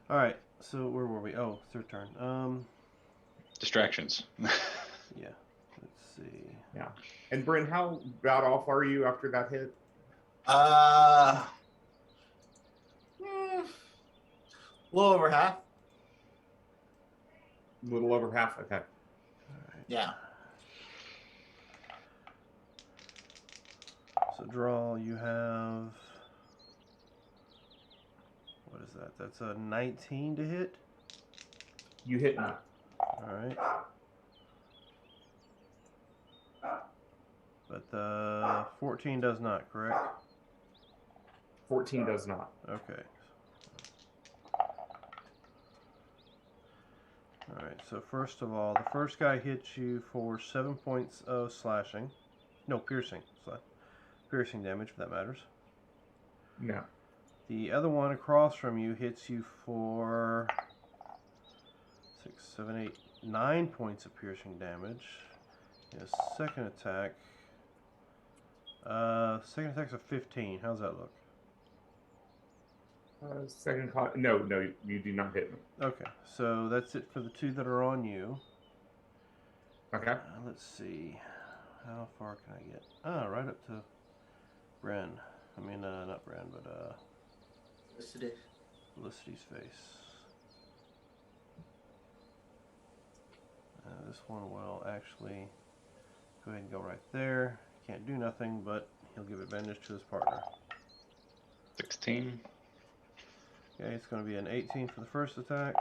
All right, so where were we? Oh, third turn. Distractions. Yeah. Let's see. Yeah. And Bryn, how about off are you after that hit? A little over half. A little over half. Okay. Yeah. So draw. You have. What is that? That's a 19 to hit. You hit me. All right. But the 14 does not, correct? 14 does not. Okay. Alright, so first of all, the first guy hits you for 7 points of slashing. No, piercing. Piercing damage, if that matters. No. The other one across from you hits you for 6, 7, 8, 9 points of piercing damage. His second attack. Second attack's a 15. How's that look? No, you do not hit me. Okay, so that's it for the 2 that are on you. Okay. Let's see. How far can I get? Ah, right up to Bren. I mean, not Bren, but Felicity's face. This one will actually go ahead and go right there. Can't do nothing, but he'll give advantage to his partner. 16. Okay, it's going to be an 18 for the first attack.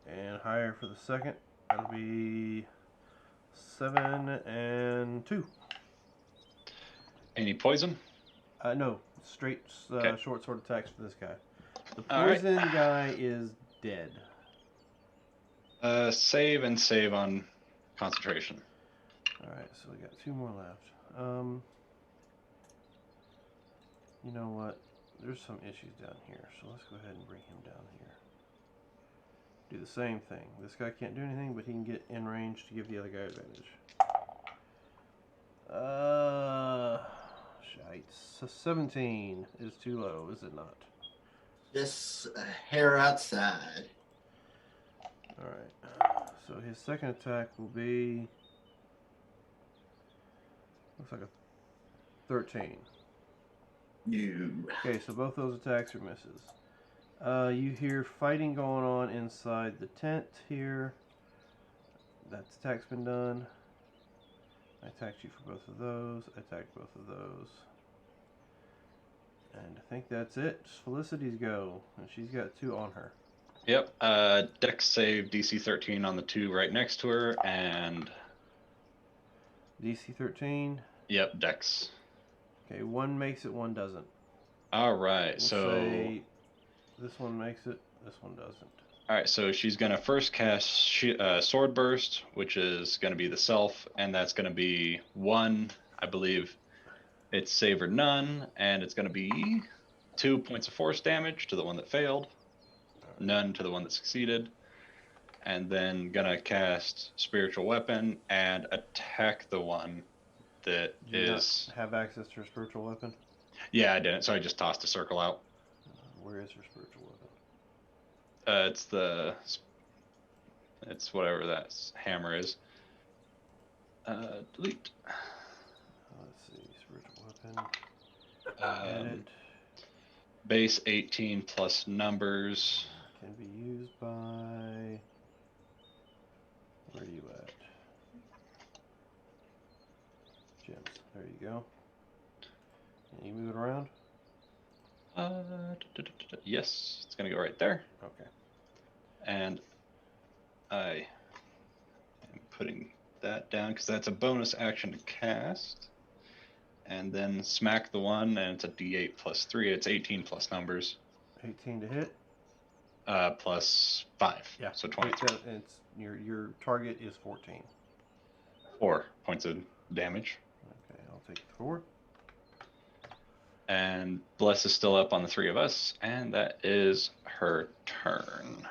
And higher for the second. That'll be 7 and 2. Any poison? No, straight Okay. short sword attacks for this guy. The All right. poison guy is dead. Save and save on concentration. Alright, so we got 2 more left. You know what? There's some issues down here, so let's go ahead and bring him down here. Do the same thing. This guy can't do anything, but he can get in range to give the other guy advantage. Shite. So 17 is too low, is it not? Just a hair outside. Alright. So his second attack will be... looks like a 13. You. Okay, so both those attacks are misses. You hear fighting going on inside the tent here. That attack's been done. I attacked you for both of those. I attacked both of those. And I think that's it. Felicity's go. And she's got 2 on her. Yep. Dex save DC 13 on the 2 right next to her, and DC 13. yep, Dex. Okay, 1 makes it, 1 doesn't. All right. We'll So say this one makes it, this one doesn't. all right. So she's gonna first cast Sword Burst, which is gonna be the self, and that's gonna be 1, I believe. It's save or none, and it's gonna be 2 points of force damage to the one that failed, none to the one that succeeded, and then gonna cast Spiritual Weapon and attack the one that Do you is. not have access to her spiritual weapon? Yeah, I didn't, so I just tossed a circle out. Where is her spiritual weapon? It's whatever that hammer is. Delete. Let's see, spiritual weapon. Um, base 18 plus numbers. Can be used by... Where are you at? Gems. There you go. Can you move it around? Yes, it's gonna go right there. Okay. And I am putting that down because that's a bonus action to cast. And then smack the one, and it's a D8 plus 3. It's 18 plus numbers. 18 to hit. Plus 5. Yeah. So 20. It's your target is 14. 4 points of damage. Okay, I'll take the 4. And Bless is still up on the 3 of us, and that is her turn.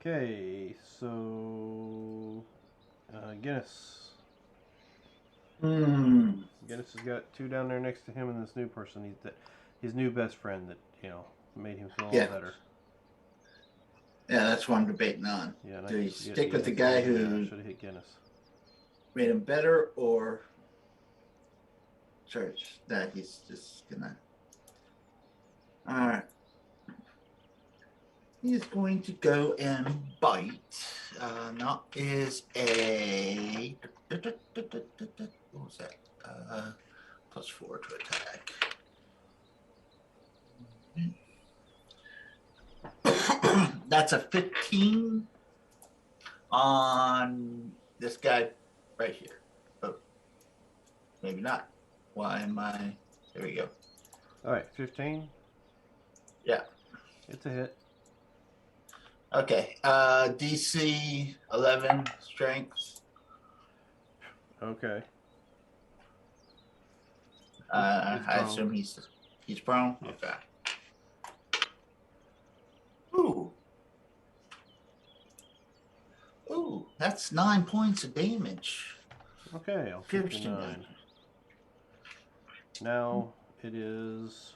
Okay, so Guinness. Guinness has got 2 down there next to him, and this new person. His new best friend that made him feel a lot better. Yeah, that's what I'm debating on. Yeah. Do you stick with the guy who should have hit Guinness? Made him better, or church that he's just gonna. All right. He's going to go and bite. That is a. What was that? +4 to attack. That's a 15 on this guy right here. Oh, maybe not. Why am I? There we go. All right, 15. Yeah. It's a hit. Okay. DC 11 strength. Okay. He's I prone. assume he's prone. Yes. Okay. Ooh. Ooh, that's 9 points of damage. Okay, I'll keep Piercing you 9. damage. Now it is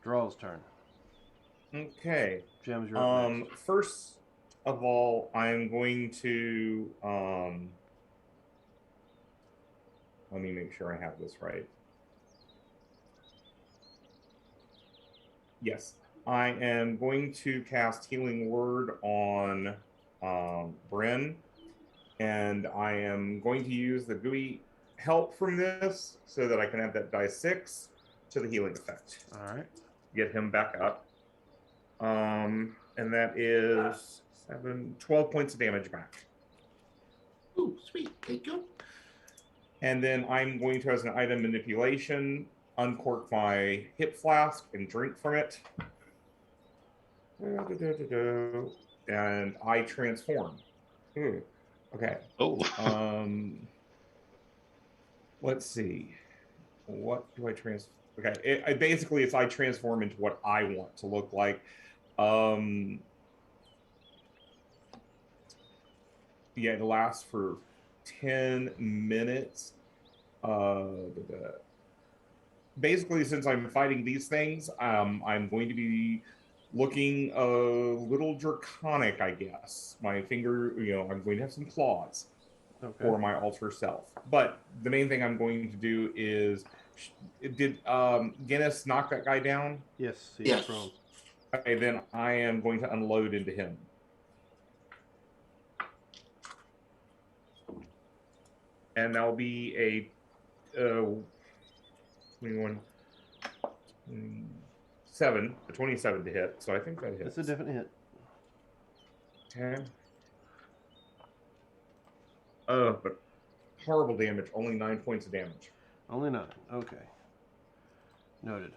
Draw's turn. Okay. Gems, you're up next. First of all, I'm going to let me make sure I have this right. Yes, I am going to cast Healing Word on Bryn, and I am going to use the GUI help from this so that I can add that die 6 to the healing effect. All right. Get him back up. And that is 12 points of damage back. Ooh, sweet. Thank you. And then I'm going to, as an item manipulation, uncork my hip flask and drink from it. And I transform. Ooh. Okay. Oh. Let's see. What do I transform? Okay. Basically, I transform into what I want to look like. Yeah, it lasts for 10 minutes. Basically, since I'm fighting these things, I'm going to be looking a little draconic, I guess. My finger, I'm going to have some claws for my alter self. But the main thing I'm going to do is, did Guinness knock that guy down? Yes, he's Yes. prone. Okay, then I am going to unload into him. And that'll be a 27 to hit. So I think that hits. It's a definite hit. Okay. But horrible damage. Only 9 points of damage. Only 9. Okay. Noted.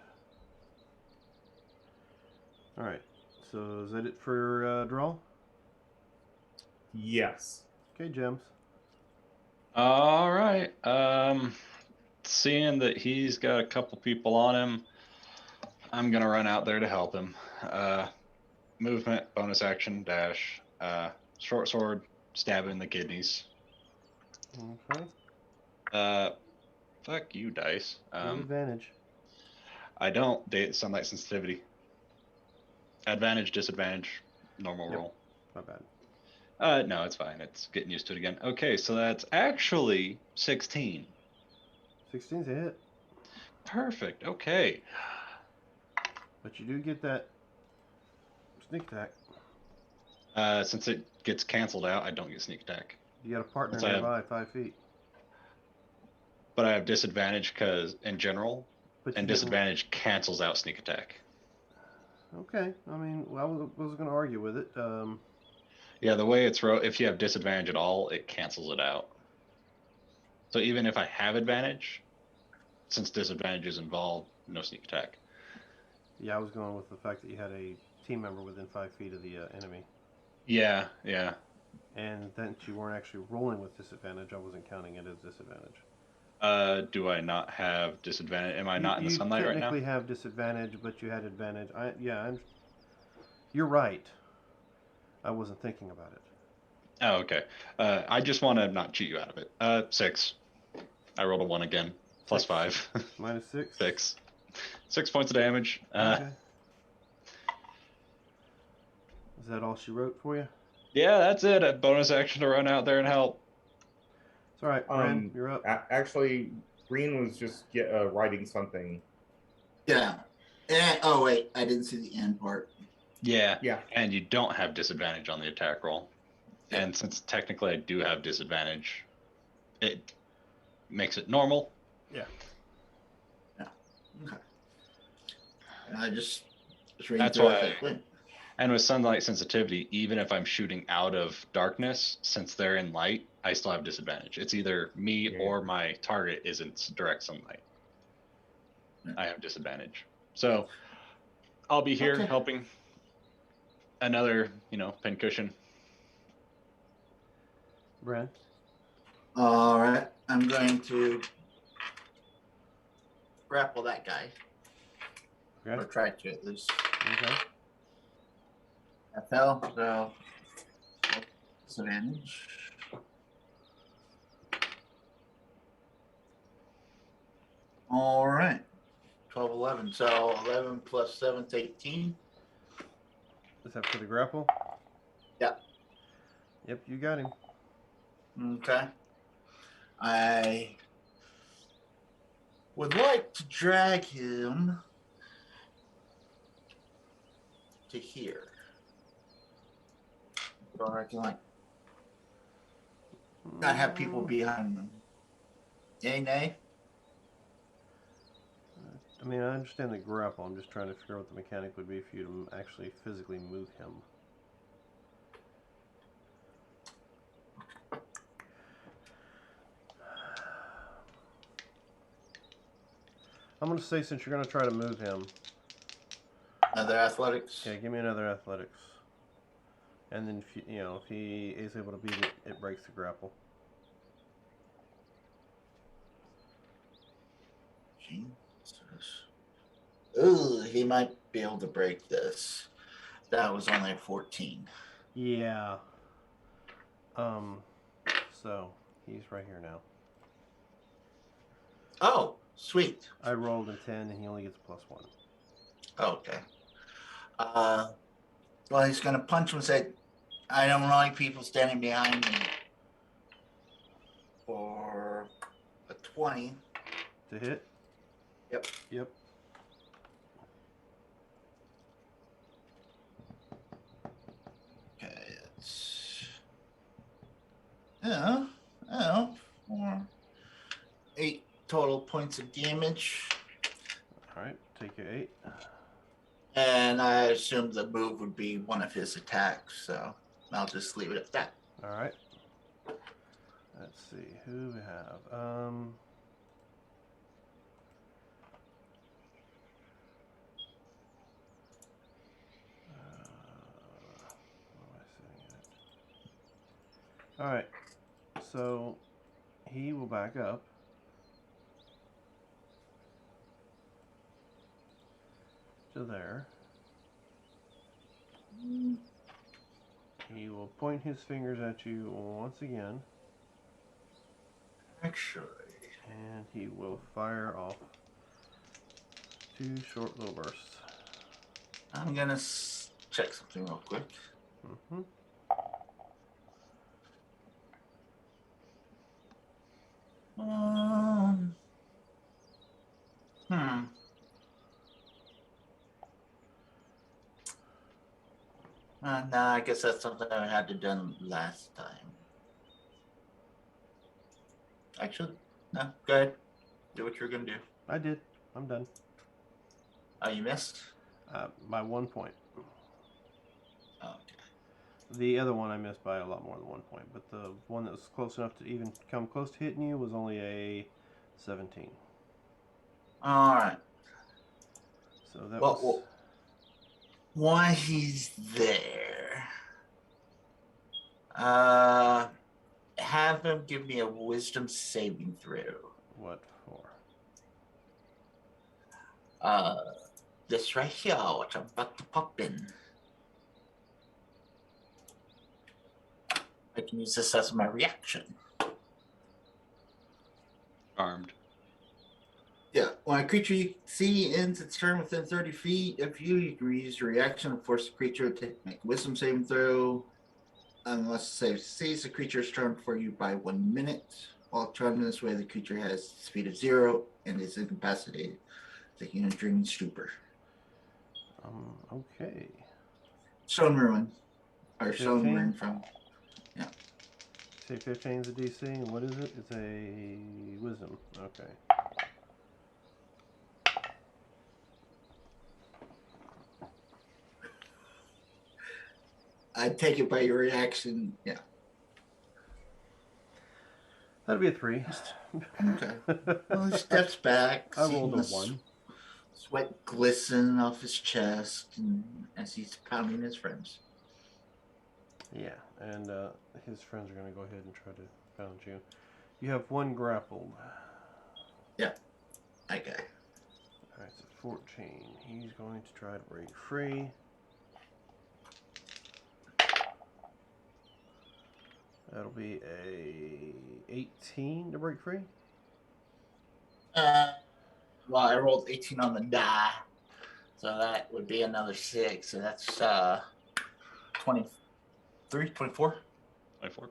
All right. So is that it for Draw? Yes. Okay, Gems. All right. Seeing that he's got a couple people on him, I'm gonna run out there to help him. Movement, bonus action, dash, short sword, stab in the kidneys. Okay. Fuck you, dice. You have advantage. I don't date sunlight sensitivity. Advantage, disadvantage, normal Yep. roll. My bad. No, it's fine. It's getting used to it again. Okay, so that's actually 16. 16's a hit. Perfect. Okay. But you do get that sneak attack. Since it gets canceled out, I don't get sneak attack. You got a partner Since I nearby, 5 feet. But I have disadvantage because in general, But and you didn't- disadvantage cancels out sneak attack. Okay. I mean, well, I wasn't going to argue with it. Yeah, the way it's if you have disadvantage at all, it cancels it out. So even if I have advantage, since disadvantage is involved, no sneak attack. Yeah, I was going with the fact that you had a team member within 5 feet of the enemy. Yeah, yeah. And that you weren't actually rolling with disadvantage. I wasn't counting it as disadvantage. Do I not have disadvantage? Am I not in the sunlight right now? You technically have disadvantage, but you had advantage. You're right. I wasn't thinking about it. Oh, okay. I just want to not cheat you out of it. 6. I rolled a 1 again. Plus 6. 5. Minus 6? 6. 6 points of damage. Okay. Is that all she wrote for you? Yeah, that's it. A bonus action to run out there and help. It's all right, Bren, you're up. Actually, Green was just writing something. Yeah. Oh, wait. I didn't see the end part. Yeah. Yeah. And you don't have disadvantage on the attack roll. Yeah. And since technically I do have disadvantage, it makes it normal. Yeah. Okay. I just reading That's through why- it. Wait. And with sunlight sensitivity, even if I'm shooting out of darkness, since they're in light, I still have disadvantage. It's either me Yeah. or my target is in direct sunlight. Yeah. I have disadvantage. So I'll be here Okay. helping. another, pincushion. Brad? All right, I'm going to grapple that guy, or Okay. try to at least. Okay. I fell, so disadvantage. All right, 12, 11. So 11 plus 7 is 18. Is that for the grapple? Yeah. Yep, you got him. Okay. I would like to drag him to here. So I can not have people behind them. Yay, nay? I mean, I understand the grapple. I'm just trying to figure out what the mechanic would be for you to actually physically move him. I'm going to say, since you're going to try to move him, Another athletics. yeah, give me another athletics. And then, if he is able to beat it, it breaks the grapple. Ooh, he might be able to break this. That was only 14. Yeah. So, he's right here now. Oh, sweet. I rolled a 10, and he only gets +1. Okay. Well, he's going to punch him and say, I don't like people standing behind me. For a 20. To hit? Yep. Yep. Okay, it's 8 total points of damage. Alright, take your 8. And I assume the move would be one of his attacks, so I'll just leave it at that. Alright. Let's see, who we have? What am I sitting at? Alright, so he will back up. To there. He will point his fingers at you once again. Actually, And he will fire off 2 short little bursts. I'm gonna check something real quick. Mm-hmm. No, I guess that's something I had to done last time. Actually, no, go ahead. Do what you're gonna do. I did. I'm done. Oh, you missed? By 1 point. Oh, okay. The other one I missed by a lot more than 1 point, but the one that was close enough to even come close to hitting you was only a 17. All right. So that was... Why he's there? Have him give me a wisdom saving throw. What for? This right here, which I'm about to pop in. I can use this as my reaction. Armed. Yeah, when a creature you see ends its turn within 30 feet of you, you can use your reaction and force the creature to make a wisdom saving throw. Unless save sees the creature's turn for you by 1 minute. While traveling this way, the creature has speed of 0 and is incapacitated, taking a dreaming stupor. Okay. Stone Ruin. Or 15? Stone Ruin from. Yeah. Say 15 is a DC, and what is it? It's a wisdom. Okay. I take it by your reaction. Yeah. That'd be a 3. Okay. Well, he steps back. I seeing rolled a the 1. Sweat glisten off his chest and as he's pounding his friends. Yeah, and his friends are going to go ahead and try to pound you. You have one grappled. Okay. Alright, so 14. He's going to try to break free. That'll be a 18 to break free. Well, I rolled 18 on the die, so that would be another 6. So that's 23, 24. 24.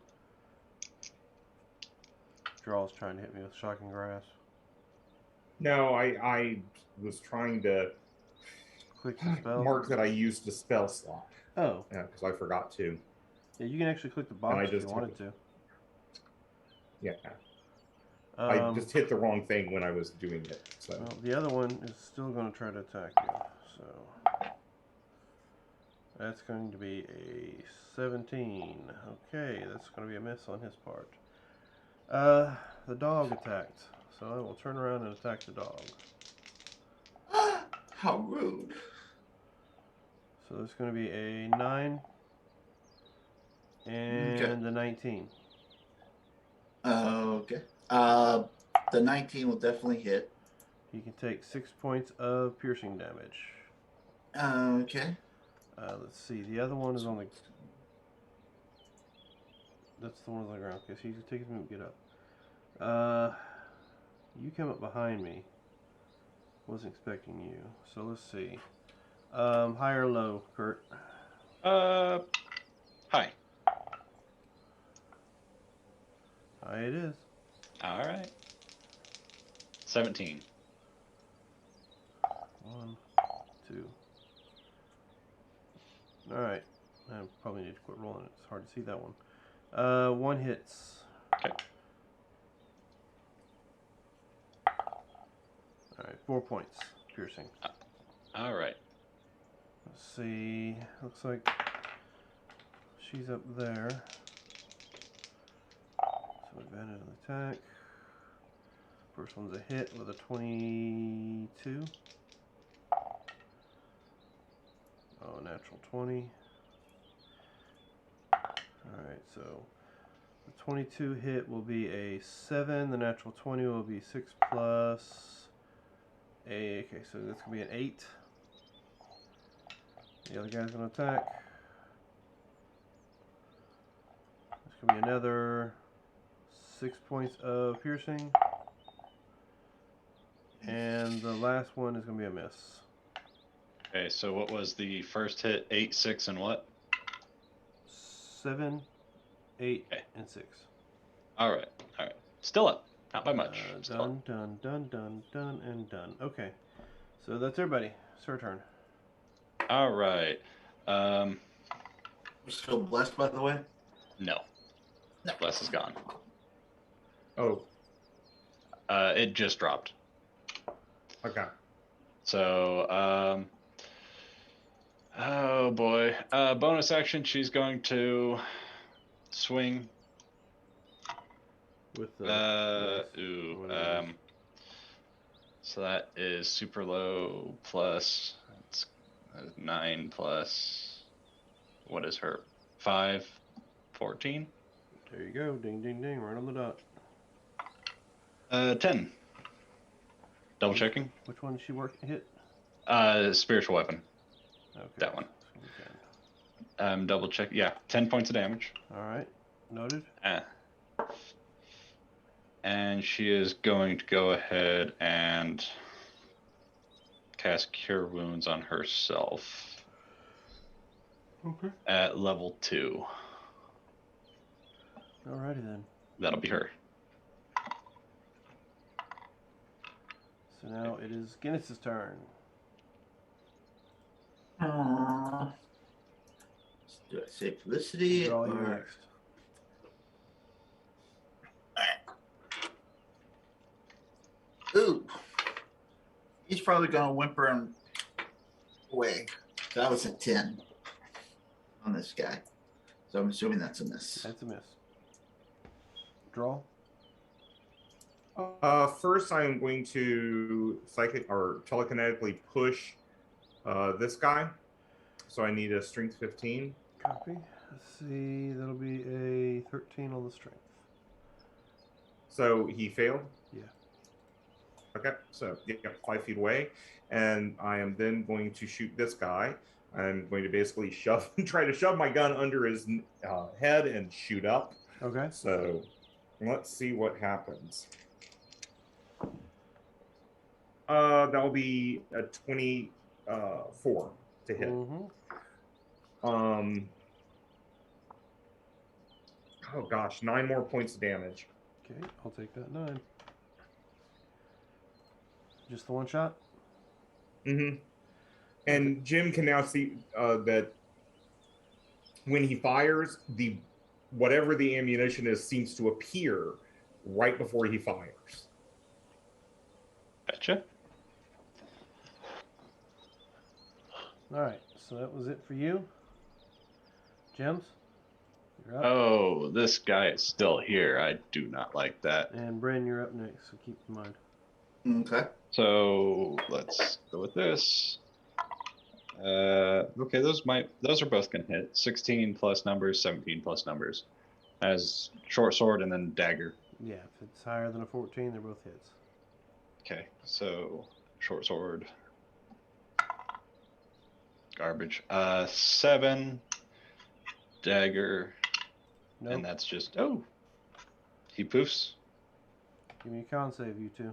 Draw's trying to hit me with shocking grasp. No, I was trying to Click the spell. mark that I used the spell slot. Oh. Yeah, because I forgot to. Yeah, you can actually click the box I if you just wanted to. Yeah. I just hit the wrong thing when I was doing it. So Well, the other one is still going to try to attack you. So that's going to be a 17. Okay, that's going to be a miss on his part. The dog attacked. So I will turn around and attack the dog. How rude. So there's going to be a 9 and Okay. a 19. Okay. The 19 will definitely hit. He can take 6 points of piercing damage. Okay. Let's see. The other one is on the. That's the one on the ground. Okay, so you can take his move, get up. You came up behind me. Wasn't expecting you. So let's see. High or low, Kurt? Hi. High it is. All right. 17. 1, 2. All right. I probably need to quit rolling it. It's hard to see that one. 1 hits. Okay. All right. 4 points piercing. All right. Let's see. Looks like she's up there. So advantage on the attack. First one's a hit with a 22. Oh, natural 20. Alright, so the 22 hit will be a 7. The natural 20 will be 6 plus a. Okay, so that's going to be an 8. The other guy's going to attack. It's going to be another 6 points of piercing. And the last one is going to be a miss. Okay, so what was the first hit? 8, 6, and what? 7, 8, Okay. and 6. All right. All right. Still up. Not by much. Still up. Done, and done. Okay. So that's everybody. It's her turn. All right. We're still blessed, by the way. No. No. Bless is gone. oh, It just dropped. okay. So, oh boy. Bonus action, she's going to swing. With the Ooh. what it is. So that is super low plus, it's 9 plus, what is her? 5, 14? There you go. Ding, ding, ding. Right on the dot. 10. Double checking. Which one did she hit? Spiritual weapon. Okay. That one. Okay. Double check. Yeah, 10 points of damage. All right. Noted. And she is going to go ahead and cast Cure Wounds on herself. Okay. At level 2. Alrighty then. That'll be her. So now it is Guinness's turn. Let's do I say Felicity Draw you or next. ooh? He's probably gonna whimper him away. That was a 10 on this guy, so I'm assuming that's a miss. That's a miss. Draw. First, I'm going to psychic or telekinetically push this guy. So I need a strength 15. Copy. Let's see, that'll be a 13 on the strength. So he failed? Yeah. Okay, so yeah, 5 feet away. And I am then going to shoot this guy. I'm going to basically try to shove my gun under his head and shoot up. Okay. So let's see what happens. That'll be a 24 to hit. Mm-hmm. Oh gosh, 9 more points of damage. Okay, I'll take that 9. Just the one shot? Mm-hmm. And Jim can now see that when he fires, whatever the ammunition is seems to appear right before he fires. Gotcha. Alright, so that was it for you. Gems? You're up. Oh, this guy is still here. I do not like that. And Bren, you're up next, so keep in mind. Okay. So let's go with this. Okay, those are both gonna hit. 16 plus numbers, 17 plus numbers. As short sword and then dagger. Yeah, if it's higher than a 14, they're both hits. Okay, so short sword. Garbage. 7. Dagger. Nope. And that's just he poofs. Give me a con save, you two.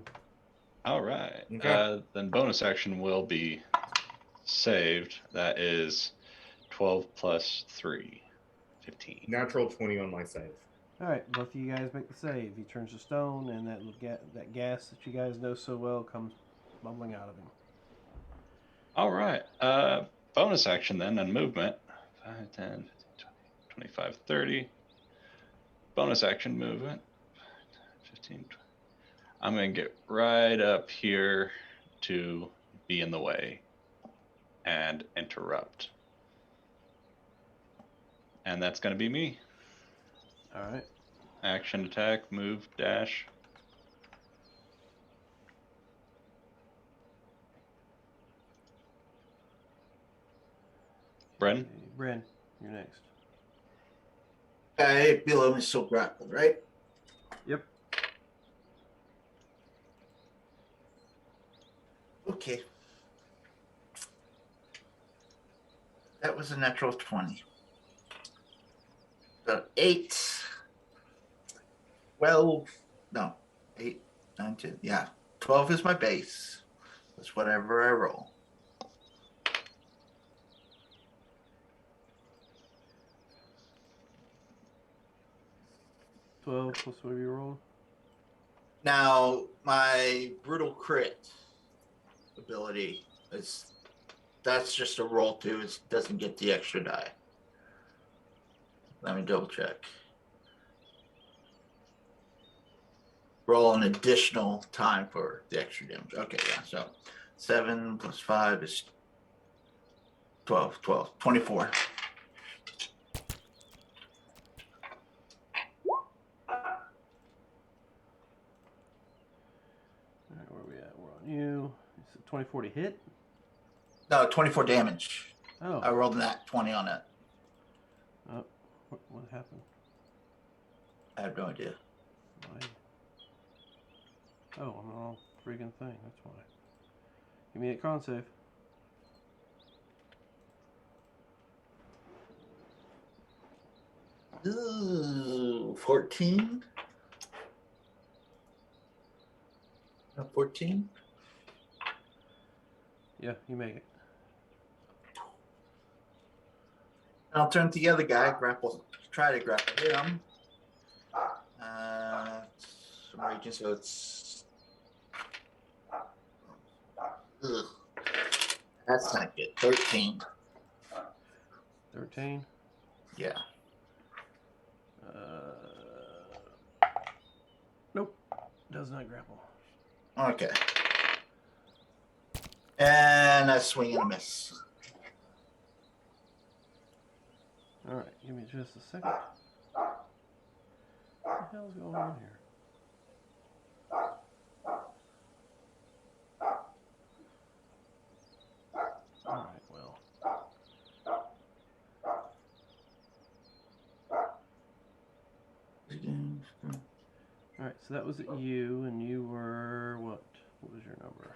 All right. Okay. Then bonus action will be saved. That is 12 plus 3. 15. Natural 20 on my save. Alright, both of you guys make the save. He turns to stone, and that gas that you guys know so well comes bubbling out of him. All right. Bonus action then and movement. 5, 10, 15, 20, 25, 30. Bonus action movement. 15, 20. I'm going to get right up here to be in the way and interrupt. And that's going to be me. Alright. Action, attack, move, dash. Bren? Bren, you're next. Guy below me is still grappled, right? Yep. Okay. That was a natural 20. So 8. Well, no. 8, 9, 10. Yeah. 12 is my base. That's whatever I roll. Plus whatever you roll. Now, my brutal crit ability that's just a roll too. It doesn't get the extra die. Let me double check. Roll an additional time for the extra damage. Okay, yeah. So 7 plus 5 is 12. 24. Alright, where are we at? We're on you. It's a 24 to hit? No, 24 damage. Oh. I rolled that 20 on it. What happened? I have no idea. Why? Oh, I'm all freaking thing. That's why. Give me a con save. Ooh, 14? 14? Yeah, you make it. I'll turn to the other guy, try to grapple him. Some raging, so it's. Ugh. That's not good. 13. 13. Yeah. Nope. Does not grapple. Okay. And a swing and a miss. Alright, give me just a second. What the hell's going on here? Alright, well. Alright, so that was you, and you were what? What was your number?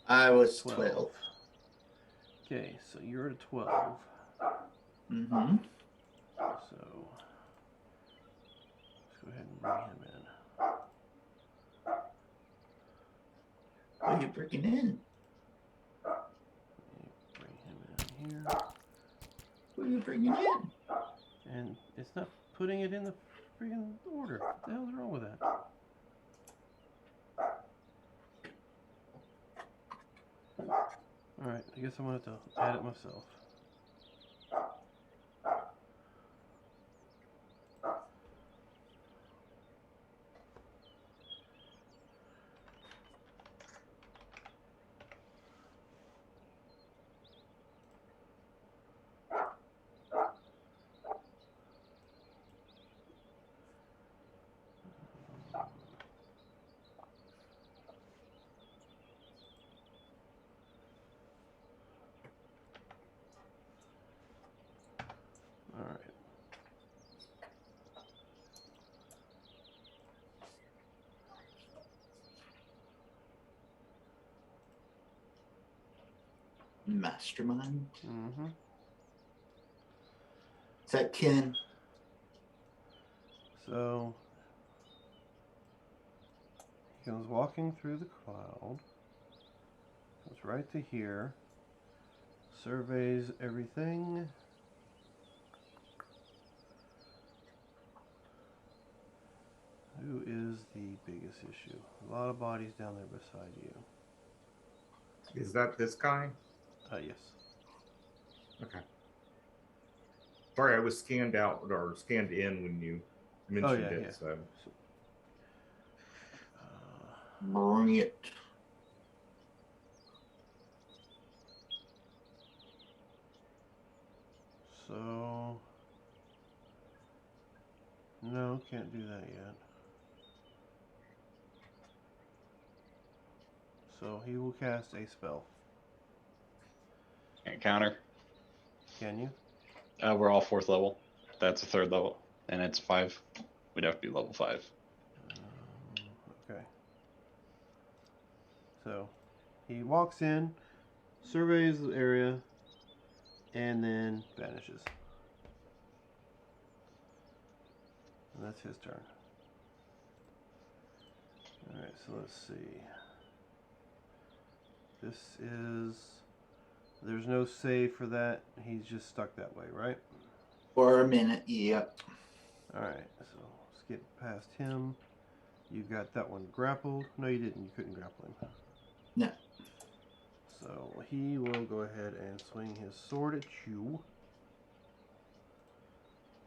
I was 12. Okay, so you're at a 12. Mm-hmm. So let's go ahead and bring him in. What are you bringing in? Bring him in here. What are you bringing in? And it's not putting it in the freaking order. What the hell's wrong with that? Alright, I guess I'm going to have to add it myself. Alright. Mastermind. Mm-hmm. Is that Ken? So he goes walking through the cloud, goes right to here, surveys everything. Who is the biggest issue? A lot of bodies down there beside you. Is that this guy? Yes. Okay. Sorry, I was scanned out or scanned in when you mentioned yeah, it. yeah. So Bring it. So no, can't do that yet. So he will cast a spell. Can't counter. Can you? We're all 4th level. That's a 3rd level, and it's 5. We'd have to be level 5. Okay. So he walks in, surveys the area, and then vanishes. And that's his turn. Alright, so let's see. This is... There's no save for that. He's just stuck that way, right? For a minute, yep. Alright, so let's get past him. You got that one grappled. No, you didn't. You couldn't grapple him. No. So he will go ahead and swing his sword at you.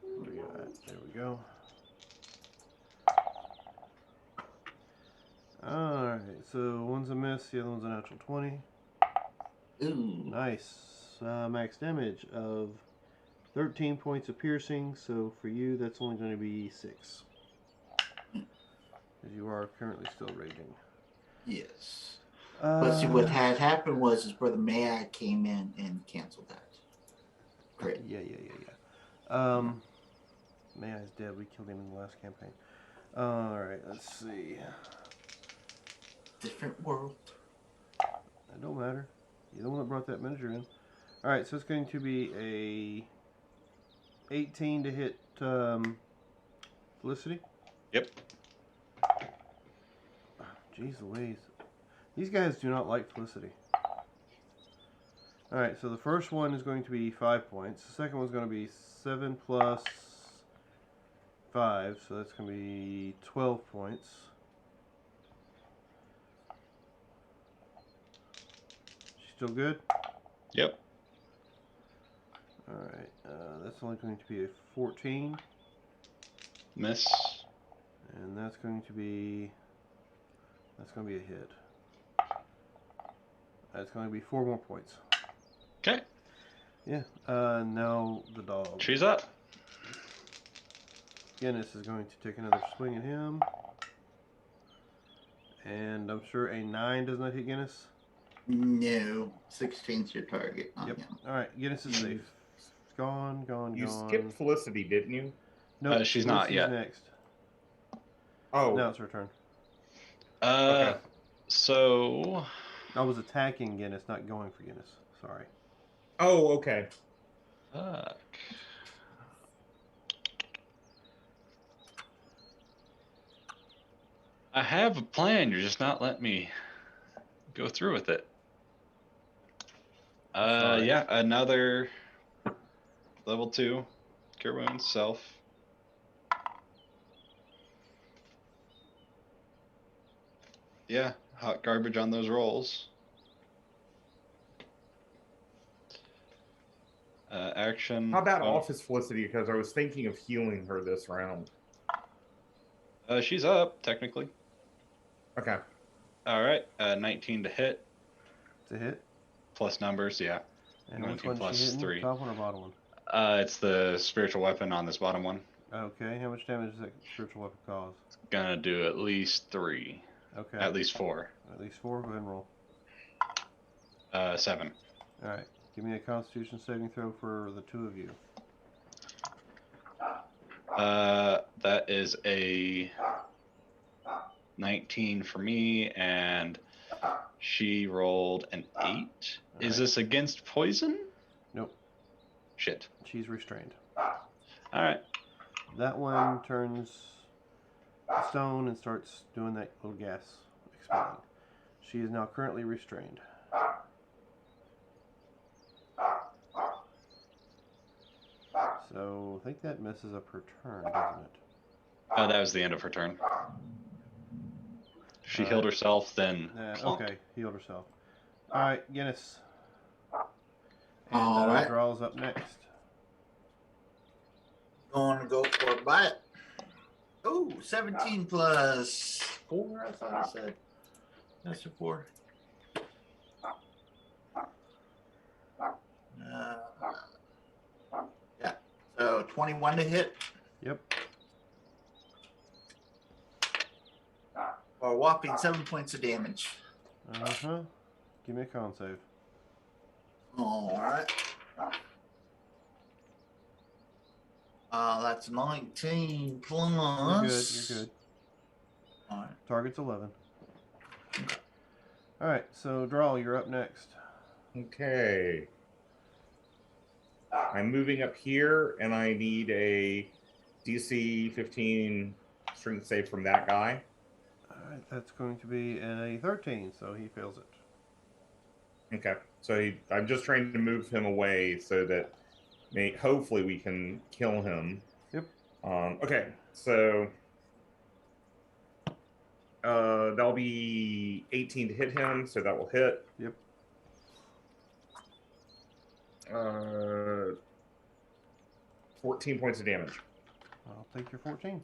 Where you at? There we go. Alright, so one's a miss, the other one's a natural 20. Ooh. Nice. Max damage of 13 points of piercing, so for you that's only going to be 6. Because you are currently still raging. Yes. But see, what had happened was his brother Mai came in and canceled that. Great. Yeah. Mai's dead. We killed him in the last campaign. Alright, let's see. Different world. It don't matter. You're the one that brought that measure in. Alright, so it's going to be a 18 to hit Felicity. Yep. Jeez Louise. These guys do not like Felicity. Alright, so the first one is going to be 5 points. The second one's going to be 7 plus 5, so that's going to be 12 points. She's still good? Yep. Alright, that's only going to be a 14. Miss. And that's going to be a hit. That's going to be 4 more points. Okay. Yeah. Now the dog. She's up. Guinness is going to take another swing at him. And I'm sure a 9 does not hit Guinness. No. 16's your target on Yep. him. Alright, Guinness is safe. It's gone. you gone. skipped Felicity, didn't you? Nope, She's not Felicity's yet. next. Oh, Now it's her turn. Uh, Okay. so I was attacking Guinness, not going for Guinness. Sorry. oh, okay. fuck. I have a plan. You're just not letting me go through with it. Sorry. Yeah, another level 2 cure wounds self. Yeah, hot garbage on those rolls. Action. How about Oh, Office Felicity? Because I was thinking of healing her this round. she's up technically. Okay. All right, 19 to hit It's a hit. plus numbers. Yeah, And going which to one's she plus hitting? 3. Top one or bottom one? It's the spiritual weapon on this bottom one. Okay. How much damage does that spiritual weapon cause? Gonna do at least 3, Okay. at least 4, At least 4. Go ahead and roll. 7. All right. Give me a Constitution saving throw for the two of you. That is a 19 for me, and she rolled an 8. Is right. this against poison? Nope. Shit. She's restrained. All right. That one turns stone and starts doing that little gas expelling. She is now currently restrained. So I think that messes up her turn, doesn't it? That was the end of her turn. She All healed right. herself, then plonk. Okay, healed herself. All right, Guinness. And All right. Drawl's up next. Going to go for a bite. Oh, 17 plus 4, I thought I said. That's a 4. Yeah. So 21 to hit. Yep. For a whopping 7 points of damage. Uh-huh. Give me a con save. All right. That's 19 plus. You're good. All right. Target's 11. All right, so Drawl, you're up next. Okay. I'm moving up here, and I need a DC 15 strength save from that guy. All right, that's going to be a 13, so he fails it. Okay. So I'm just trying to move him away so that hopefully we can kill him. Yep. Okay. So that'll be 18 to hit him, so that will hit. Yep. 14 points of damage. I'll take your 14.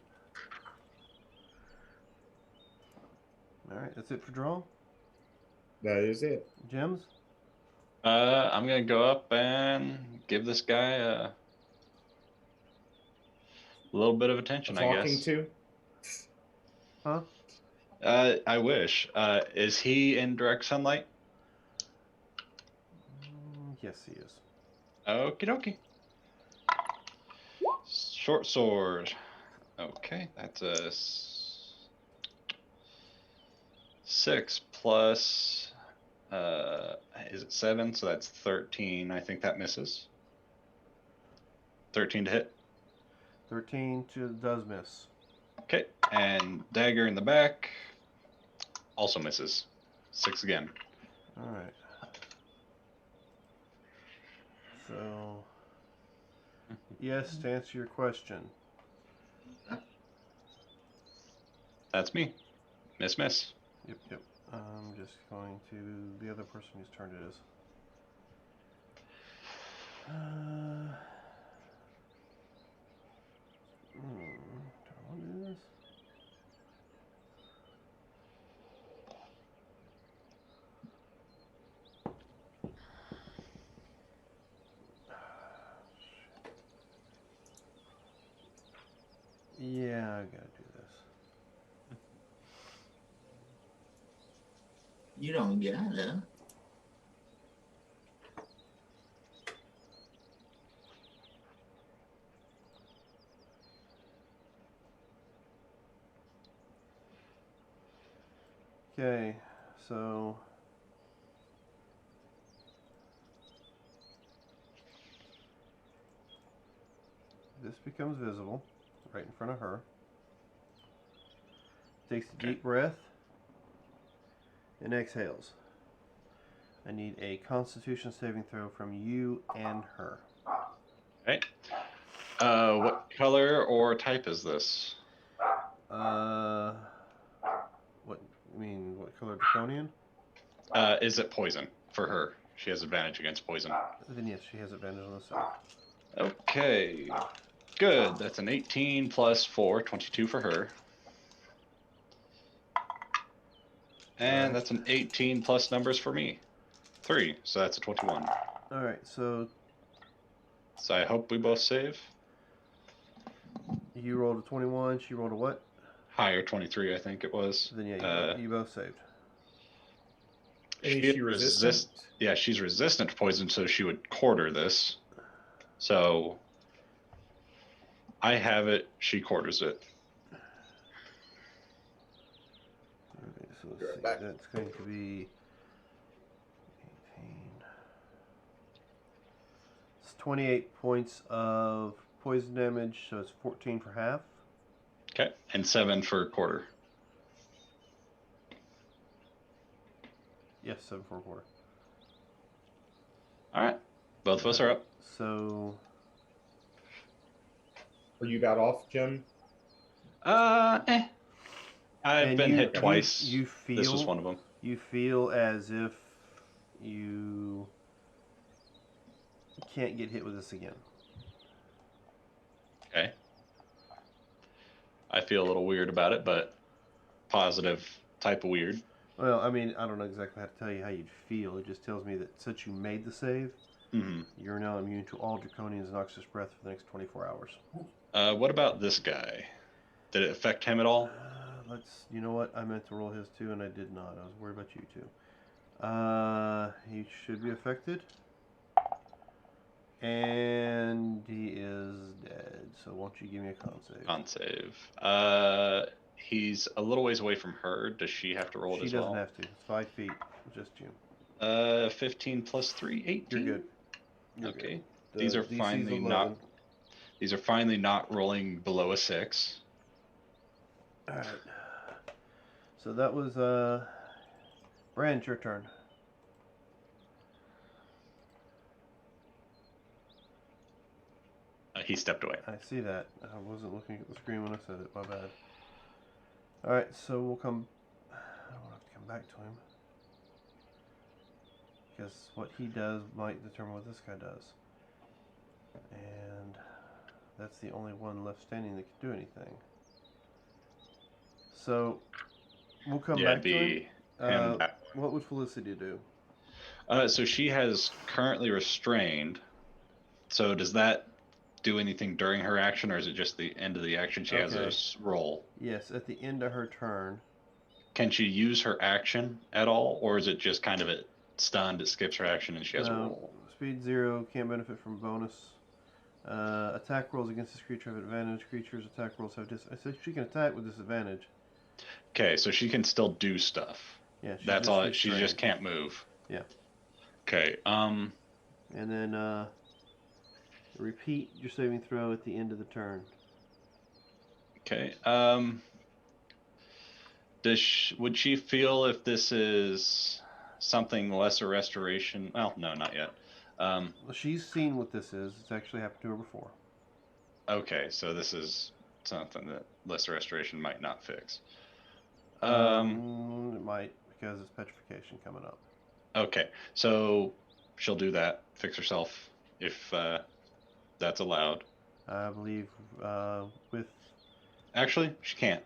All right, that's it for Drawl. That is it. Gems? I'm gonna go up and give this guy a little bit of attention, I Talking guess. to? Huh? I wish. Is he in direct sunlight? Yes, he is. Okie dokie. Short sword. Okay, that's a 6 plus. Is it 7? So that's 13. I think that misses. 13 to hit. 13 does miss. Okay, and dagger in the back also misses. 6 again. All right. So, yes, to answer your question. That's me. Miss. Yep. I'm just going to the other person whose turn it is. Do I want to do this? Yeah, I gotta do this. You don't get it. Okay, so this becomes visible right in front of her. Takes a Okay. deep breath and exhales. I need a Constitution saving throw from you and her. Okay. What color or type is this? What I mean? What color draconian? Is it poison for her? She has advantage against poison. Then yes, she has advantage on the save. Okay. Good. That's an 18 plus 4, 22 for her. And Alright. that's an 18 plus numbers for me. 3, so that's a 21. All right, so So I hope we both save. you rolled a 21. She rolled a what? Higher, 23, I think it was. Then yeah, you both saved. And She is she resistant? Yeah, she's resistant to poison, so she would quarter this. So I have it, she quarters it. Okay, so let's Be right see. back. That's going to be 18. It's 28 points of poison damage, so it's 14 for half. Okay, and 7 for quarter. Yes, 7 for a quarter. All right, both of us are up. So Are you got off, Jim? I've and been you- hit twice. You feel This was one of them. You feel as if you can't get hit with this again. Okay. I feel a little weird about it, but positive type of weird. Well, I mean, I don't know exactly how to tell you how you'd feel. It just tells me that since you made the save, Hmm. you're now immune to all draconians and noxious breath for the next 24 hours. What about this guy? Did it affect him at all? You know what? I meant to roll his too, and I did not. I was worried about you too. He should be affected. And he is dead. So won't you give me a con save? Con save. He's a little ways away from her. Does she have to roll it She as doesn't well? have to. It's 5 feet. Just you. 15 plus 3, 18. You're good. You're Okay. good. These are DC's finally 11. not. These are finally not rolling below a 6. All right. So that was Brand, your turn. He stepped away. I see that. I wasn't looking at the screen when I said it. My bad. All right, so we'll come. I don't have to come back to him because what he does might determine what this guy does, and that's the only one left standing that can do anything. So we'll come Yeah, back to him. him. What would Felicity do? So she has currently restrained. So does that do anything during her action, or is it just the end of the action? She has a Okay. roll. Yes, at the end of her turn. Can she use her action at all, or is it just kind of it stunned? It skips her action and she has a roll. Speed 0, can't benefit from bonus. Attack rolls against this creature have advantage. Creatures attack rolls have I said she can attack with disadvantage. Okay, so she can still do stuff. Yeah, she's That's just all. She restrained. just can't move. Yeah. Okay. And then repeat your saving throw at the end of the turn. Okay. Would she feel if this is something lesser restoration? Well, no, not yet. Well, she's seen what this is. It's actually happened to her before. Okay, so this is something that lesser restoration might not fix. It might, because it's petrification coming up. Okay, so she'll do that. Fix herself if that's allowed. I believe with. Actually, she can't.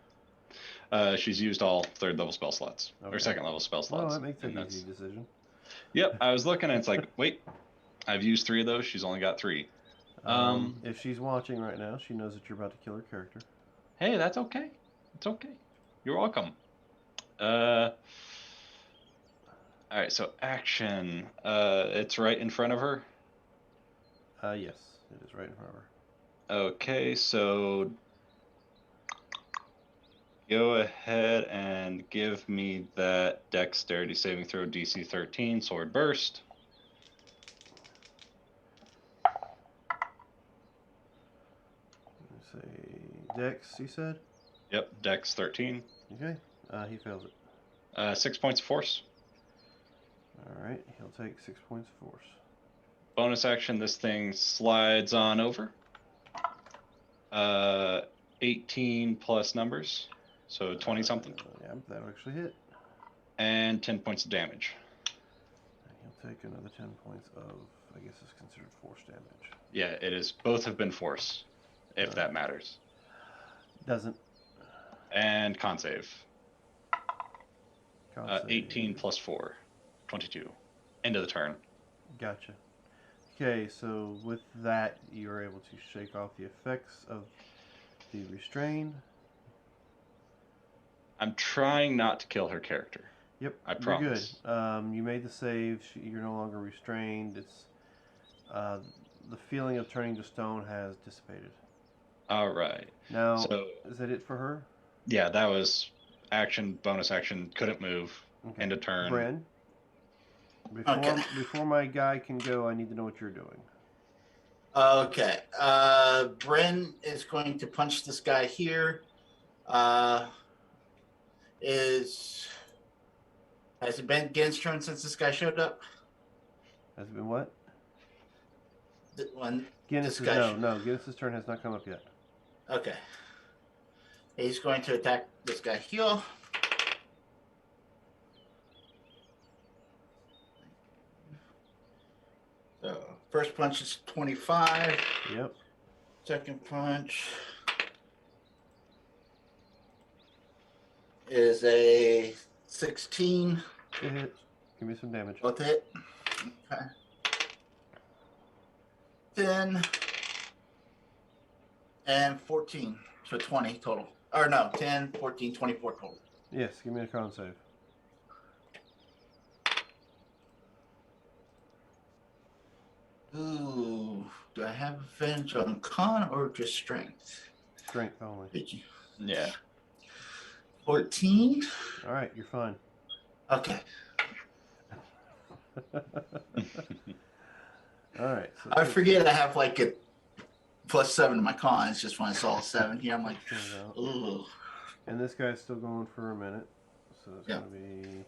She's used all 3rd level spell slots or Okay. 2nd level spell Well, slots. that makes an and easy decision. Yep, I was looking and it's like, wait, I've used 3 of those. She's only got 3. If she's watching right now, she knows that you're about to kill her character. Hey, that's okay. It's okay. You're welcome. All right, so action. It's right in front of her. Yes, it is right in front of her. Okay, so Go ahead and give me that dexterity saving throw DC 13 sword burst. Let's see. Dex, you said? Yep, dex 13. Okay. He fails it. 6 points of force. All right. He'll take 6 points of force. Bonus action, this thing slides on over. 18 plus numbers, so 20 something. Yeah, that'll actually hit. And 10 points of damage. He'll take another 10 points of, I guess it's considered force damage. Yeah, it is. Both have been force, if that matters. Doesn't. And con save. Con save. 18 plus 4. 22. End of the turn. Gotcha. Okay, so with that, you're able to shake off the effects of the restrain. I'm trying not to kill her character. Yep, I you're promise. good. You made the save. You're no longer restrained. It's the feeling of turning to stone has dissipated. All right. Now, So, is that it for her? yeah, that was action, bonus action, couldn't move, Okay. end of turn. Bren, before my guy can go, I need to know what you're doing. Okay. Bryn is going to punch this guy here. Has it been Gen's turn since this guy showed up? Has it been what? When Guinness this guy no. Guinness's turn has not come up yet. Okay. He's going to attack this guy here. So first punch is 25. Yep. Second punch is a 16. It hit. Give me some damage. Both hit. Okay. 10 and 14. So 20 total. Or no, 10, 14, 24 total. Yes, give me a con save. Ooh, do I have advantage on con or just strength? Strength only. Did you? Yeah. 14? All right, you're fine. Okay. All right. So I forget I have like a +7 to my con. It's just when I saw a 7 here, I'm like, Turns out. ooh. And this guy's still going for a minute. So it's Yeah. going to be,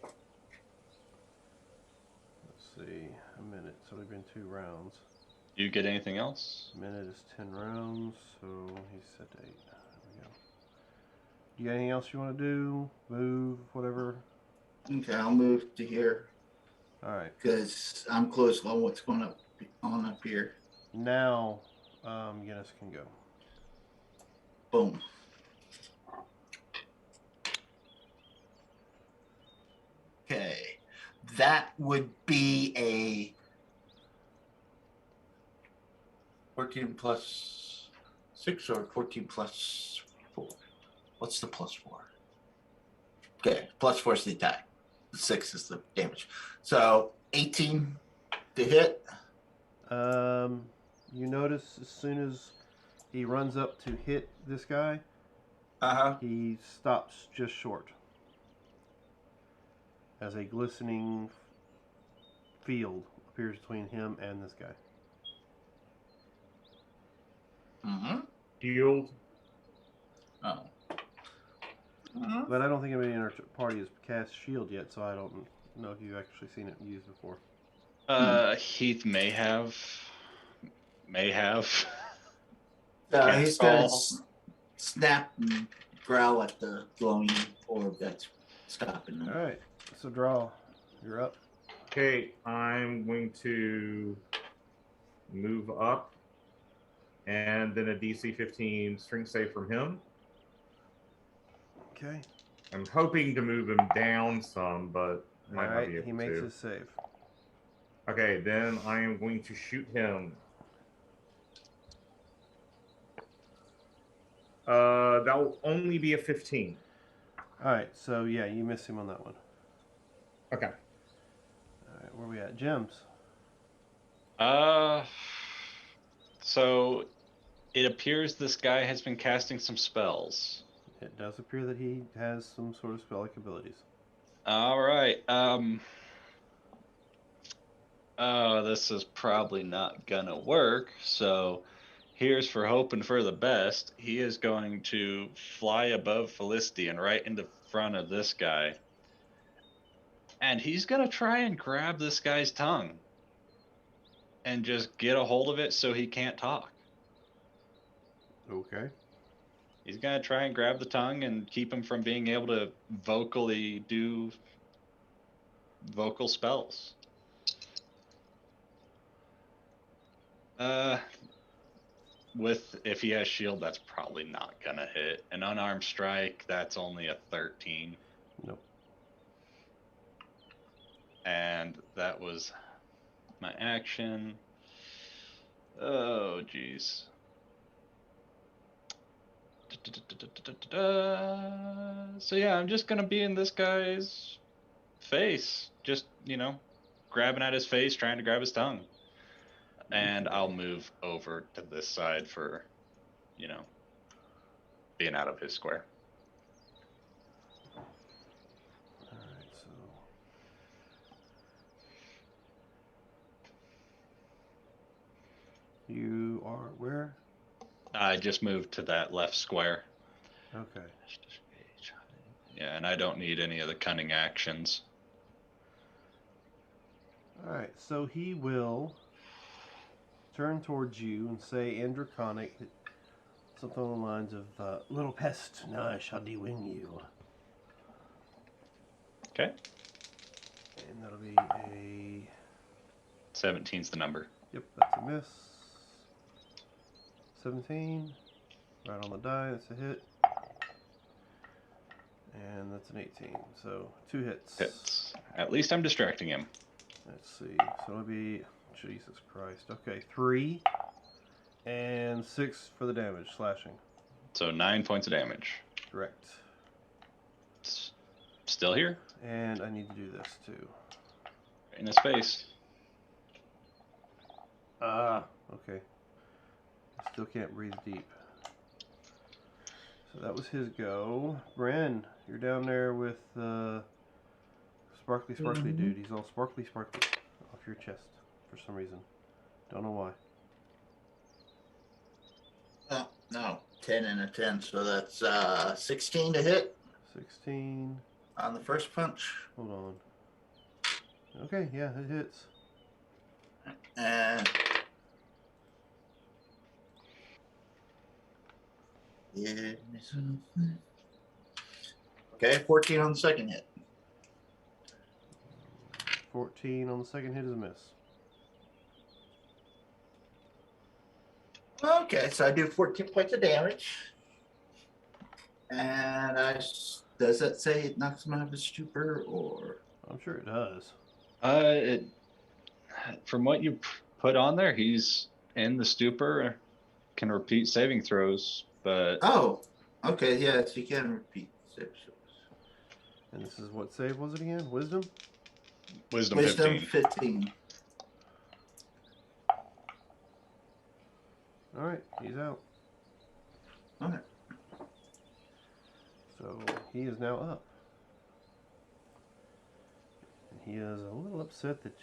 let's see, a minute. So they've been 2 rounds. You get anything else? A minute is 10 rounds, so he's set to 8. There we go. You got anything else you want to do? Move, whatever? Okay, I'll move to here All right. because I'm close on what's going on up here. Now, Guinness can go. Boom. Okay, that would be a 14 plus 6 or 14 plus 4. What's the plus 4? Okay, plus 4 is the attack. The 6 is the damage. So 18 to hit. You notice as soon as he runs up to hit this guy, he stops just short. As a glistening field appears between him and this guy. Mm-hmm. Shield. Oh. But I don't think anybody in our party has cast shield yet, so I don't know if you've actually seen it used before. Heath may have. He's Cast going to all. snap and growl at the glowing orb that's stopping them. Alright, so draw. You're up. Okay, I'm going to move up, and then a DC 15 strength save from him. Okay. I'm hoping to move him down some, but might not be Alright, able he makes to. his save. Okay, then I am going to shoot him. That will only be a 15. Alright, so yeah, you miss him on that one. Okay. Alright, where we at? Gems. So it appears this guy has been casting some spells. It does appear that he has some sort of spell-like abilities. All right. Oh, this is probably not gonna work. So here's for hoping for the best. He is going to fly above Philistian right into front of this guy. And he's gonna try and grab this guy's tongue and just get a hold of it so he can't talk. Okay. He's gonna try and grab the tongue and keep him from being able to vocally do vocal spells. If he has shield, that's probably not gonna hit. An unarmed strike, that's only a 13. Nope. And that was my action. Oh, jeez. So yeah, I'm just gonna be in this guy's face, just grabbing at his face, trying to grab his tongue, and I'll move over to this side for, being out of his square. Alright, so you are where? I just moved to that left square. Okay. Yeah, and I don't need any of the cunning actions. Alright, so he will turn towards you and say in Draconic something along the lines of, little pest, now I shall de-wing you. Okay. And that'll be a... 17's the number. Yep, that's a miss. 17. Right on the die, that's a hit. And that's an 18. So 2 hits. Hits. At least I'm distracting him. Let's see. So it'll be... Jesus Christ. Okay, 3. And 6 for the damage, slashing. So 9 points of damage. Correct. Still here? And I need to do this too. In his face. Okay. I still can't breathe deep. So that was his go. Bren, you're down there with sparkly dude. He's all sparkly off your chest for some reason. Don't know why. Oh, no. 10 and a 10, so that's 16 to hit 16. on the first punch. Hold on. Okay, yeah, it hits. And yeah. Okay, 14 on the second hit. 14 on the second hit is a miss. Okay, so I do 14 points of damage. And does that say it knocks him out of his stupor, or? I'm sure it does. From what you put on there, he's in the stupor, can repeat saving throws, but... Oh, okay, yes, you can repeat. And this is what save was it again? Wisdom? Wisdom 15. Alright, he's out. Okay. So he is now up. And he is a little upset that...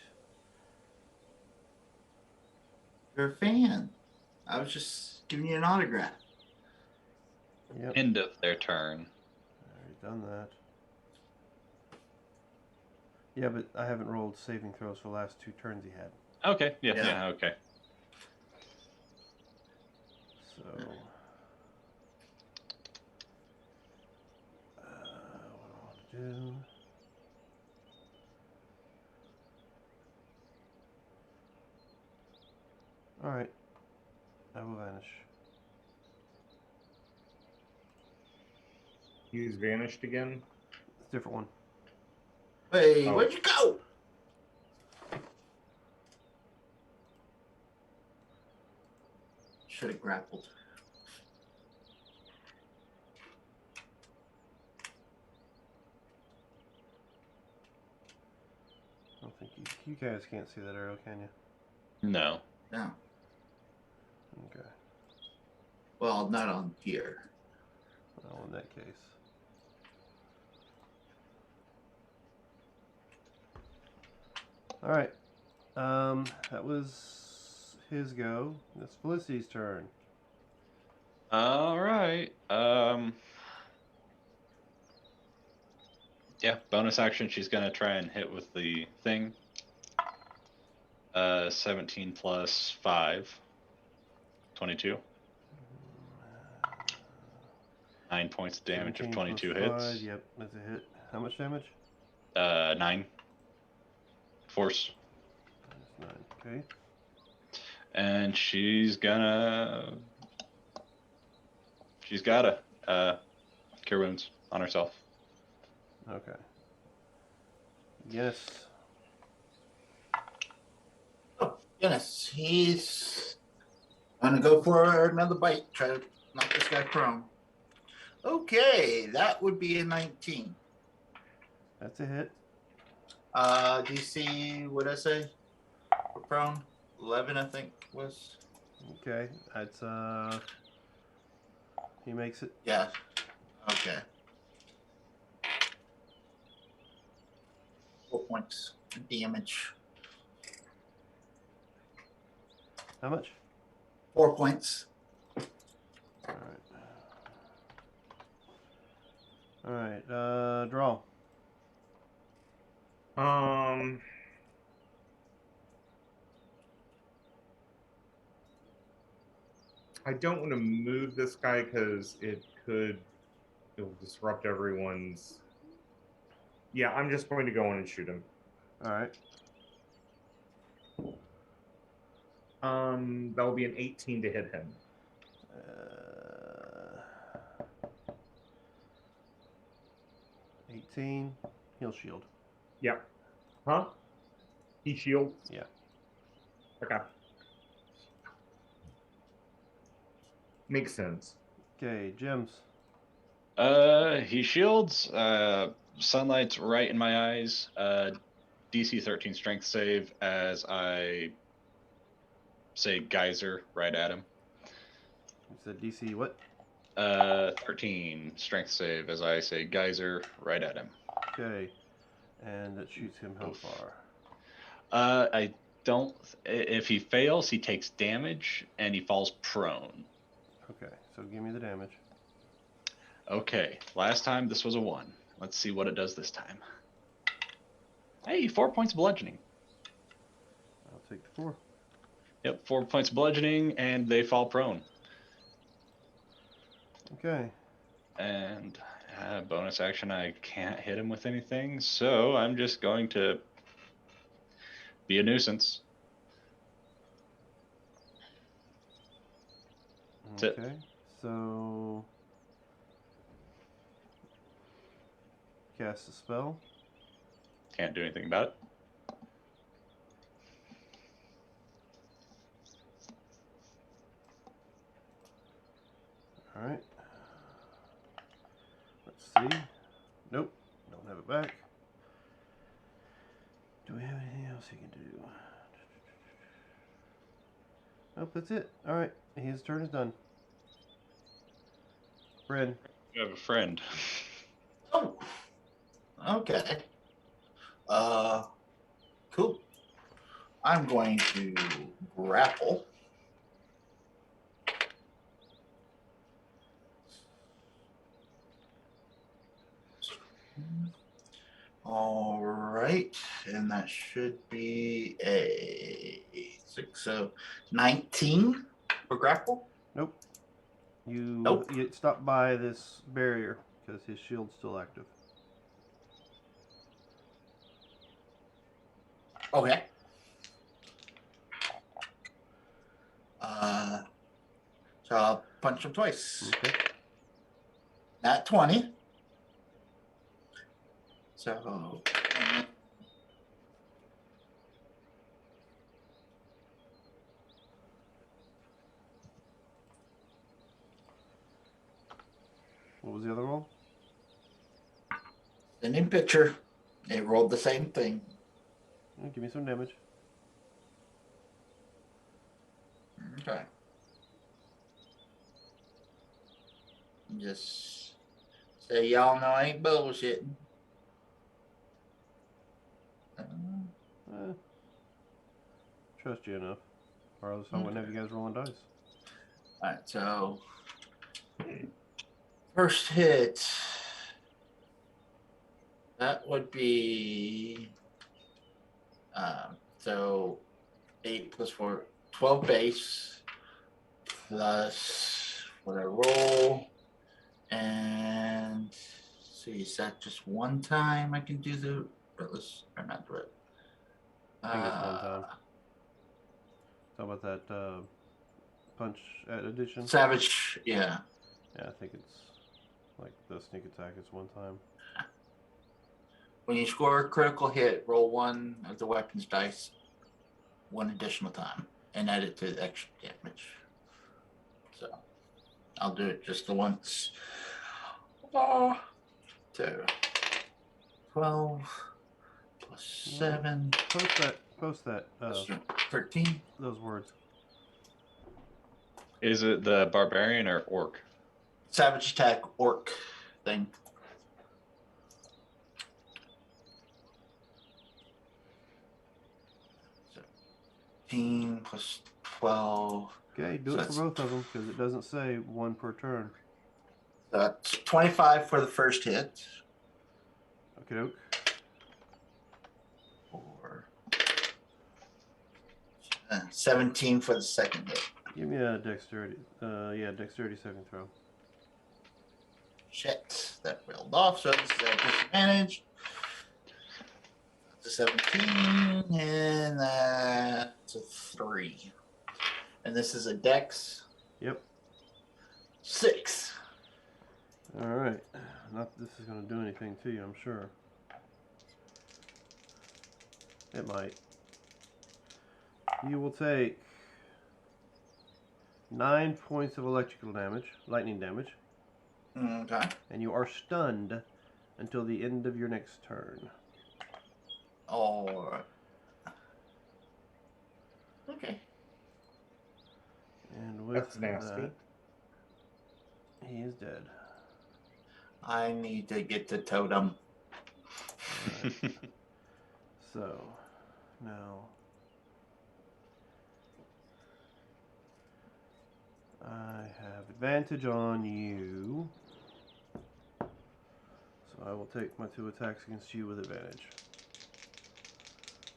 You're a fan. I was just giving you an autograph. Yep, End of their turn. already done that. Yeah, but I haven't rolled saving throws for the last 2 turns he had. Okay, yeah, okay. So... what do I want to do? Alright. I will vanish. He's vanished again. It's a different one. Hey, Oh. where'd you go? Should have grappled. I don't think you guys can't see that arrow, can you? No. No. Okay. Well, not on here. Well, in that case. Alright. That was his go. It's Felicity's turn. All right. Yeah, bonus action. She's gonna try and hit with the thing. 17 plus 5. 22. 9 points of damage if 17 plus 22 5, hits. Yep, that's a hit. How much damage? 9. Force. Minus 9. Okay. And she's gotta cure wounds on herself. Okay. Yes. Oh, goodness. He's going to go for another bite. Try to knock this guy prone. Okay, that would be a 19. That's a hit. DC, what did I say? For prone? 11, I think was. Okay. That's he makes it. Yeah. Okay. 4 points of damage. How much? 4 points. Alright. Draw. I don't want to move this guy because it'll disrupt everyone's. Yeah, I'm just going to go in and shoot him. Alright. That'll be an 18 to hit him. 18. He'll shield. Yep. Huh? He shields? Yeah. Okay. Makes sense. Okay, Gems. He shields. Sunlight's right in my eyes. DC 13 strength save as I say geyser right at him. You said DC what? 13 strength save as I say geyser right at him. Okay. And that shoots him how far? I don't. If he fails, he takes damage and he falls prone. Okay, so give me the damage. Okay, last time this was a 1. Let's see what it does this time. Hey, 4 points of bludgeoning. I'll take the 4. Yep, 4 points of bludgeoning, and they fall prone. Okay. And bonus action, I can't hit him with anything, so I'm just going to be a nuisance. That's Okay. So cast a spell. Can't do anything about it. All right. Let's see. Nope. Don't have it back. Do we have anything else he can do? Nope, that's it. All right. His turn is done. Bryn. You have a friend. Oh. Okay. Cool. I'm going to grapple. All right, and that should be a 6, so 19 for grapple. Nope. Nope. You stop by this barrier because his shield's still active. Okay. So I'll punch him twice. Okay. At 20. So. What was the other roll? Sending picture. It rolled the same thing. Give me some damage. Okay. Just So y'all know I ain't bullshitting. Trust you enough. Or else I wouldn't have you guys rolling dice. Alright, so first hit. That would be so 8 plus 4, 12 base plus what I roll. And see, is that just one time I can do the let's or not do it. I think it's one time. Talk about that punch addition. Savage, yeah. Yeah, I think it's like the sneak attack is one time. When you score a critical hit, roll one of the weapon's dice one additional time and add it to the extra damage. So I'll do it just the once. So 12 plus 7. Post that. 13. Those words. Is it the barbarian or orc? Savage attack orc thing. So 15 plus 12. Okay, do So it for both of them because it doesn't say one per turn. That's 25 for the first hit. Okay, doke. Or 17 for the second hit. Give me a dexterity. Dexterity saving throw. Shit, that rolled off, so this is a disadvantage. That's a 17, and that's a 3. And this is a dex. Yep. 6. All right. Not that this is going to do anything to you, I'm sure. It might. You will take 9 points of electrical damage, lightning damage, Okay. and you are stunned until the end of your next turn. Alright. Okay. And with That's nasty. that, he is dead. I need to get the totem. Alright. So, now I have advantage on you. So I will take my 2 attacks against you with advantage.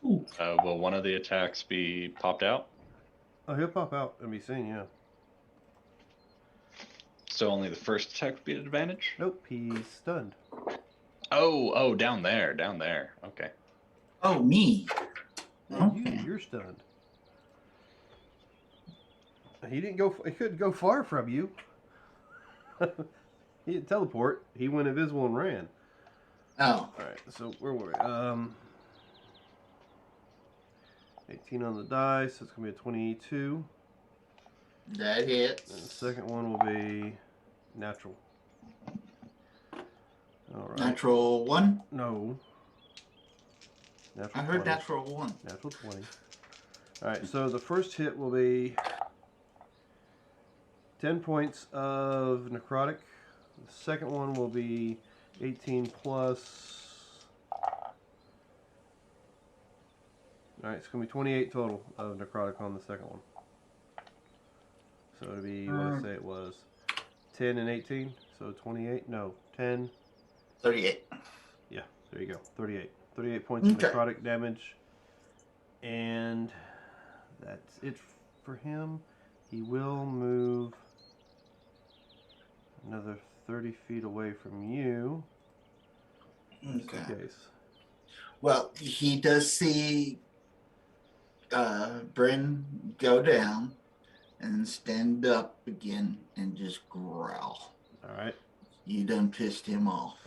Will one of the attacks be popped out? Oh, he'll pop out and be seen, yeah. So only the first attack would be at advantage? Nope, he's stunned. Oh, down there. Okay. Oh, me. Yeah, Okay. you're stunned. He didn't go. He couldn't go far from you. He didn't teleport. He went invisible and ran. Oh. All right. So where were we? 18 on the dice. So it's gonna be a 22. That And the hits. second one will be natural. All right. Natural 1. No. Natural I heard 20. natural 1. Natural 20. All right. So the first hit will be 10 points of necrotic. The second one will be 18 plus. Alright, it's going to be 28 total of necrotic on the second one. So it'll be, what did I say it was? 10 and 18? So 28? No, 10. 38. Yeah, there you go. 38. 38 points of Okay. necrotic damage. And that's it for him. He will move another 30 feet away from you. Just in Okay. case. Well, he does see Bryn go down and stand up again and just growl. Alright. You done pissed him off.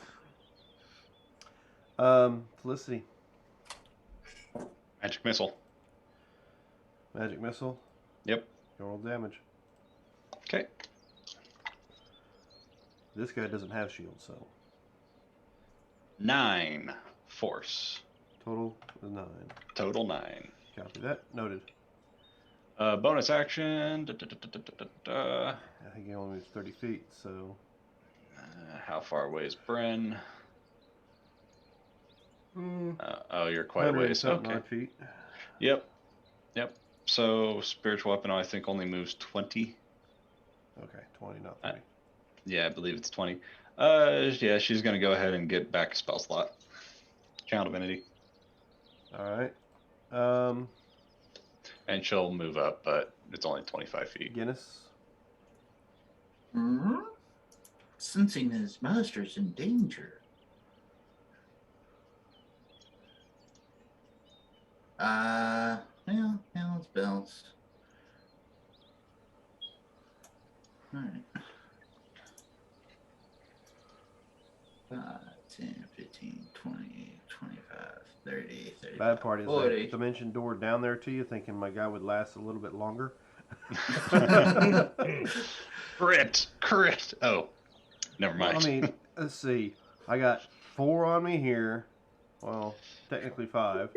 Felicity. Magic missile. Magic missile. Yep. Roll damage. Okay. This guy doesn't have shield, so 9 force. total is 9. Total 9. Copy that. Noted. Bonus action. I think he only moves 30 feet, so how far away is Bryn? Mm, Oh, you're quite a 100 and ways. something Okay. odd feet. Yep. So spiritual weapon, I think, only moves 20. Okay, 20, not Uh, 30. Yeah, I believe it's 20. Yeah, she's gonna go ahead and get back a spell slot. Channel Divinity, All right. and she'll move up, but it's only 25 feet. Guinness. Hmm? Sensing his master's in danger. Yeah, let's bounce. Alright. 5, 10, 15, 20, 25, 30, 35, Bad part is 40. that dimension door down there to you, thinking my guy would last a little bit longer. Crit. Oh, never Well, mind. I mean, let's see. I got 4 on me here. Well, technically 5.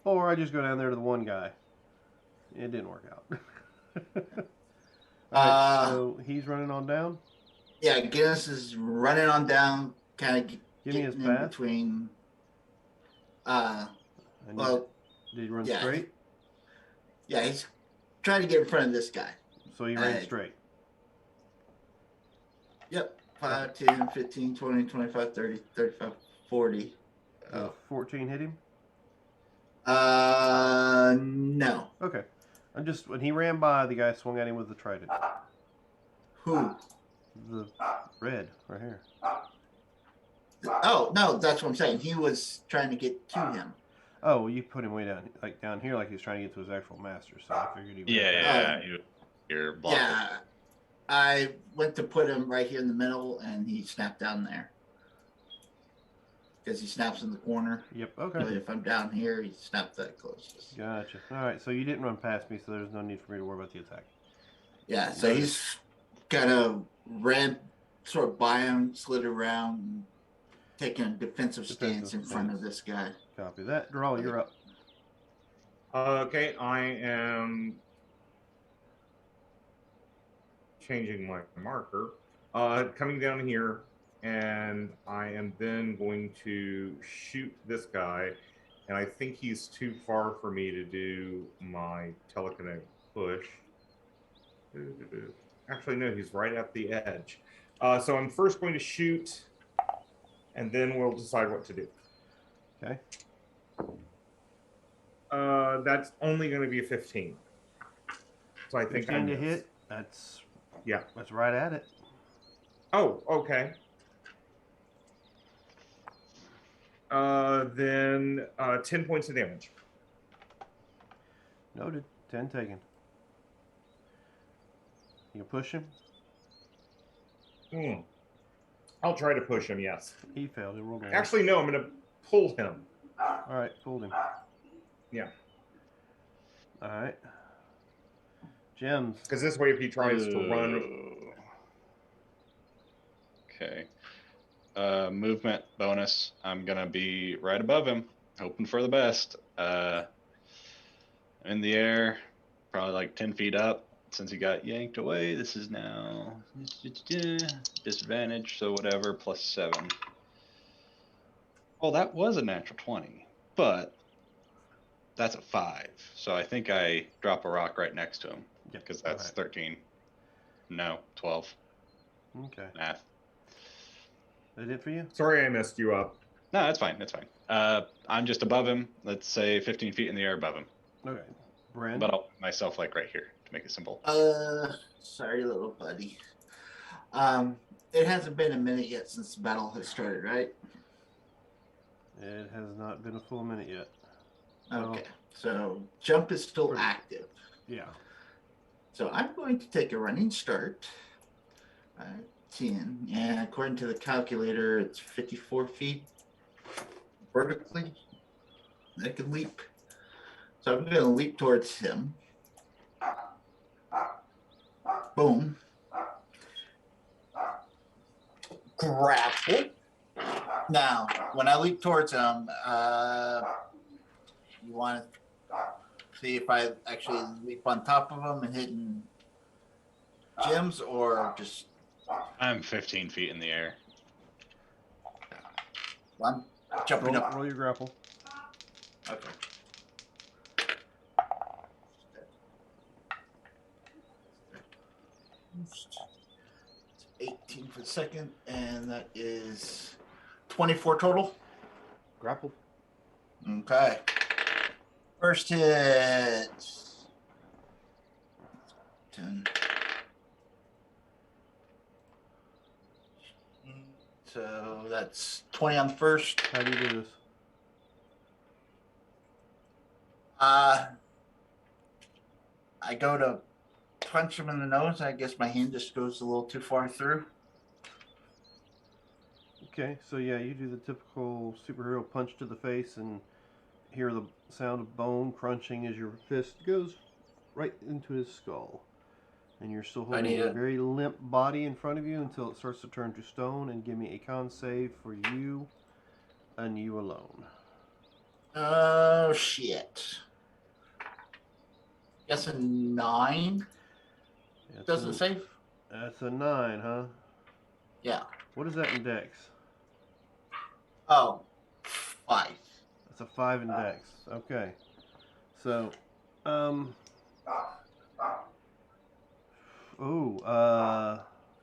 Or I just go down there to the one guy. It didn't work out. Alright, so he's running on down. Yeah, Guinness is running on down, kind of Give me his getting in path. between. And Well, did he run yeah. straight? Yeah, he's trying to get in front of this guy. So he ran straight. Yep. 5, 10, 15, 20, 25, 30, 35, 40. 14 hit him? No. Okay. I'm just, when he ran by, the guy swung at him with the trident. Who? The red, right here. Oh, no, that's what I'm saying. He was trying to get to him. Oh, well, you put him way down here, like he's trying to get to his actual master. So I figured he. Yeah. You're blocking. Yeah. I went to put him right here in the middle, and he snapped down there. Because he snaps in the corner. Yep. But Okay. if I'm down here, he snapped that closest. Gotcha. All right. So you didn't run past me, so there's no need for me to worry about the attack. Yeah, so he's kind of ran sort of by him, slid around, and taking a defensive stance in front of this guy. Copy that. Draw. You're up. Okay, I am changing my marker. Coming down here, and I am then going to shoot this guy, and I think he's too far for me to do my telekinetic push. Actually, no, he's right at the edge. So I'm first going to shoot, and then we'll decide what to do. Okay. That's only going to be a 15. So I think I 15 to missed. hit. That's Yeah. That's right at it. Oh, okay. Then 10 points of damage. Noted. 10 taken. You can push him. I'll try to push him, yes. He failed. He rolled a 1. Actually, no, I'm going to pull him. All right, pulled him. Yeah. All right. Gems. Because this way, if he tries to run... Okay. Movement bonus. I'm gonna be right above him, hoping for the best. In the air, probably like 10 feet up. Since he got yanked away, this is now disadvantage. So whatever, +7. Oh, that was a natural 20, but that's a 5. So I think I drop a rock right next to him because that's 13. No, 12. Okay. Math. That it for you? Sorry I messed you up. No, that's fine. That's fine. I'm just above him. Let's say 15 feet in the air above him. Okay. Brand. But I'll put myself like right here to make it simple. Sorry, little buddy. It hasn't been a minute yet since the battle has started, right? It has not been a full minute yet. Okay. So jump is still Pretty- active. Yeah. So I'm going to take a running start. 10. And according to the calculator, it's 54 feet vertically. I can leap. So I'm going to leap towards him. Boom. Grapple. Now, when I leap towards him, you want to see if I actually leap on top of him and hitting gems or just... I'm 15 feet in the air. I'm jumping up. Roll your grapple. Okay. 18 for the second, and that is 24 total. Grapple. Okay. First hit. 10. So that's 20 on the first. How do you do this? I go to punch him in the nose. I guess my hand just goes a little too far through. Okay, so yeah, you do the typical superhero punch to the face and hear the sound of bone crunching as your fist goes right into his skull. And you're still I holding need a it. very limp body in front of you until it starts to turn to stone. And give me a con save for you and you alone. Oh, shit. Guess a 9. That's Does it a, say? That's a 9, huh? Yeah. What is that in Dex? Oh, 5. That's a 5 in Dex. Okay. So,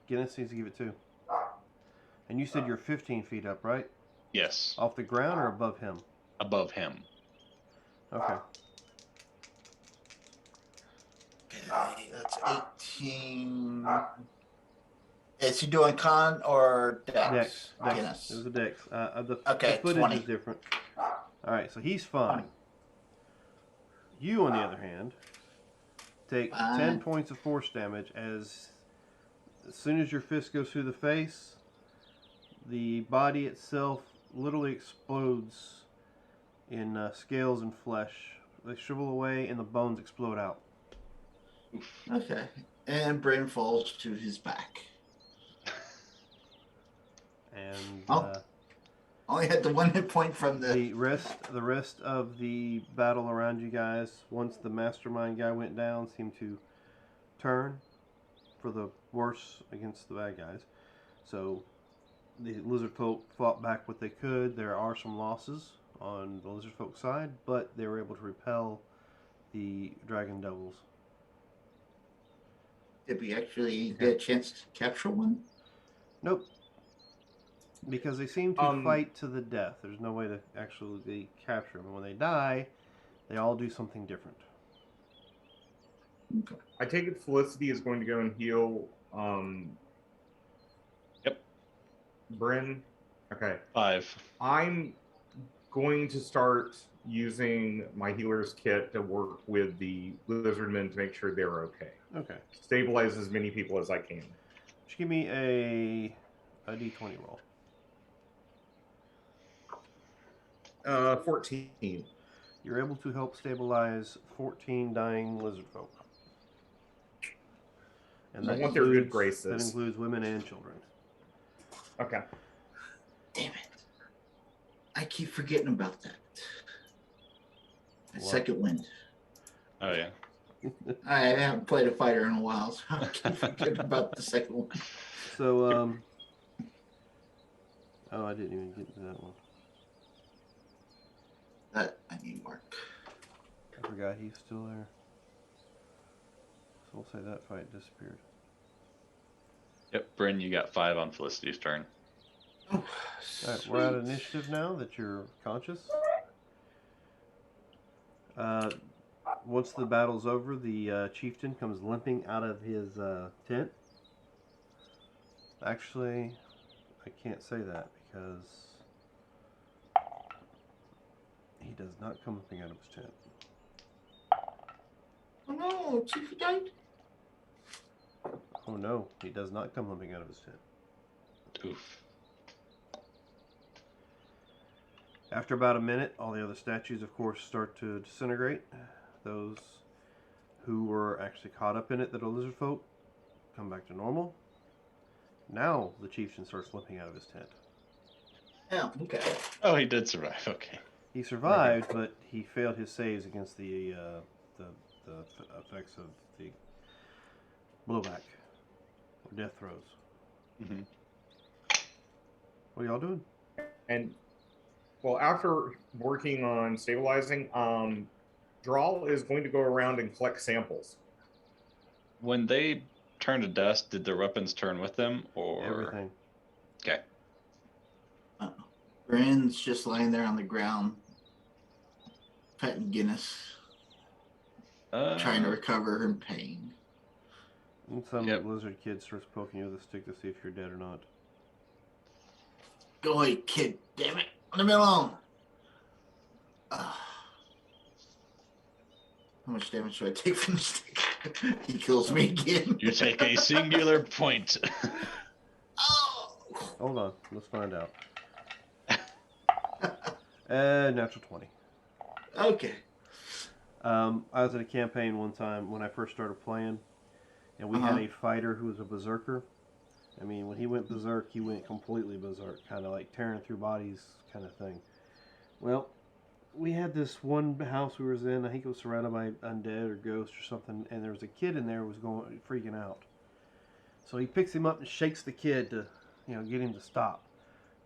Guinness needs to give it 2. And you said you're 15 feet up, right? Yes, Off the ground or above him? above him. Okay. Okay, that's 18. Is he doing con or dex? Dex. Guinness. It was a Dex. The Okay, footage 20. is different. Alright, so he's fine. You, on the other hand, take 10 points of force damage as soon as your fist goes through the face, the body itself literally explodes in scales and flesh. They shrivel away and the bones explode out. Oof. Okay. And Brain falls to his back. And Only had the 1 hit point from the rest of the battle around you guys, once the mastermind guy went down, seemed to turn for the worse against the bad guys. So the lizard folk fought back what they could. There are some losses on the lizard folk side, but they were able to repel the dragon devils. Did we actually get a chance to capture one? Nope. Because they seem to fight to the death. There's no way to actually capture them. And when they die, they all do something different. Okay. I take it Felicity is going to go and heal. Yep. Bryn. Okay. 5. I'm going to start using my healer's kit to work with the lizardmen to make sure they're okay. Okay. Stabilize as many people as I can. Just give me a d20 roll. 14. You're able to help stabilize 14 dying lizard folk. And I want their good that graces. includes women and children. Okay. Damn it. I keep forgetting about that. What? Second wind. Oh yeah. I haven't played a fighter in a while, so I keep forgetting about the second one. So, oh, I didn't even get to that one. That I need mark. I forgot he's still there. So we'll say that fight disappeared. Yep, Bryn, you got 5 on Felicity's turn. Oh, Alright, we're at initiative now that you're conscious. Once the battle's over, the chieftain comes limping out of his tent. Actually, I can't say that because he does not come limping out of his tent. Oh no, Chief died. Oh no, he does not come limping out of his tent. Oof. After about a minute, all the other statues, of course, start to disintegrate. Those who were actually caught up in it that are lizard folk come back to normal. Now the chieftain starts limping out of his tent. Yeah, okay. Oh, he did survive. Okay. He survived, but he failed his saves against the effects of the blowback or death throes. Mm-hmm. What are y'all doing? And Well, after working on stabilizing, Drawl is going to go around and collect samples. When they turn to dust, did their weapons turn with them, or Everything. Okay. Bryn's just laying there on the ground, petting Guinness, trying to recover her pain. And some Yep. lizard kid starts poking you with a stick to see if you're dead or not. Go away, kid. Damn it. Leave me alone. How much damage do I take from the stick? He kills me again. You take a singular point. Oh! Hold on, let's find out. Natural 20. Okay. I was at a campaign one time when I first started playing, and we had a fighter who was a berserker. I mean, when he went berserk, he went completely berserk, kind of like tearing through bodies kind of thing. Well, we had this one house we was in, I think it was surrounded by undead or ghosts or something, and there was a kid in there who was freaking out. So he picks him up and shakes the kid to, get him to stop,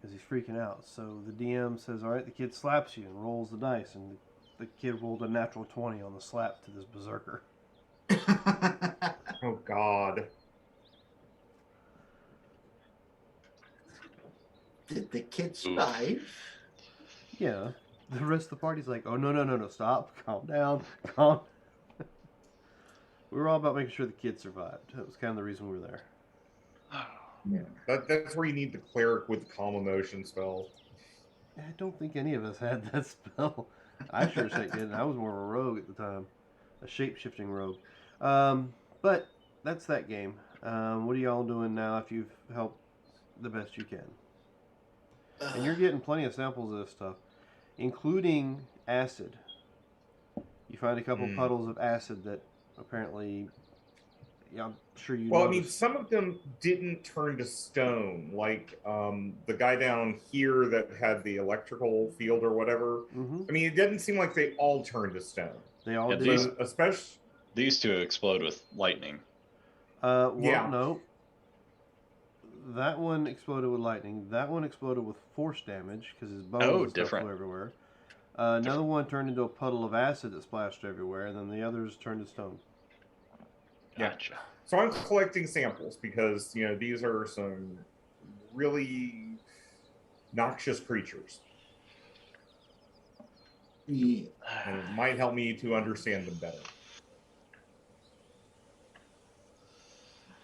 because he's freaking out. So the DM says, all right, the kid slaps you, and rolls the dice, and the kid rolled a natural 20 on the slap to this berserker. Oh, God. Did the kid survive? Yeah. The rest of the party's like, oh, no, stop, calm down, calm. We were all about making sure the kid survived. That was kind of the reason we were there. Yeah. That's where you need the cleric with the calm emotion spell. I don't think any of us had that spell. I sure as heck didn't. I was more of a rogue at the time. A shape-shifting rogue. But that's that game. What are y'all doing now if you've helped the best you can? And you're getting plenty of samples of this stuff, including acid. You find a couple puddles of acid that apparently, I'm sure you Well, noticed. I mean, some of them didn't turn to stone, like the guy down here that had the electrical field or whatever. Mm-hmm. I mean, it didn't seem like they all turned to stone. They all Yeah, did. these- Especially, These two explode with lightning. Well, Yeah. no. That one exploded with lightning. That one exploded with force damage because his bones and stuff different. flew everywhere. Another one turned into a puddle of acid that splashed everywhere, and then the others turned to stone. Gotcha. so I'm collecting samples because these are some really noxious creatures, Yeah. and it might help me to understand them better.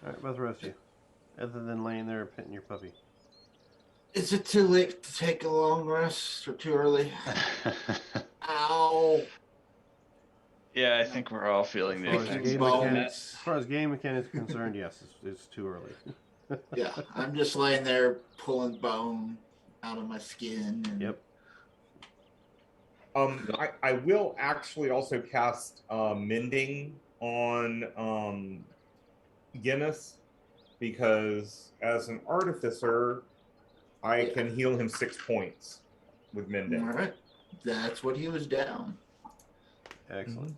All right, about the rest of you, other than laying there petting your puppy. Is it too late to take a long rest or too early? Ow. Yeah, I think we're all feeling the As far as effects Picking game of bones. mechanics, as far as game mechanics are concerned, yes, it's too early. Yeah, I'm just laying there pulling bone out of my skin. And Yep. I will actually also cast mending on Guinness, because as an artificer, I can heal him 6 points with mending. All right, that's what he was down. Excellent.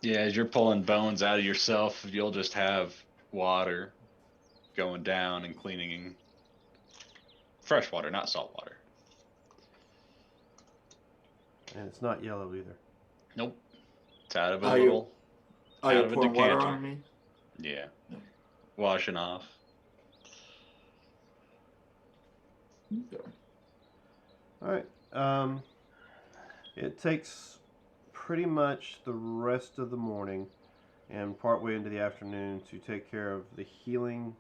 Yeah, as you're pulling bones out of yourself, you'll just have water going down and cleaning fresh water, not salt water. And it's not yellow either. Nope. It's out of a Are you- little. Oh, Out you're of a pouring water decanter. on me? Yeah. Washing off. Okay. All right. It takes pretty much the rest of the morning and partway into the afternoon to take care of the healing,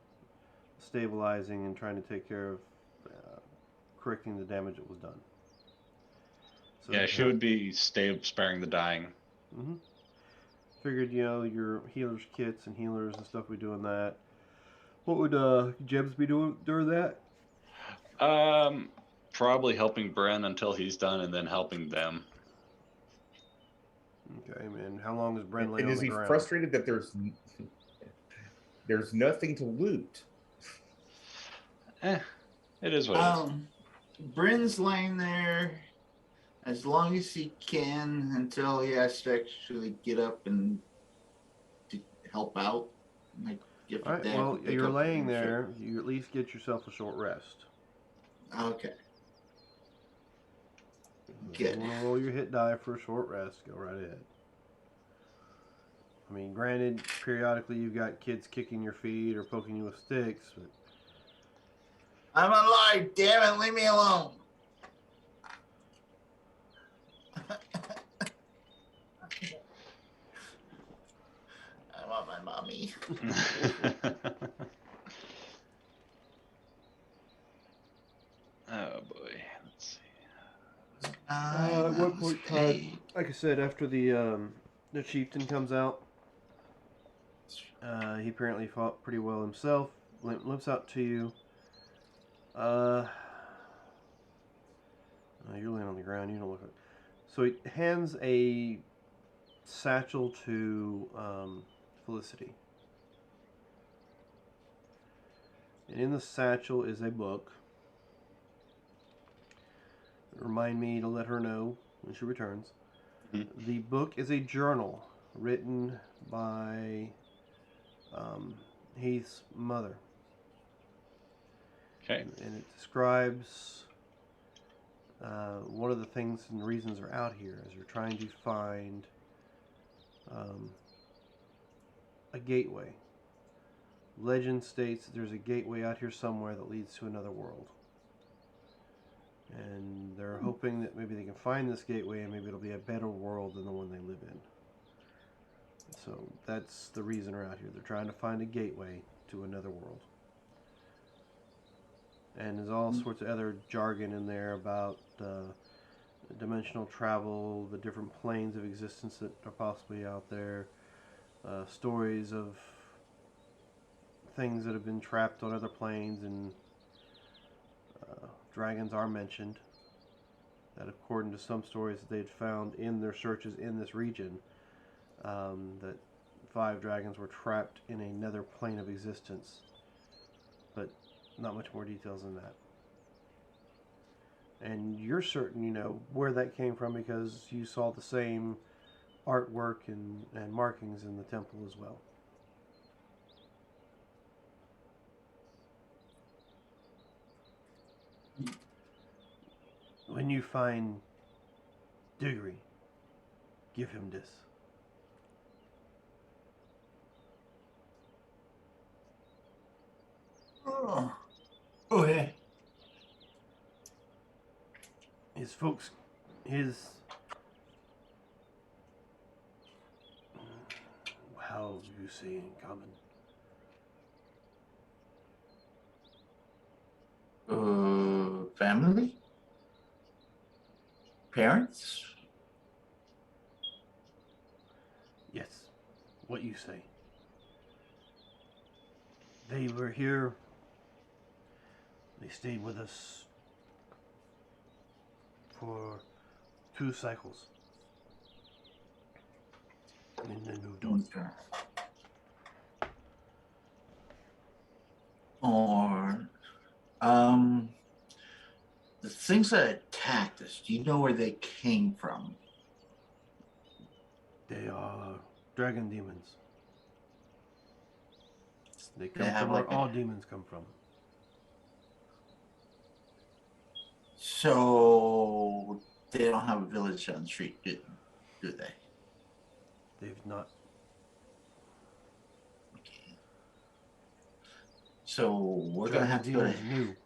stabilizing, and trying to take care of correcting the damage that was done. So Yeah, she would be sparing the dying. Mm-hmm. Figured, your healers kits and healers and stuff we do in that. What would Jebs be doing during that? Probably helping Bren until he's done, and then helping them. Okay, man. How long is Bren And laying on is the he ground? frustrated that there's nothing to loot? It is what it is. Bryn's laying there as long as he can until he has to actually get up and to help out. Like, if All right. Dad Well, can pick you're up laying and shit. there. You at least get yourself a short rest. Okay. If Good. you want to roll your hit die for a short rest, go right ahead. I mean, granted, periodically you've got kids kicking your feet or poking you with sticks, but I'm alive, damn it, leave me alone. I want my mommy. Oh boy, let's see. at one point in time, like I said, after the chieftain comes out, he apparently fought pretty well himself. Limps out to you. You're laying on the ground. You don't look like. So he hands a satchel to Felicity, and in the satchel is a book. Remind me to let her know when she returns. Mhm. The book is a journal written by Heath's mother. Okay. And it describes one of the things and reasons they're out here is they're trying to find a gateway. Legend states that there's a gateway out here somewhere that leads to another world. And they're hoping that maybe they can find this gateway and maybe it'll be a better world than the one they live in. So that's the reason they're out here. They're trying to find a gateway to another world. And there's all sorts of other jargon in there about dimensional travel, the different planes of existence that are possibly out there, stories of things that have been trapped on other planes, and dragons are mentioned. That according to some stories that they'd found in their searches in this region, that 5 dragons were trapped in another plane of existence. But not much more details than that. And you're certain you know where that came from because you saw the same artwork and markings in the temple as well. When you find Diggory, give him this. Oh, okay. His folks, how do you say in common? Family? Parents? Yes, what you say. They were here. They stayed with us for 2 cycles. And then moved on. Okay. Or, the things that attacked us, do you know where they came from? They are dragon demons. They come have from where like all demons come from. So they don't have a village on the street, do they? They've not. Okay. So we're gonna have to go to demons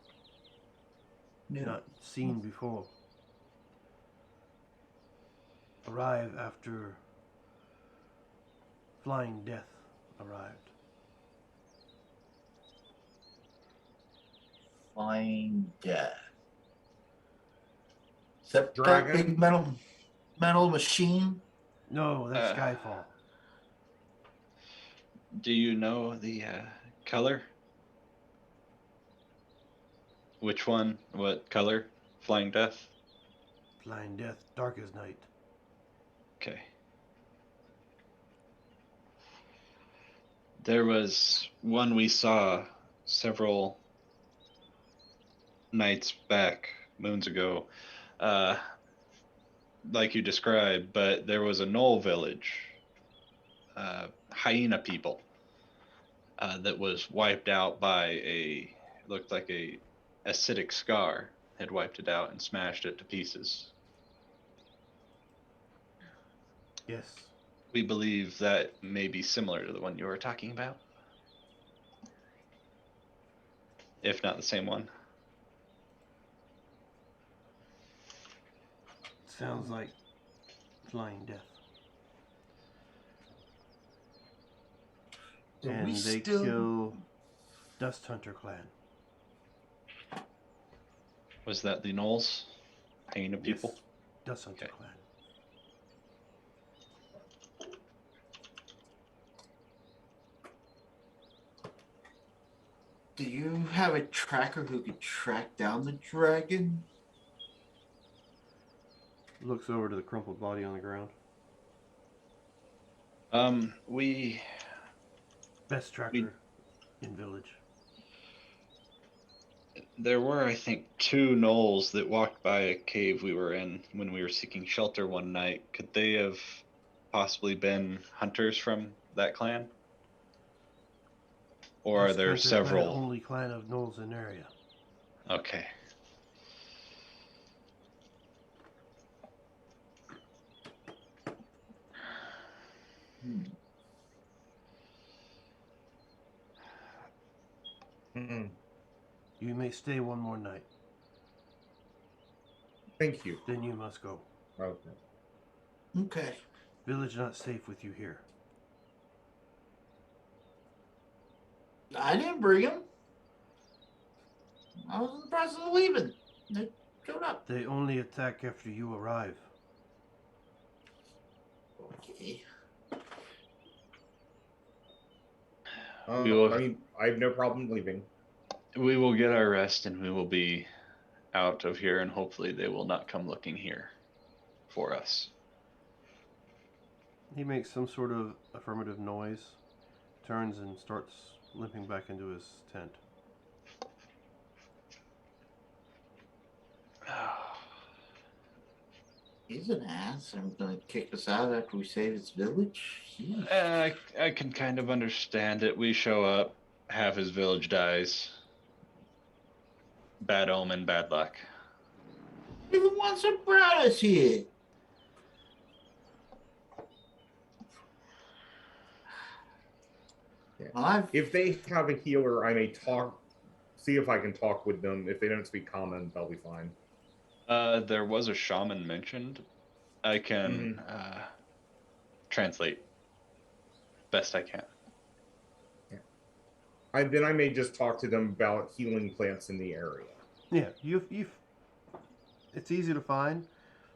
new, not seen before. Arrive after Flying Death arrived. Flying Death. Is that Dragon? big metal machine? No, that's Skyfall. Do you know the color? Which one? What color? Flying Death? Flying Death, dark as night. Okay. There was one we saw several nights back, moons ago, like you described, but there was a Knoll village, hyena people, that was wiped out by looked like a acidic scar had wiped it out and smashed it to pieces. Yes. We believe that may be similar to the one you were talking about, if not the same one. Sounds like flying death. Are we And they still- kill Dust Hunter clan. Was that the Knolls? Hyena people? Yes. Dust Hunter Okay. clan. Do you have a tracker who could track down the dragon? Looks over to the crumpled body on the ground. We Best tracker in village. there were, I think, 2 Knolls that walked by a cave we were in when we were seeking shelter one night. Could they have possibly been hunters from that clan? Or are Dust there Hunter several? Clan, only clan of Knolls in area. Okay. Mm-mm. You may stay one more night. Thank you. Then you must go. Okay. Okay. Village not safe with you here. I didn't bring him. I was in the process of leaving. They showed up. They only attack after you arrive. Okay. We will- I mean, I have no problem leaving. We will get our rest and we will be out of here, and hopefully they will not come looking here for us. He makes some sort of affirmative noise, turns and starts limping back into his tent. He's an ass. I'm gonna kick us out after we save his village. Jeez. I can kind of understand it. We show up, half his village dies. Bad omen, bad luck. You're the ones that brought us here. Yeah. Well, I've If they have a healer, I may talk, see if I can talk with them. If they don't speak common, they'll be fine. There was a shaman mentioned. I can translate best I can. Then I may just talk to them about healing plants in the area. Yeah, you've. It's easy to find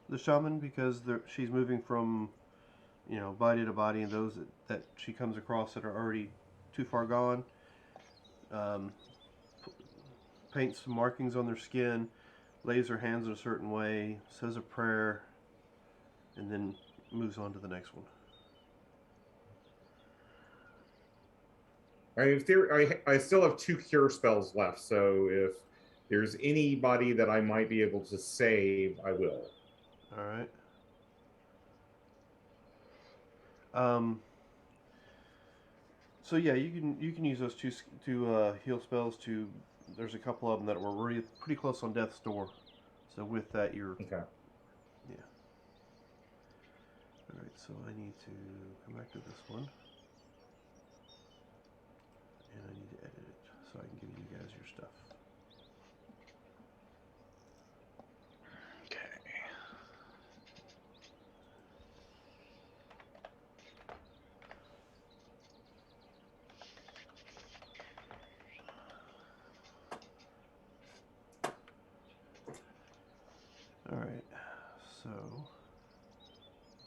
the shaman because she's moving from, body to body, and those that she comes across that are already too far gone. Paints some markings on their skin, lays her hands in a certain way, says a prayer, and then moves on to the next one. I still have 2 cure spells left, so if there's anybody that I might be able to save, I will. All right. So yeah, you can use those two heal spells to. There's a couple of them that were really pretty close on death's door. So with that, you're. Okay. Yeah. All right. So I need to come back to this one, and I need to edit it so I can give you guys your stuff. Okay. All right. So.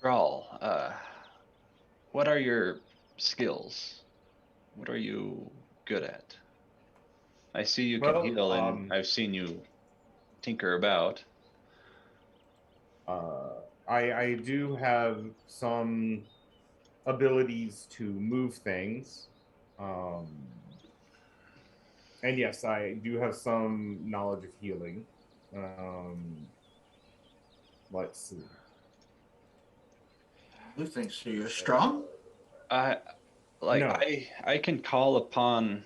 Rawl, what are your skills? What are you good at? I see you can Well, heal, and I've seen you tinker about. I do have some abilities to move things. And yes, I do have some knowledge of healing. Let's see. Who thinks you're strong? I No. I can call upon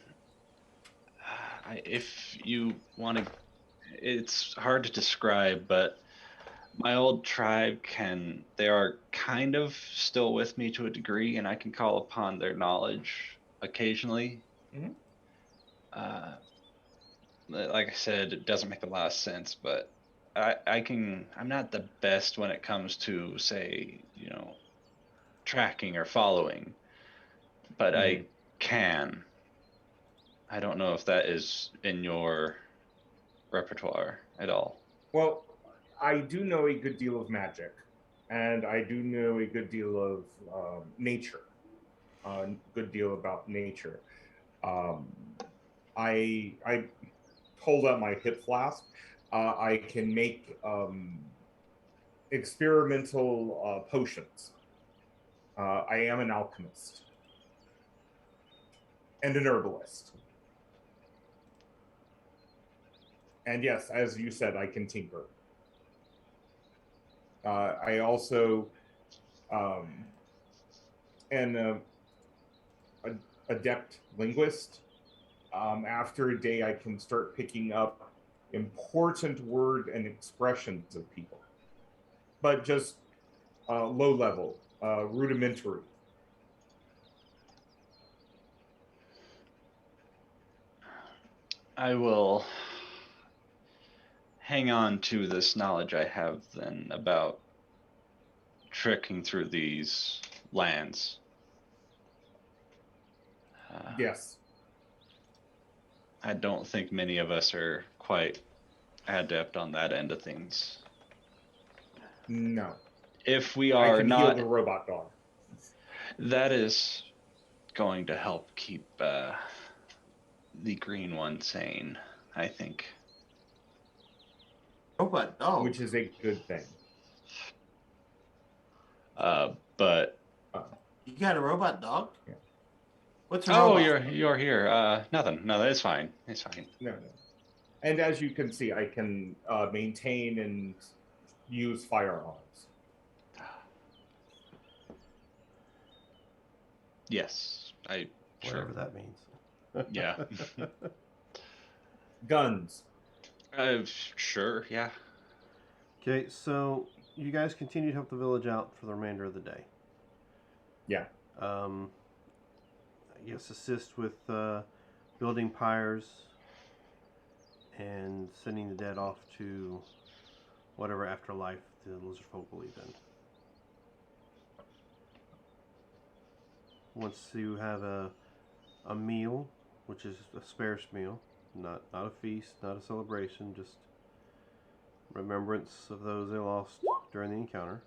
if you want to it's hard to describe, but my old tribe they are kind of still with me to a degree, and I can call upon their knowledge occasionally. Mhm. Uh, like I said, it doesn't make a lot of sense, but I'm not the best when it comes to, say, tracking or following, but I can. I don't know if that is in your repertoire at all. Well, I do know a good deal of magic, and I do know a good deal of nature, a good deal about nature. Um, I hold up my hip flask. I can make experimental potions. I am an alchemist and an herbalist. And yes, as you said, I can tinker. I also am an adept linguist. After a day, I can start picking up important word and expressions of people, but just low level, rudimentary. I will hang on to this knowledge I have then about trekking through these lands. Yes. I don't think many of us are quite adept on that end of things. No. If we I are can heal not, the robot dog. that is going to help keep the green one sane, I think. Robot dog. Which is a good thing. But You got a robot dog? Yeah. What's a oh, robot? you're here. Nothing. No, it's fine. It's fine. No. And as you can see, I can maintain and use firearms. Yes, Whatever sure. that means. Yeah. Guns. Sure. Yeah. Okay, so you guys continue to help the village out for the remainder of the day. Yeah. I guess assist with building pyres and sending the dead off to whatever afterlife the lizard folk believe in. Once you have a meal, which is a sparse meal, not a feast, not a celebration, just remembrance of those they lost during the encounter.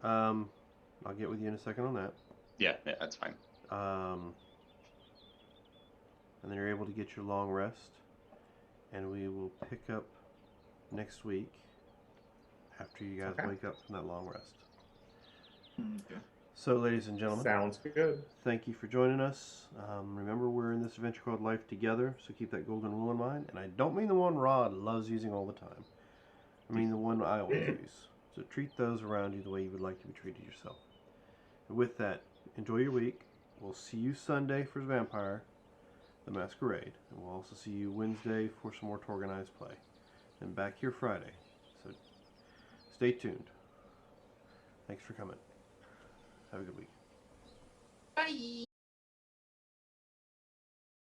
I'll get with you in a second on that. Yeah, that's fine. And then you're able to get your long rest, and we will pick up next week after you guys wake up from that long rest. Okay. So, ladies and gentlemen, Sounds good. thank you for joining us. Remember, we're in this adventure called Life Together, so keep that golden rule in mind. And I don't mean the one Rod loves using all the time. I mean the one I always use. So treat those around you the way you would like to be treated yourself. And with that, enjoy your week. We'll see you Sunday for Vampire the Masquerade. And we'll also see you Wednesday for some more Torganized play. And back here Friday. So stay tuned. Thanks for coming. Have a good week. Bye.